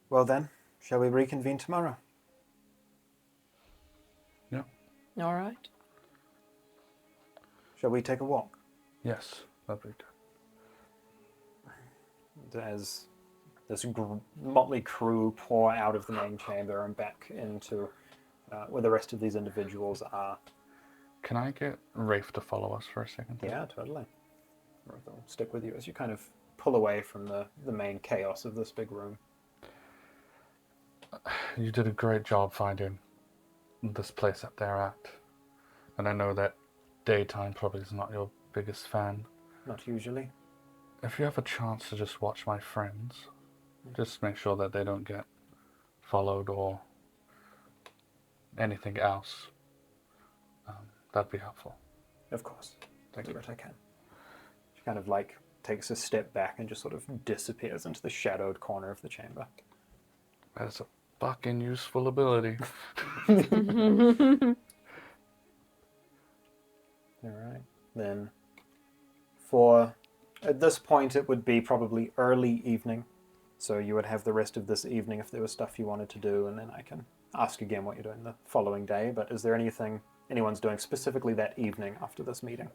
Well then, shall we reconvene tomorrow? Yeah. All right. Shall we take a walk? Yes, that'd be good. As this motley crew pour out of the main chamber and back into where the rest of these individuals are. Can I get Rafe to follow us for a second? Yeah, totally. They'll stick with you as you kind of pull away from the main chaos of this big room. You did a great job finding this place that they're at. And I know that daytime probably is not your biggest fan. Not usually. If you have a chance to just watch my friends, just make sure that they don't get followed or anything else. That'd be helpful. Of course. Thank Do you. what I can. She kind of like takes a step back and just sort of disappears into the shadowed corner of the chamber. That is a fucking useful ability. Alright. Then for at this point it would be probably early evening. So you would have the rest of this evening if there was stuff you wanted to do, and then I can ask again what you're doing the following day. But is there anything anyone's doing specifically that evening after this meeting?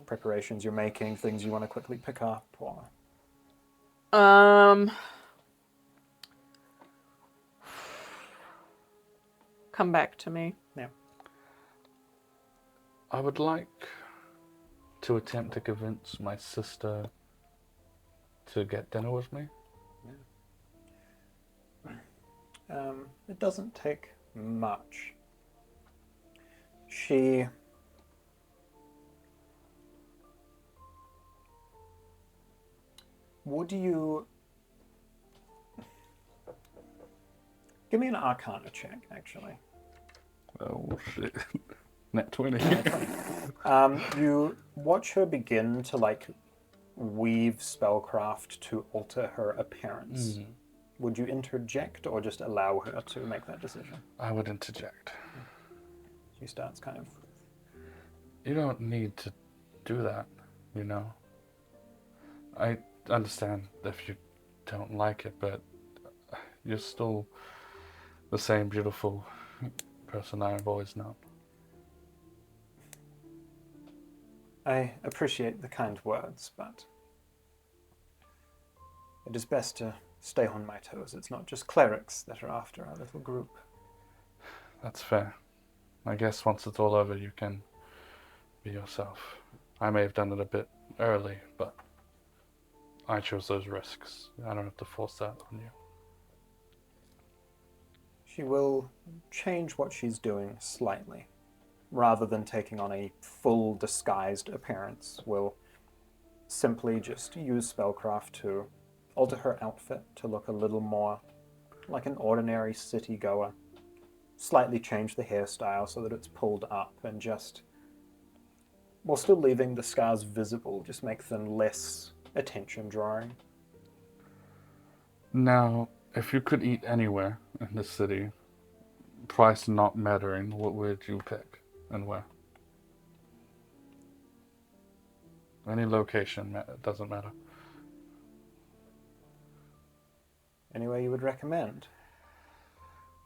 Preparations you're making, things you want to quickly pick up, or Come back to me. yeah. I would like to attempt to convince my sister to get dinner with me. It doesn't take much. She Would you... Give me an Arcana check, actually. Oh, shit. Net 20. You watch her begin to, like, weave spellcraft to alter her appearance. Would you interject or just allow her to make that decision? I would interject. She starts kind of... You don't need to do that, you know? I understand if you don't like it, but you're still the same beautiful person I've always known. I appreciate the kind words, but it is best to stay on my toes. It's not just clerics that are after our little group. That's fair. I guess once it's all over, you can be yourself. I may have done it a bit early, but I chose those risks. I don't have to force that on you. She will change what she's doing slightly. Rather than taking on a full disguised appearance, will simply just use spellcraft to alter her outfit to look a little more like an ordinary city goer. Slightly change the hairstyle so that it's pulled up and just, while still leaving the scars visible, just make them less attention drawing. Now, if you could eat anywhere in the city, price not mattering, what would you pick and where? Any location doesn't matter. Anywhere you would recommend?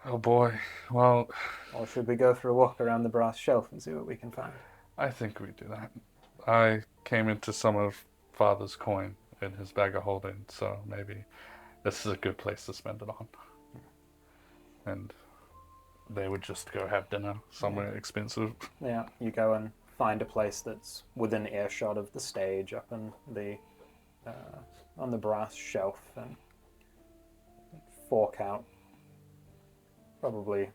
Oh boy, well, Or should we go for a walk around the brass shelf and see what we can find? I think we do that. I came into some of Father's coin in his bag of holding, so maybe this is a good place to spend it on. And they would just go have dinner somewhere expensive. Yeah, you go and find a place that's within earshot of the stage up in the on the brass shelf and fork out probably.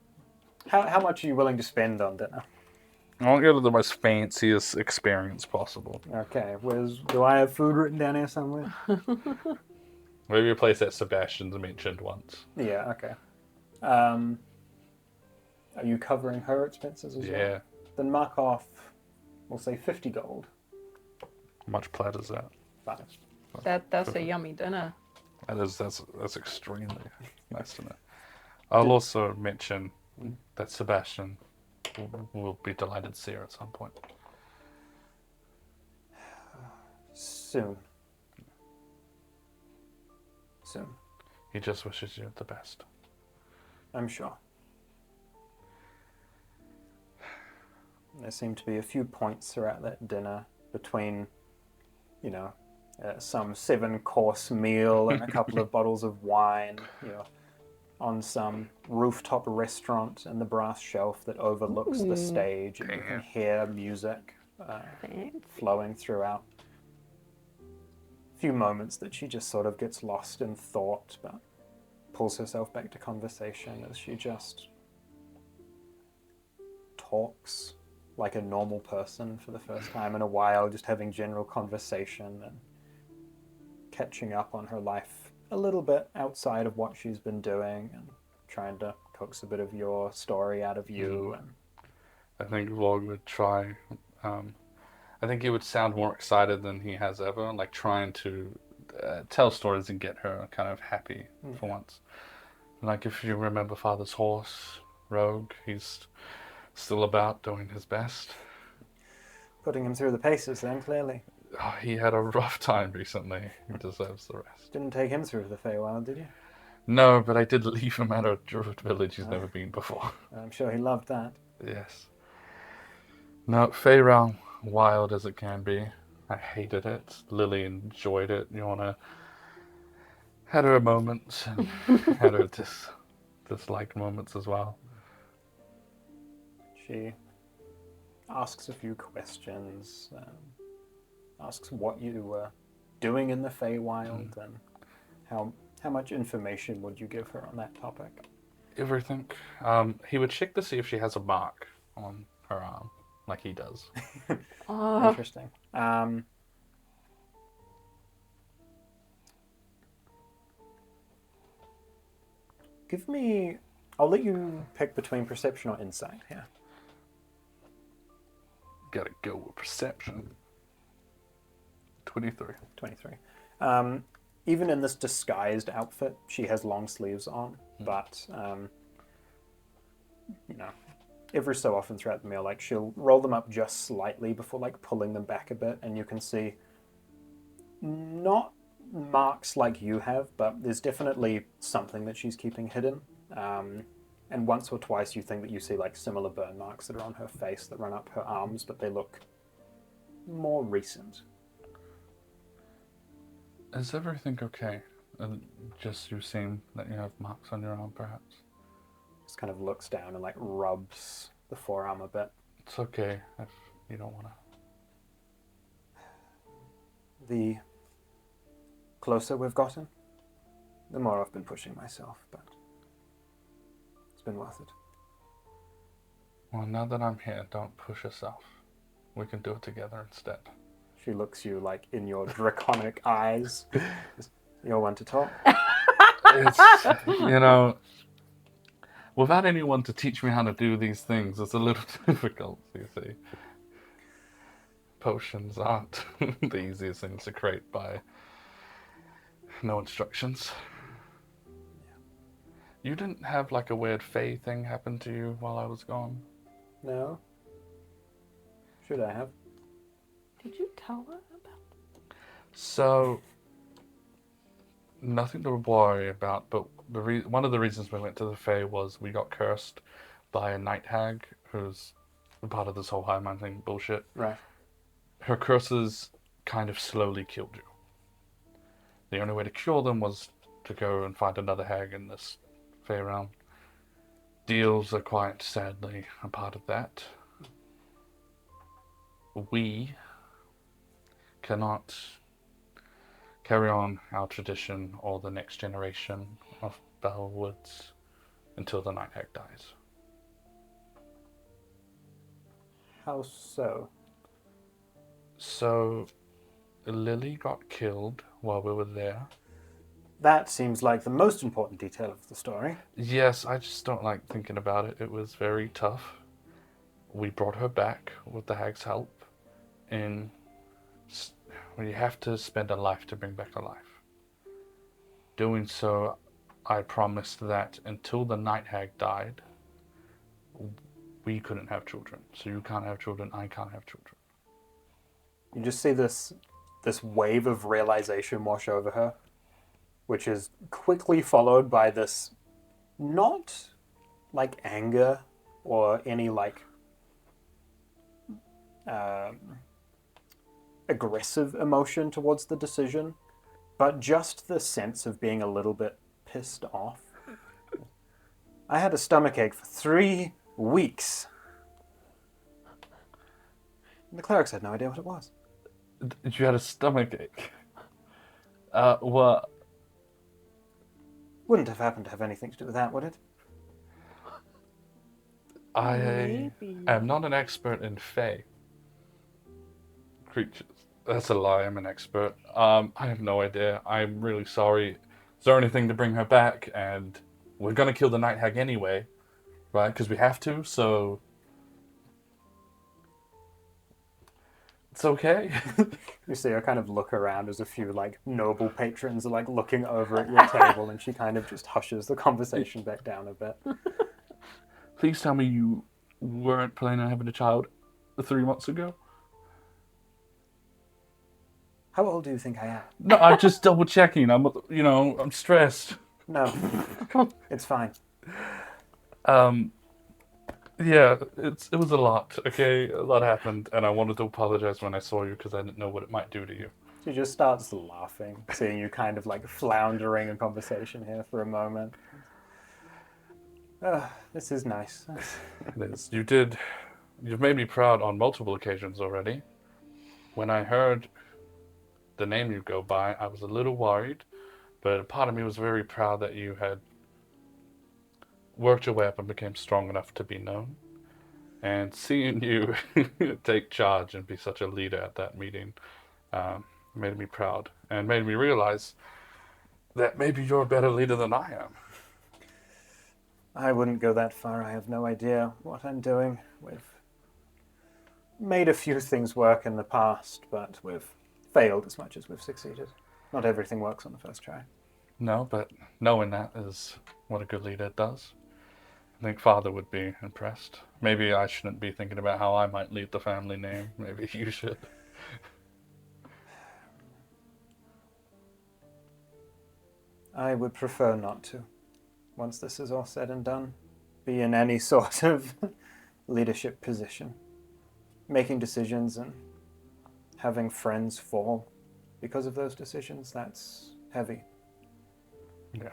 How much are you willing to spend on dinner? I want to go to the most fanciest experience possible. Okay, do I have food written down here somewhere? Maybe a place that Sebastian's mentioned once. Yeah, okay. Are you covering her expenses as well? Yeah. Then mark off, we'll say 50 gold. How much plat is that? 5. That's a yummy dinner. That's extremely nice to know. I'll also mention that Sebastian will be delighted to see her at some point. Soon. He just wishes you the best. I'm sure. There seem to be a few points throughout that dinner between, some 7-course meal and a couple of bottles of wine, on some rooftop restaurant in the brass shelf that overlooks the stage, and you can hear music flowing throughout. A few moments that she just sort of gets lost in thought, but pulls herself back to conversation as she just talks like a normal person for the first time in a while, just having general conversation and catching up on her life a little bit outside of what she's been doing and trying to coax a bit of your story out of you. And I think Vlog would try. I think he would sound more excited than he has ever, like trying to tell stories and get her kind of happy for once. Like if you remember Father's horse, Rogue, he's still about doing his best. putting him through the paces then, clearly. Oh, he had a rough time recently. He deserves the rest. Didn't take him through the Feywild, did you? No, but I did leave him at a druid village he's never been before. I'm sure he loved that. Yes. No, Feyrealm, wild as it can be. I hated it. Lily enjoyed it. Yorna had her moments and had her disliked moments as well. She asks a few questions, asks what you were doing in the Feywild, and how much information would you give her on that topic? Everything. He would check to see if she has a mark on her arm, like he does. Interesting. Give me... I'll let you pick between perception or insight here. Gotta go with perception. 23. 23. Even in this disguised outfit, she has long sleeves on, but, you know, every so often throughout the meal, like, she'll roll them up just slightly before, like, pulling them back a bit, and you can see not marks like you have, but there's definitely something that she's keeping hidden. And once or twice you think that you see, like, similar burn marks that are on her face that run up her arms, but they look more recent. Is everything okay? Just you seem that you have marks on your arm, perhaps? Just kind of looks down and, like, rubs the forearm a bit. It's okay if you don't want to. The closer we've gotten, the more I've been pushing myself, but it's been worth it. Well, now that I'm here, don't push yourself. We can do it together instead. She looks you, like, in your draconic eyes. You're one to talk. It's, you know, without anyone to teach me how to do these things, it's a little difficult, you see. Potions aren't the easiest things to create by no instructions. You didn't have, like, a weird fae thing happen to you while I was gone? No? Should I have? Did you tell her about So, nothing to worry about, but one of the reasons we went to the fae was we got cursed by a night hag who's part of this whole high mind thing bullshit. Right. Her curses kind of slowly killed you. The only way to cure them was to go and find another hag in this fae realm. Deals are quite sadly a part of that. We cannot carry on our tradition or the next generation of Bellwoods until the night hag dies. How so? So, Lily got killed while we were there. That seems like the most important detail of the story. Yes, I just don't like thinking about it. It was very tough. We brought her back with the hag's help, and you have to spend a life to bring back a life. Doing so, I promised that until the night hag died, we couldn't have children. So you can't have children, I can't have children. You just see this wave of realization wash over her, which is quickly followed by this, not like anger or any like aggressive emotion towards the decision, but just the sense of being a little bit pissed off. I had a stomachache for 3 weeks. And the clerics had no idea what it was. You had a stomachache. Well, Wouldn't have happened to have anything to do with that, would it? I Maybe. am not an expert in fae creatures. That's a lie. I'm an expert. I have no idea. I'm really sorry. Is there anything to bring her back? And we're gonna kill the night hag anyway, right? Because we have to. So it's okay. You see her kind of look around as a few like noble patrons are like looking over at your table, and she kind of just hushes the conversation back down a bit. Please tell me you weren't planning on having a child 3 months ago. How old do you think I am? No, I'm just double checking. I'm stressed. No, it's fine. Yeah, it was a lot. Okay, a lot happened, and I wanted to apologize when I saw you because I didn't know what it might do to you. She just starts laughing, seeing you kind of like floundering in conversation here for a moment. This is nice. It is. You've made me proud on multiple occasions already. When I heard the name you go by, I was a little worried, but a part of me was very proud that you had worked your way up and became strong enough to be known. And seeing you take charge and be such a leader at that meeting made me proud and made me realize that maybe you're a better leader than I am. I wouldn't go that far. I have no idea what I'm doing. We've made a few things work in the past, but we've failed as much as we've succeeded. Not everything works on the first try. No, but knowing that is what a good leader does. I think Father would be impressed. Maybe I shouldn't be thinking about how I might lead the family name. Maybe you should. I would prefer not to, once this is all said and done, be in any sort of leadership position. Making decisions and having friends fall because of those decisions, that's heavy. Yeah.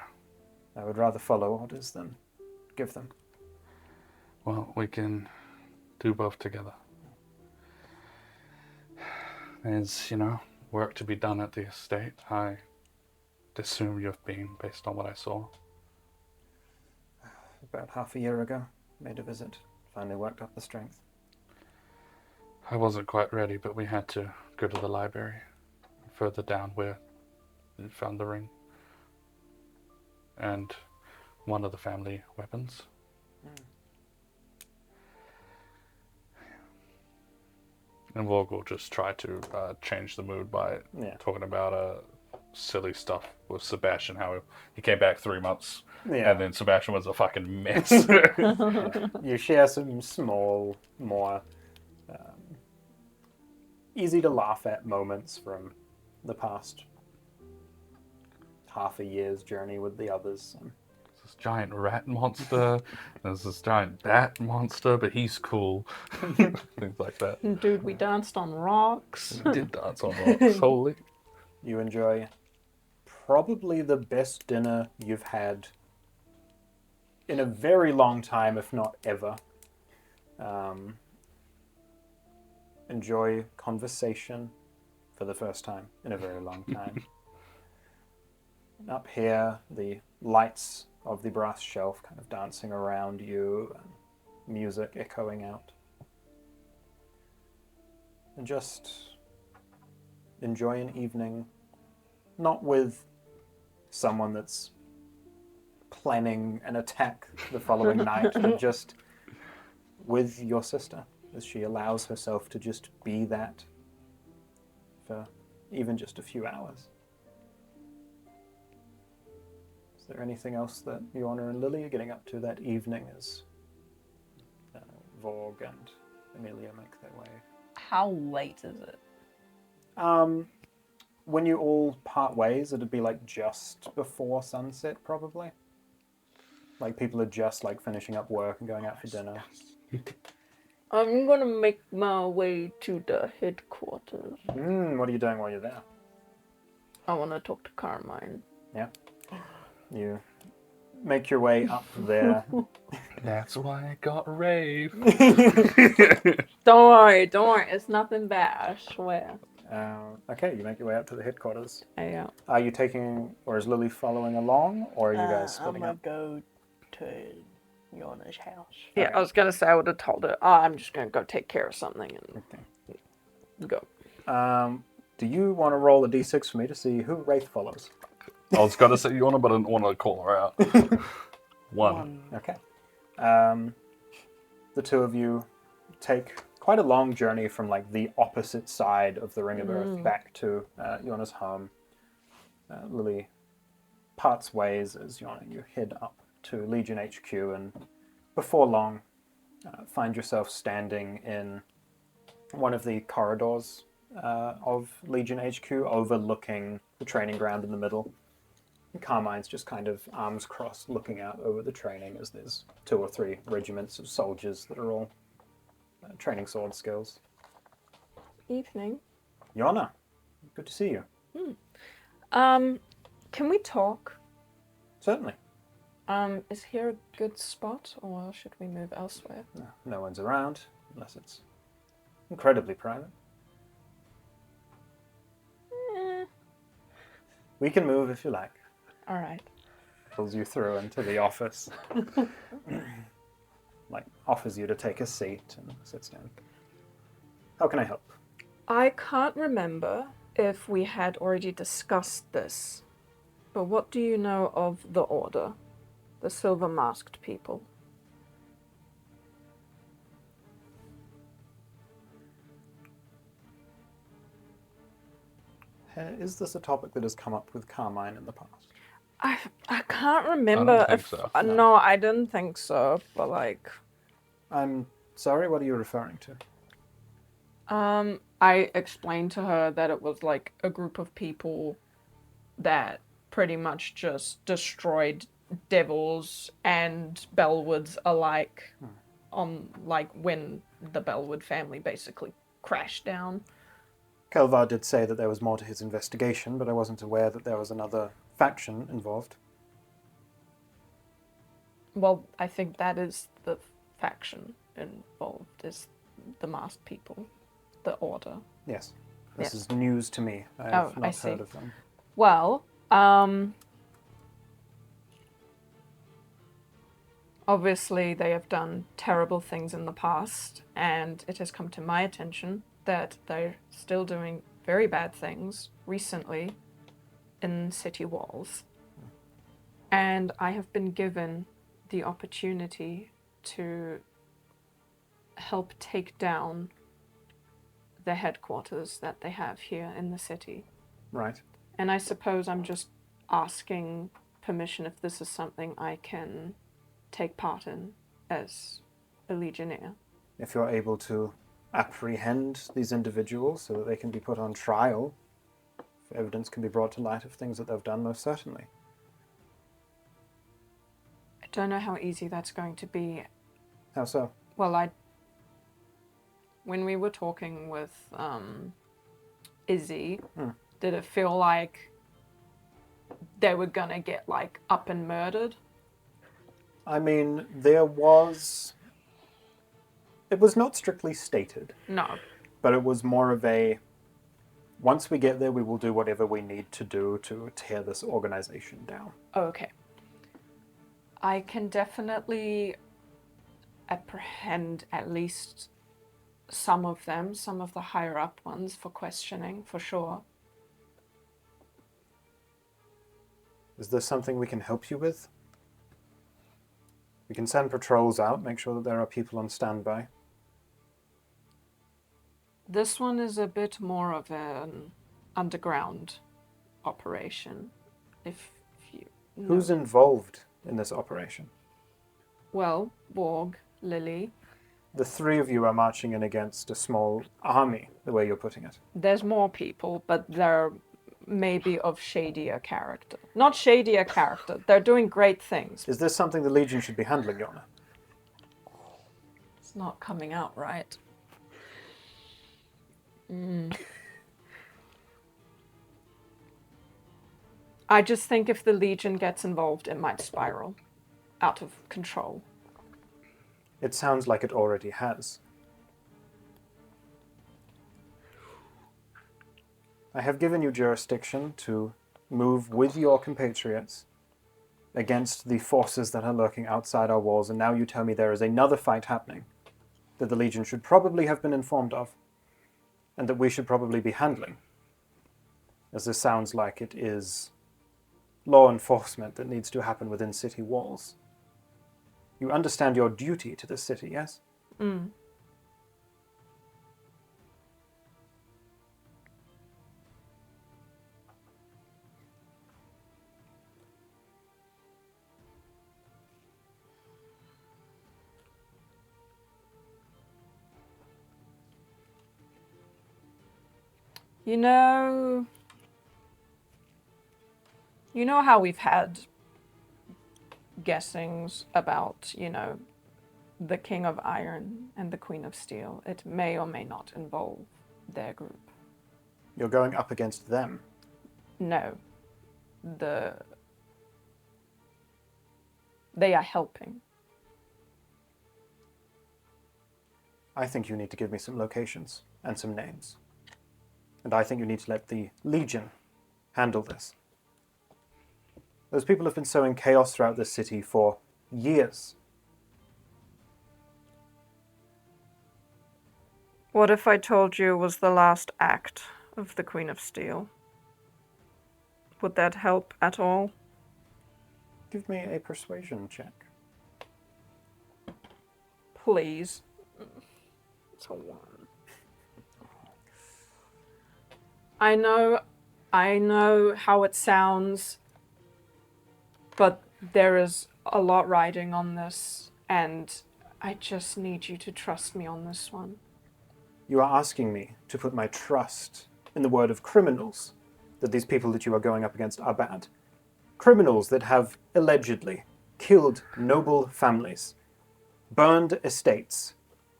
I would rather follow orders than give them. Well, we can do both together. There's, work to be done at the estate. I assume you've been, based on what I saw. About half a year ago, made a visit. Finally worked up the strength. I wasn't quite ready, but we had to go to the library. Further down where we found the ring. And one of the family weapons. And Vorg will just try to change the mood by talking about silly stuff with Sebastian, how he came back 3 months, and then Sebastian was a fucking mess. You share some small, more easy to laugh at moments from the past half a year's journey with the others. This giant rat monster, there's this giant bat monster, but he's cool. Things like that. Dude, we danced on rocks. We did dance on rocks, holy. You enjoy probably the best dinner you've had in a very long time, if not ever. Enjoy conversation for the first time in a very long time. Up here, the lights of the brass shelf kind of dancing around you and music echoing out. And just enjoy an evening, not with someone that's planning an attack the following night, but just with your sister, as she allows herself to just be that for even just a few hours. Is there anything else that Yorna and Lily are getting up to that evening as Vorg and Amelia make their way? How late is it? When you all part ways, it'd be like just before sunset, probably. Like people are just like finishing up work and going out for dinner. I'm gonna make my way to the headquarters. What are you doing while you're there? I wanna talk to Carmine. Yeah. You make your way up there. That's why I got rave. Don't worry, it's nothing bad, I swear. Okay, you make your way up to the headquarters. Yeah. Are you taking, or is Lily following along, or are you guys I'm splitting gonna up? go to Yorna's house. Yeah, I was gonna say I would have told her, I'm just gonna go take care of something and go. Do you want to roll a d6 for me to see who Wraith follows? I was gonna say Yorna, but I didn't want to call her out. One. Okay. The two of you take quite a long journey from like the opposite side of the Ring of Earth back to Yorna's home. Lily parts ways as Yorna, you head up to Legion HQ, and before long find yourself standing in one of the corridors of Legion HQ, overlooking the training ground in the middle. And Carmine's just kind of arms crossed looking out over the training as there's 2 or 3 regiments of soldiers that are all training sword skills. Evening. Yorna, good to see you. Can we talk? Certainly. Is here a good spot, or should we move elsewhere? No one's around, unless it's incredibly private. We can move if you like. All right. Pulls you through into the office. Like, offers you to take a seat and sits down. How can I help? I can't remember if we had already discussed this, but what do you know of the Order? The silver masked people. Is this a topic that has come up with Carmine in the past? I can't remember think if so. no, I didn't think so. But like, I'm sorry, what are you referring to? I explained to her that it was like a group of people that pretty much just destroyed devils and Bellwoods alike on like when the Bellwood family basically crashed down. Kelvar did say that there was more to his investigation, but I wasn't aware that there was another faction involved. Well, I think that is the faction involved, is the masked people, the order. Yes. This Yes. is news to me. I have I not see. heard of them. Well, obviously they have done terrible things in the past, and it has come to my attention that they're still doing very bad things recently in city walls. And I have been given the opportunity to help take down the headquarters that they have here in the city. Right. And I suppose I'm just asking permission if this is something I can take part in as a legionnaire. If you're able to apprehend these individuals so that they can be put on trial, if evidence can be brought to light of things that they've done, most certainly. I don't know how easy that's going to be. How so? Well, when we were talking with Izzy, did it feel like they were gonna get like up and murdered? I mean, it was not strictly stated, No. but it was more of a, once we get there, we will do whatever we need to do to tear this organization down. Okay. I can definitely apprehend at least some of them, some of the higher up ones for questioning, for sure. Is this something we can help you with? We can send patrols out, make sure that there are people on standby. This one is a bit more of an underground operation, if you know. Who's involved in this operation? Well, Borg, Lily. The three of you are marching in against a small army, the way you're putting it. There's more people, but they're maybe of shadier character. Not shadier character, they're doing great things. Is this something the Legion should be handling, Yorna? It's not coming out right. I just think if the Legion gets involved, it might spiral out of control. It sounds like it already has. I have given you jurisdiction to move with your compatriots against the forces that are lurking outside our walls, and now you tell me there is another fight happening that the Legion should probably have been informed of, and that we should probably be handling. As this sounds like it is law enforcement that needs to happen within city walls. You understand your duty to the city, yes? You know how we've had guessings about, the King of Iron and the Queen of Steel. It may or may not involve their group. You're going up against them. No. They are helping. I think you need to give me some locations and some names. And I think you need to let the Legion handle this. Those people have been sowing chaos throughout this city for years. What if I told you it was the last act of the Queen of Steel? Would that help at all? give me a persuasion check. Please. It's a 1. I know how it sounds, but there is a lot riding on this, and I just need you to trust me on this one. You are asking me to put my trust in the word of criminals, that these people that you are going up against are bad. Criminals that have allegedly killed noble families, burned estates,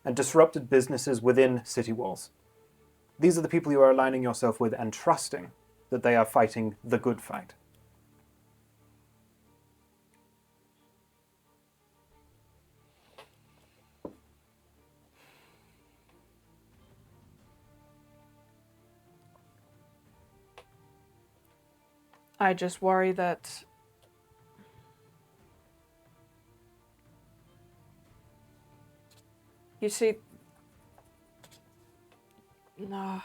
and disrupted businesses within city walls. These are the people you are aligning yourself with and trusting that they are fighting the good fight. I just worry that you see, no.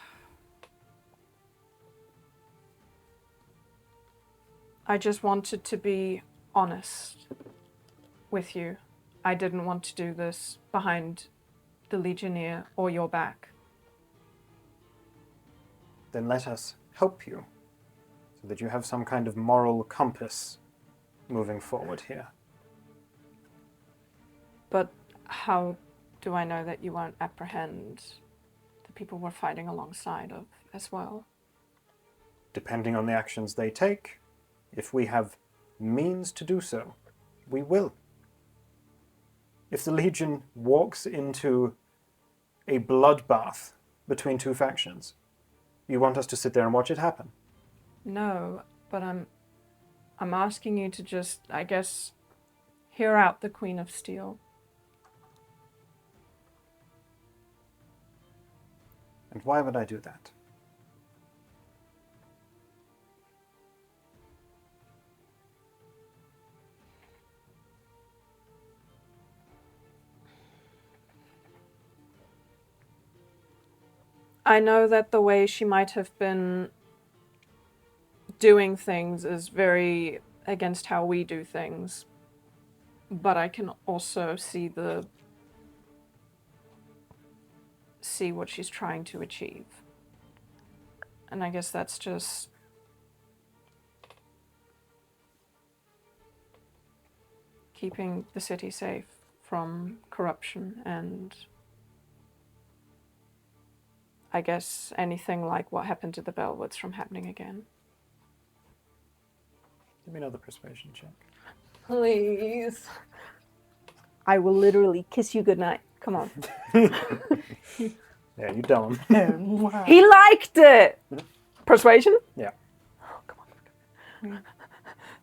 I just wanted to be honest with you. I didn't want to do this behind the Legionnaire or your back. Then let us help you, so that you have some kind of moral compass moving forward here. But how do I know that you won't apprehend the people we're fighting alongside of as well? Depending on the actions they take, if we have means to do so, we will. If the Legion walks into a bloodbath between two factions, you want us to sit there and watch it happen? No, but I'm asking you to just, I guess, hear out the Queen of Steel. And why would I do that? I know that the way she might have been doing things is very against how we do things, but I can also see what she's trying to achieve. And I guess that's just keeping the city safe from corruption and I guess anything like what happened to the Bellwoods from happening again. Give me another persuasion check. Please. I will literally kiss you goodnight. Come on. Yeah, you don't. He liked it! Persuasion? Yeah. Oh, come on.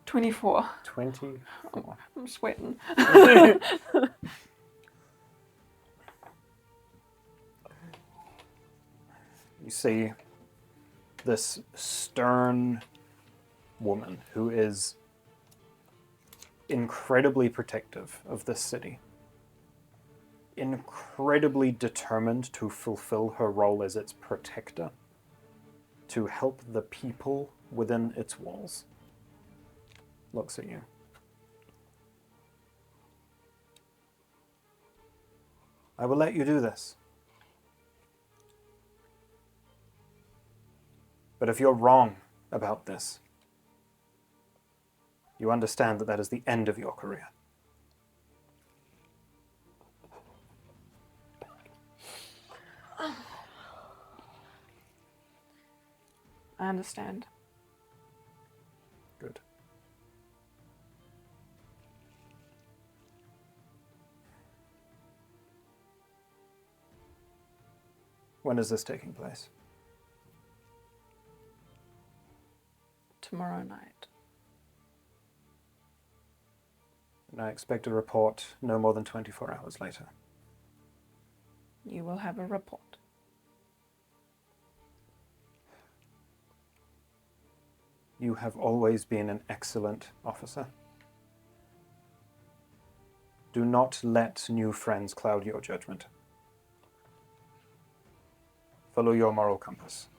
24. 24. I'm sweating. You see this stern woman who is incredibly protective of this city, incredibly determined to fulfill her role as its protector, to help the people within its walls. Looks at you. I will let you do this. But if you're wrong about this, you understand that that is the end of your career. I understand. Good. When is this taking place? Tomorrow night. And I expect a report no more than 24 hours later. You will have a report. You have always been an excellent officer. Do not let new friends cloud your judgment. Follow your moral compass.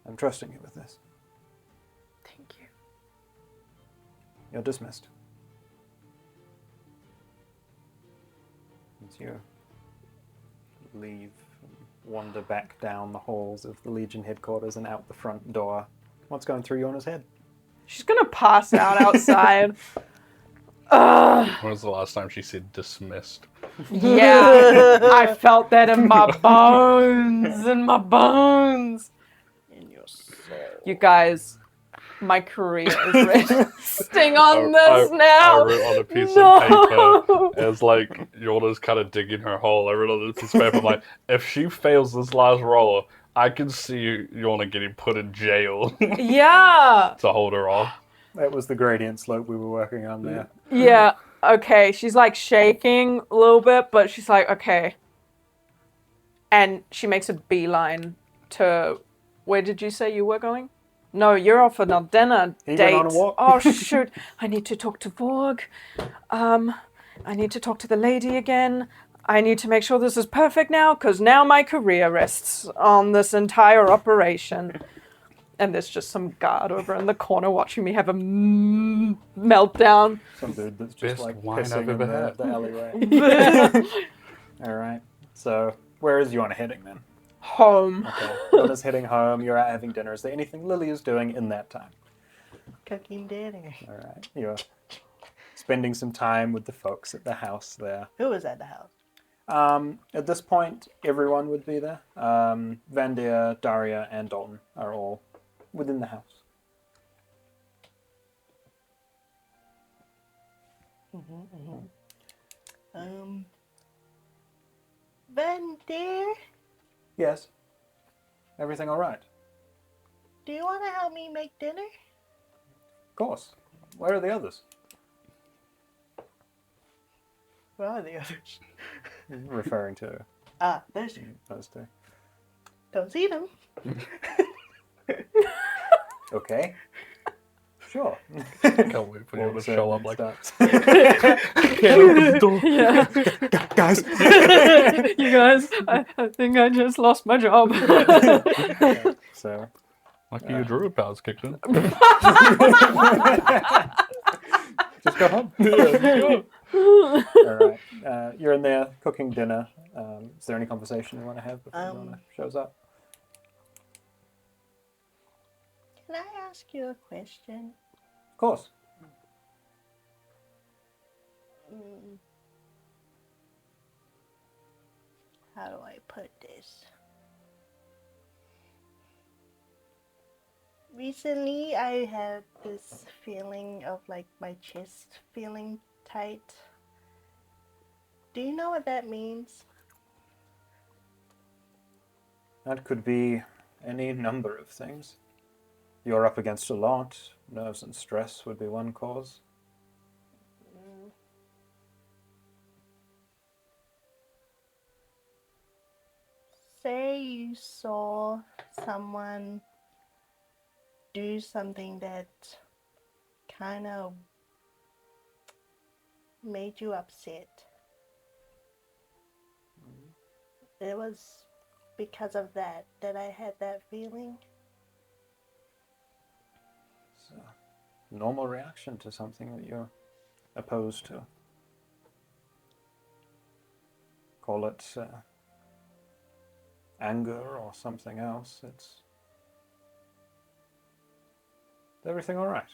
I'm trusting you with this. Thank you. You're dismissed. As you leave and wander back down the halls of the Legion headquarters and out the front door, what's going through Yorna's head? She's gonna pass out outside. Ugh. When was the last time she said dismissed? Yeah, I felt that in my bones, in my bones. In your soul. You guys, my career is resting on this now. I wrote on a piece No. of paper as like Yorna's kind of digging her hole. I wrote on this piece of paper, I'm like, if she fails this last roll, I can see Yorna getting put in jail Yeah. to hold her off. That was the gradient slope we were working on there. Yeah. Okay. She's like shaking a little bit, but she's like, okay. And she makes a beeline to, where did you say you were going? No, you're off on a dinner He date. went on a walk. Oh shoot! I need to talk to Vorg. I need to talk to the lady again. I need to make sure this is perfect now, because now my career rests on this entire operation. And there's just some guard over in the corner watching me have a meltdown. Some dude that's just Best like wine pissing I've in ever had. the alleyway. All right. So where is Yorna heading then? Home. Okay. Yorna's heading home. You're out having dinner. Is there anything Lily is doing in that time? Cooking dinner. All right. You're spending some time with the folks at the house there. Who was at the house? At this point, everyone would be there. Vandir, Daria, and Dalton are all within the house. Vandir, Yes. Everything all right? do you want to help me make dinner? Of course. Where are the others? Where are the others? Referring to Ah, there's two. those two. Don't see them. Okay. Sure. Can't wait for you to Walks show in up like, starts- can't open the door. Yeah. Guys. You guys, I think I just lost my job. So, Lucky your druid powers kicked in. just go home. All right. You're in there cooking dinner. Is there any conversation you want to have before Yorna shows up? Can I ask you a question? Of course. How do I put this? Recently, I had this feeling of like my chest feeling tight. Do you know what that means? That could be any number of things. You're up against a lot. Nerves and stress would be one cause. Say you saw someone do something that kind of made you upset. It was because of that I had that feeling. It's a normal reaction to something that you're opposed to. Call it anger or something else. Is everything all right?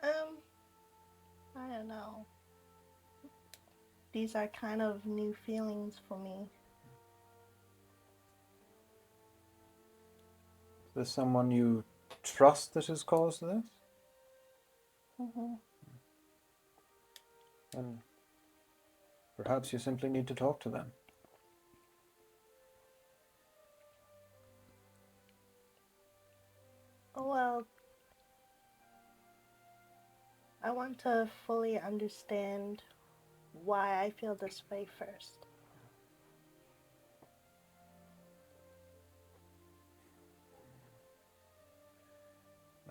I don't know. These are kind of new feelings for me. Is there someone you trust that has caused this? Then perhaps you simply need to talk to them. Well, I want to fully understand why I feel this way first.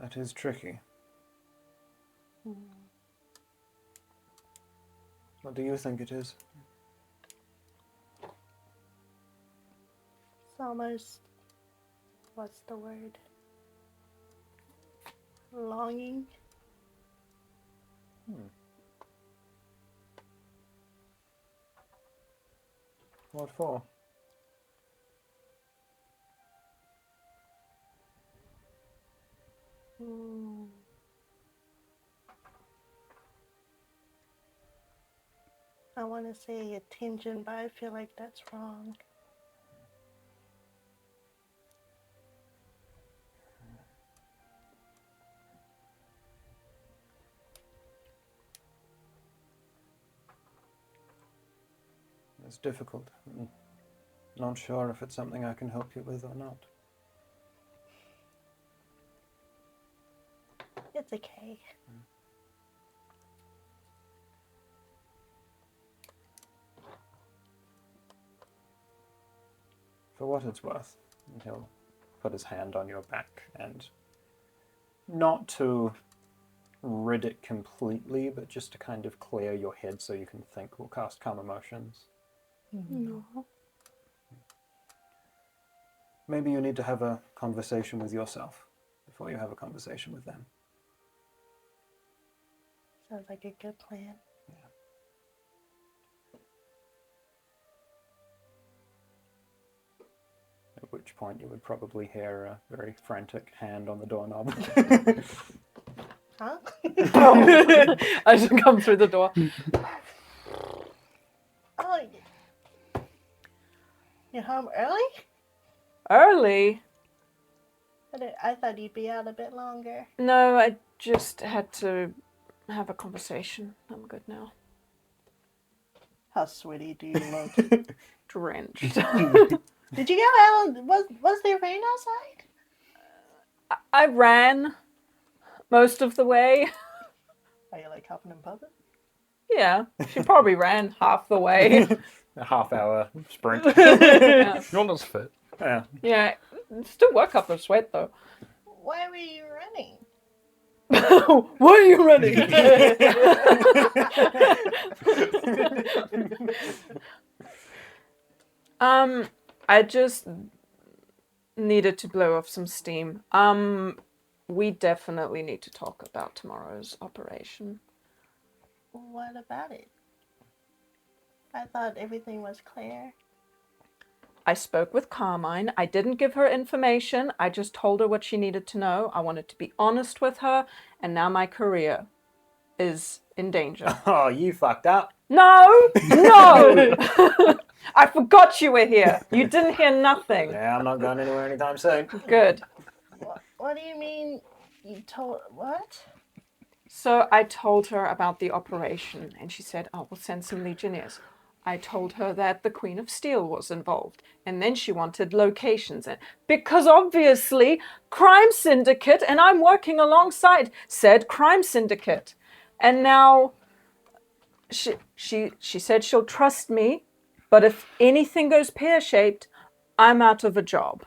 That is tricky. What do you think it is? It's almost what's the word? Longing. What for? I want to say attention, but I feel like that's wrong. It's difficult. I'm not sure if it's something I can help you with or not. It's okay. For what it's worth, and he'll put his hand on your back and not to rid it completely, but just to kind of clear your head so you can think. Will cast Calm Emotions. No. Maybe you need to have a conversation with yourself before you have a conversation with them. Sounds like a good plan. At which point you would probably hear a very frantic hand on the doorknob. Huh? I just come through the door. Oh, you're home early? Early? I thought you'd be out a bit longer. No, I just had to have a conversation. I'm good now. How sweaty do you look? Drenched. Did you go out? Was there rain outside? I ran most of the way. Are you like hopping and pumping? Yeah, she probably ran half the way. A half-hour sprint. Yeah. Yorna's fit. Yeah. Yeah, still work up a sweat though. Why were you running? Why are you running? I just needed to blow off some steam. We definitely need to talk about tomorrow's operation. What about it? I thought everything was clear. I spoke with Carmine. I didn't give her information. I just told her what she needed to know. I wanted to be honest with her, and now my career is in danger. Oh, you fucked up. No! No! I forgot you were here. You didn't hear nothing. Yeah, I'm not going anywhere anytime soon. Good. What do you mean you told... What? So I told her about the operation, and she said, oh, we'll send some Legionnaires. I told her that the Queen of Steel was involved, and then she wanted locations. And because obviously, Crime Syndicate, and I'm working alongside said Crime Syndicate. And now she said she'll trust me, but if anything goes pear-shaped, I'm out of a job.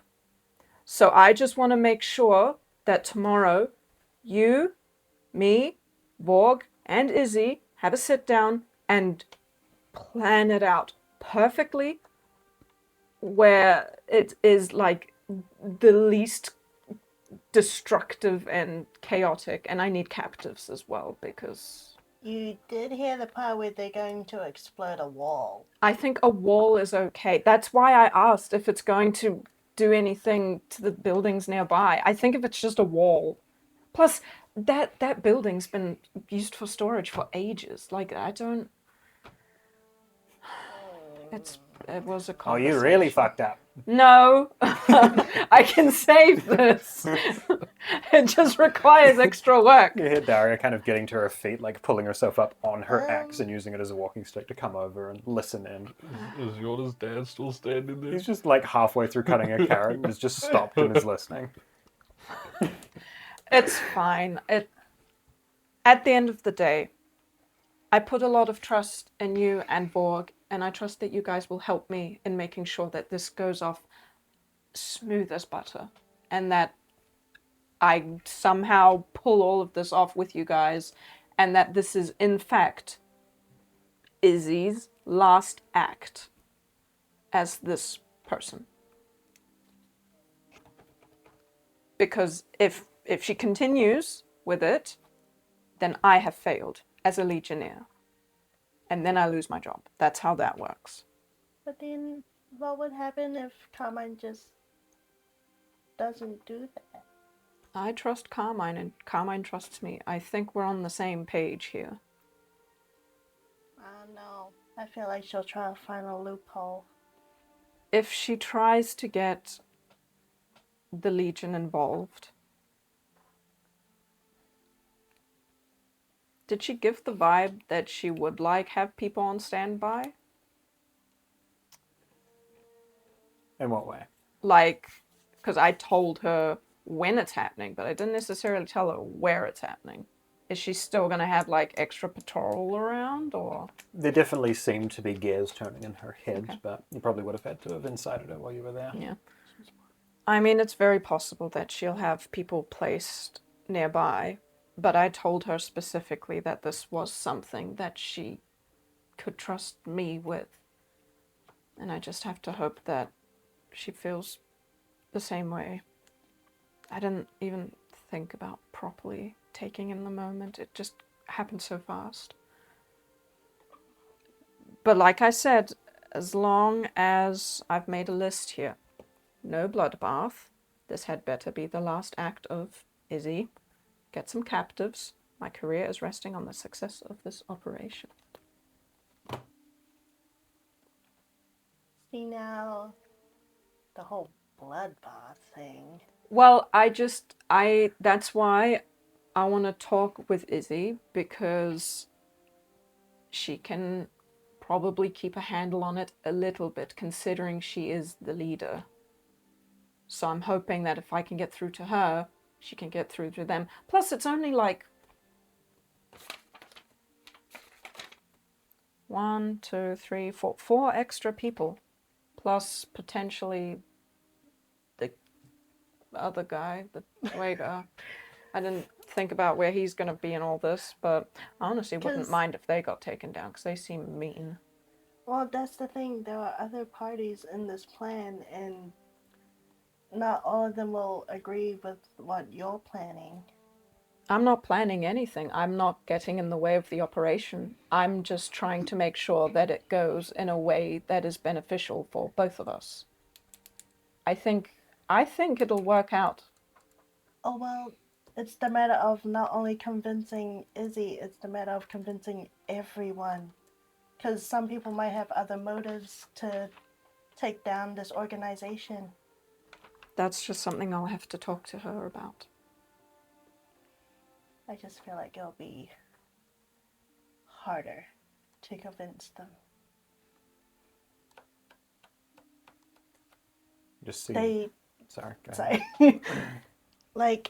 So I just want to make sure that tomorrow you, me, Vorg, and Izzy have a sit down and plan it out perfectly where it is like the least destructive and chaotic. And I need captives as well because... You did hear the part where they're going to explode a wall. I think a wall is okay. That's why I asked if it's going to do anything to the buildings nearby. I think if it's just a wall. Plus, that building's been used for storage for ages. Like, I don't... It was a Oh, conversation. you really fucked up. No, I can save this. It just requires extra work. You hear Daria kind of getting to her feet, like pulling herself up on her axe and using it as a walking stick to come over and listen in. Is Yorna's dad still standing there? He's just like halfway through cutting a carrot and has just stopped and is listening. It's fine. At the end of the day, I put a lot of trust in you and Borg, and I trust that you guys will help me in making sure that this goes off smooth as butter, and that I somehow pull all of this off with you guys, and that this is, in fact, Izzy's last act as this person. because if she continues with it, then I have failed as a legionnaire. And then I lose my job. That's how that works. But then, what would happen if Carmine just doesn't do that? I trust Carmine, and Carmine trusts me. I think we're on the same page here. I don't know. I feel like she'll try to find a loophole. If she tries to get the Legion involved, did she give the vibe that she would have people on standby? In what way? Because I told her when it's happening, but I didn't necessarily tell her where it's happening. Is she still going to have, extra patrol around, or...? There definitely seemed to be gears turning in her head, Okay. but you probably would have had to have incited her while you were there. Yeah. I mean, it's very possible that she'll have people placed nearby, but I told her specifically that this was something that she could trust me with. And I just have to hope that she feels the same way. I didn't even think about properly taking in the moment. It just happened so fast. But like I said, as long as I've made a list here, no bloodbath. This had better be the last act of Izzy. Get some captives. My career is resting on the success of this operation. See now, the whole bloodbath thing. Well, that's why I want to talk with Izzy, because she can probably keep a handle on it a little bit, considering she is the leader. So I'm hoping that if I can get through to her, she can get through to them. Plus, it's only 1, 2, 3, 4, 4 extra people, plus potentially the other guy, the Dwager. I didn't think about where he's going to be in all this, but I honestly wouldn't mind if they got taken down, because they seem mean. Well, that's the thing. There are other parties in this plan, and not all of them will agree with what you're planning. I'm not planning anything. I'm not getting in the way of the operation. I'm just trying to make sure that it goes in a way that is beneficial for both of us. I think it'll work out. Oh, well, it's the matter of not only convincing Izzy, it's the matter of convincing everyone. Because some people might have other motives to take down this organization. That's just something I'll have to talk to her about. I just feel like it'll be harder to convince them. Just see. Sorry. Go ahead. Sorry.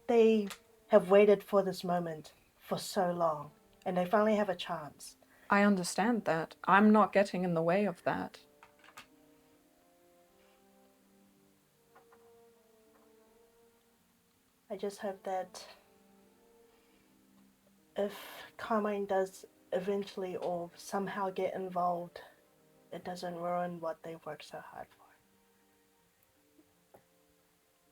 They have waited for this moment for so long, and they finally have a chance. I understand that. I'm not getting in the way of that. I just hope that if Carmine does eventually or somehow get involved, it doesn't ruin what they worked so hard for.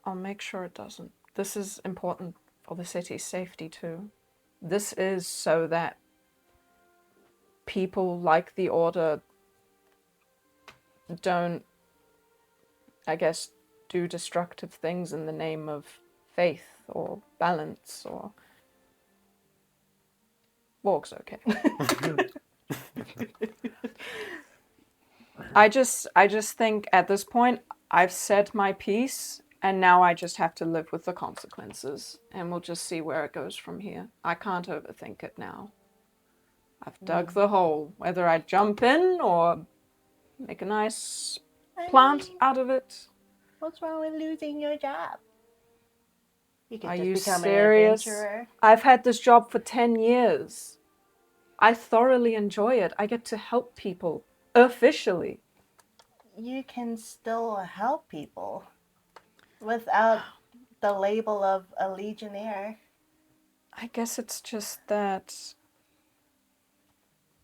I'll make sure it doesn't. This is important for the city's safety too. This is so that people like the Order don't, I guess, do destructive things in the name of faith or balance or... Vorg's okay. I just think at this point I've said my piece, and now I just have to live with the consequences, and we'll just see where it goes from here. I can't overthink it now. I've dug the hole. Whether I jump in or make a nice plant out of it. What's wrong with losing your job? You can Are just you become serious? an adventurer. I've had this job for 10 years. I thoroughly enjoy it. I get to help people officially. You can still help people without the label of a legionnaire. I guess it's just that...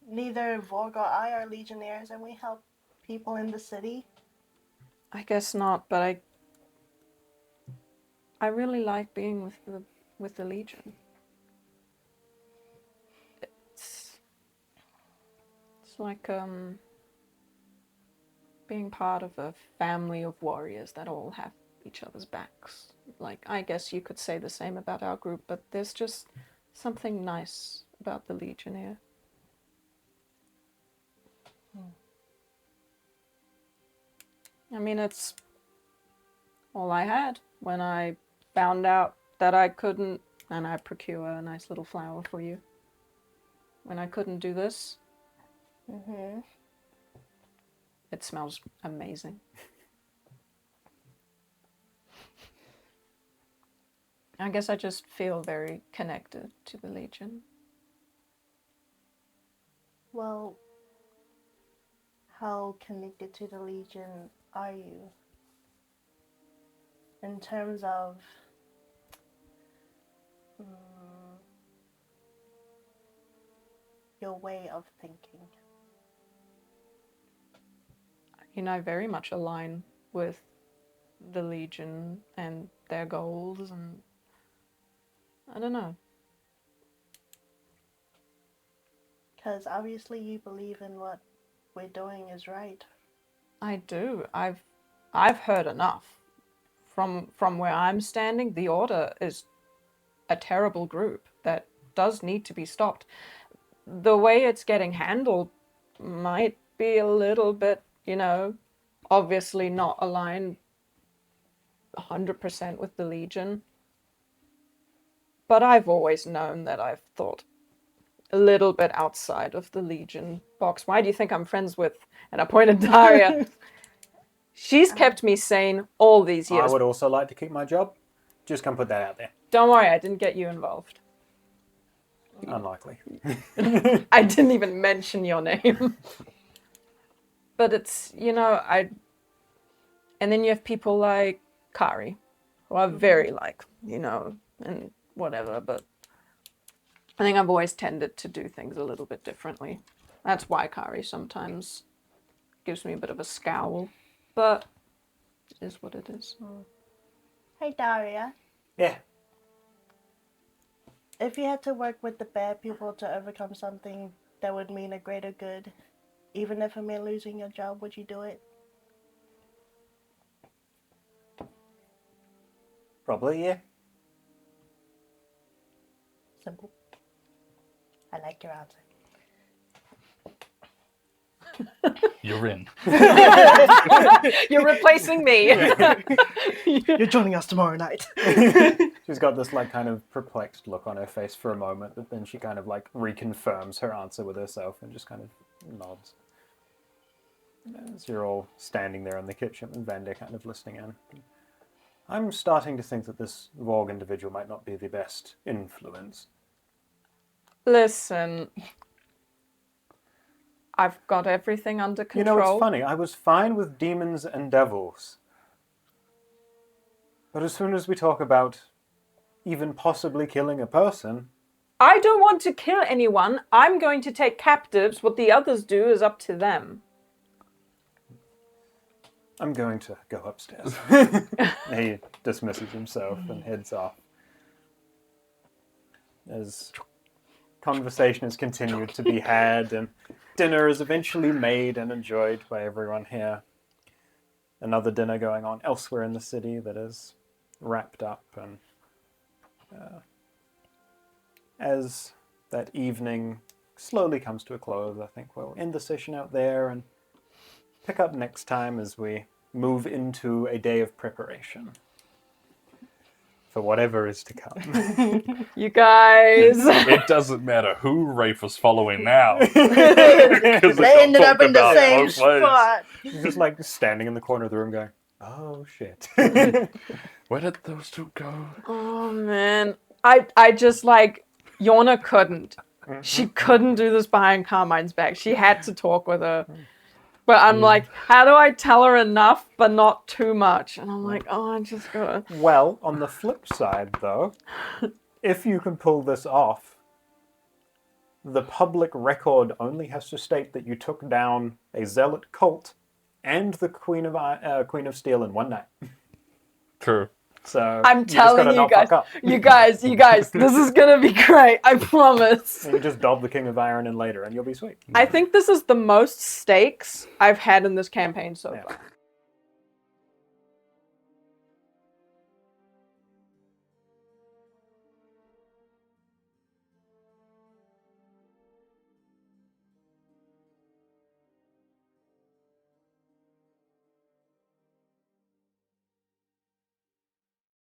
Neither Vorg or I are legionnaires, and we help people in the city. I guess not, but I really like being with the Legion. It's like being part of a family of warriors that all have each other's backs. Like, I guess you could say the same about our group, but there's just something nice about the Legion here. I mean, it's all I had when I found out that I couldn't, and I procure a nice little flower for you. When I couldn't do this, it smells amazing. I guess I just feel very connected to the Legion. Well, how connected to the Legion are you? In terms of your way of thinking. You know, I very much align with the Legion and their goals, and I don't know. Because obviously you believe in what we're doing is right. I do. I've heard enough. From where I'm standing, the Order is a terrible group that does need to be stopped. The way it's getting handled might be a little bit, you know, obviously not aligned 100% with the Legion. But I've always known that I've thought a little bit outside of the Legion box. Why do you think I'm friends with, and I pointed Daria? She's kept me sane all these years. I would also like to keep my job. Just come put that out there. Don't worry, I didn't get you involved. Unlikely. I didn't even mention your name. But it's, you know, and then you have people like Kari, who are very like, you know, and whatever, but I think I've always tended to do things a little bit differently. That's why Kari sometimes gives me a bit of a scowl, but it is what it is. Hey Daria, Yeah. if you had to work with the bad people to overcome something that would mean a greater good, even if it meant losing your job, would you do it? Probably, yeah. Simple. I like your answer. You're in. You're replacing me. You're joining us tomorrow night. She's got this like kind of perplexed look on her face for a moment, but then she kind of like reconfirms her answer with herself and just kind of nods. As you're all standing there in the kitchen and Vander kind of listening in. I'm starting to think that this Vorg individual might not be the best influence. Listen, I've got everything under control. You know, it's funny. I was fine with demons and devils. But as soon as we talk about even possibly killing a person... I don't want to kill anyone. I'm going to take captives. What the others do is up to them. I'm going to go upstairs. He dismisses himself and heads off. As conversation has continued to be had and dinner is eventually made and enjoyed by everyone here. Another dinner going on elsewhere in the city that is wrapped up, and as that evening slowly comes to a close, I think we'll end the session out there and pick up next time as we move into a day of preparation for whatever is to come. You guys. It doesn't matter who Rafe was following now. They ended up in the same spot. He's just like standing in the corner of the room going, oh shit. Where did those two go? Oh, man. I just like, Yorna couldn't. She couldn't do this behind Carmine's back. She had to talk with her. But I'm like, how do I tell her enough, but not too much? And I'm like, oh, I just gotta... Well, on the flip side, though, if you can pull this off, the public record only has to state that you took down a zealot cult and the Queen of Steel in one night. True. So I'm you just gotta telling you not guys, fuck up. you guys, this is gonna be great. I promise. You can just dob the King of Iron in later, and you'll be sweet. I think this is the most stakes I've had in this campaign so Yeah. far.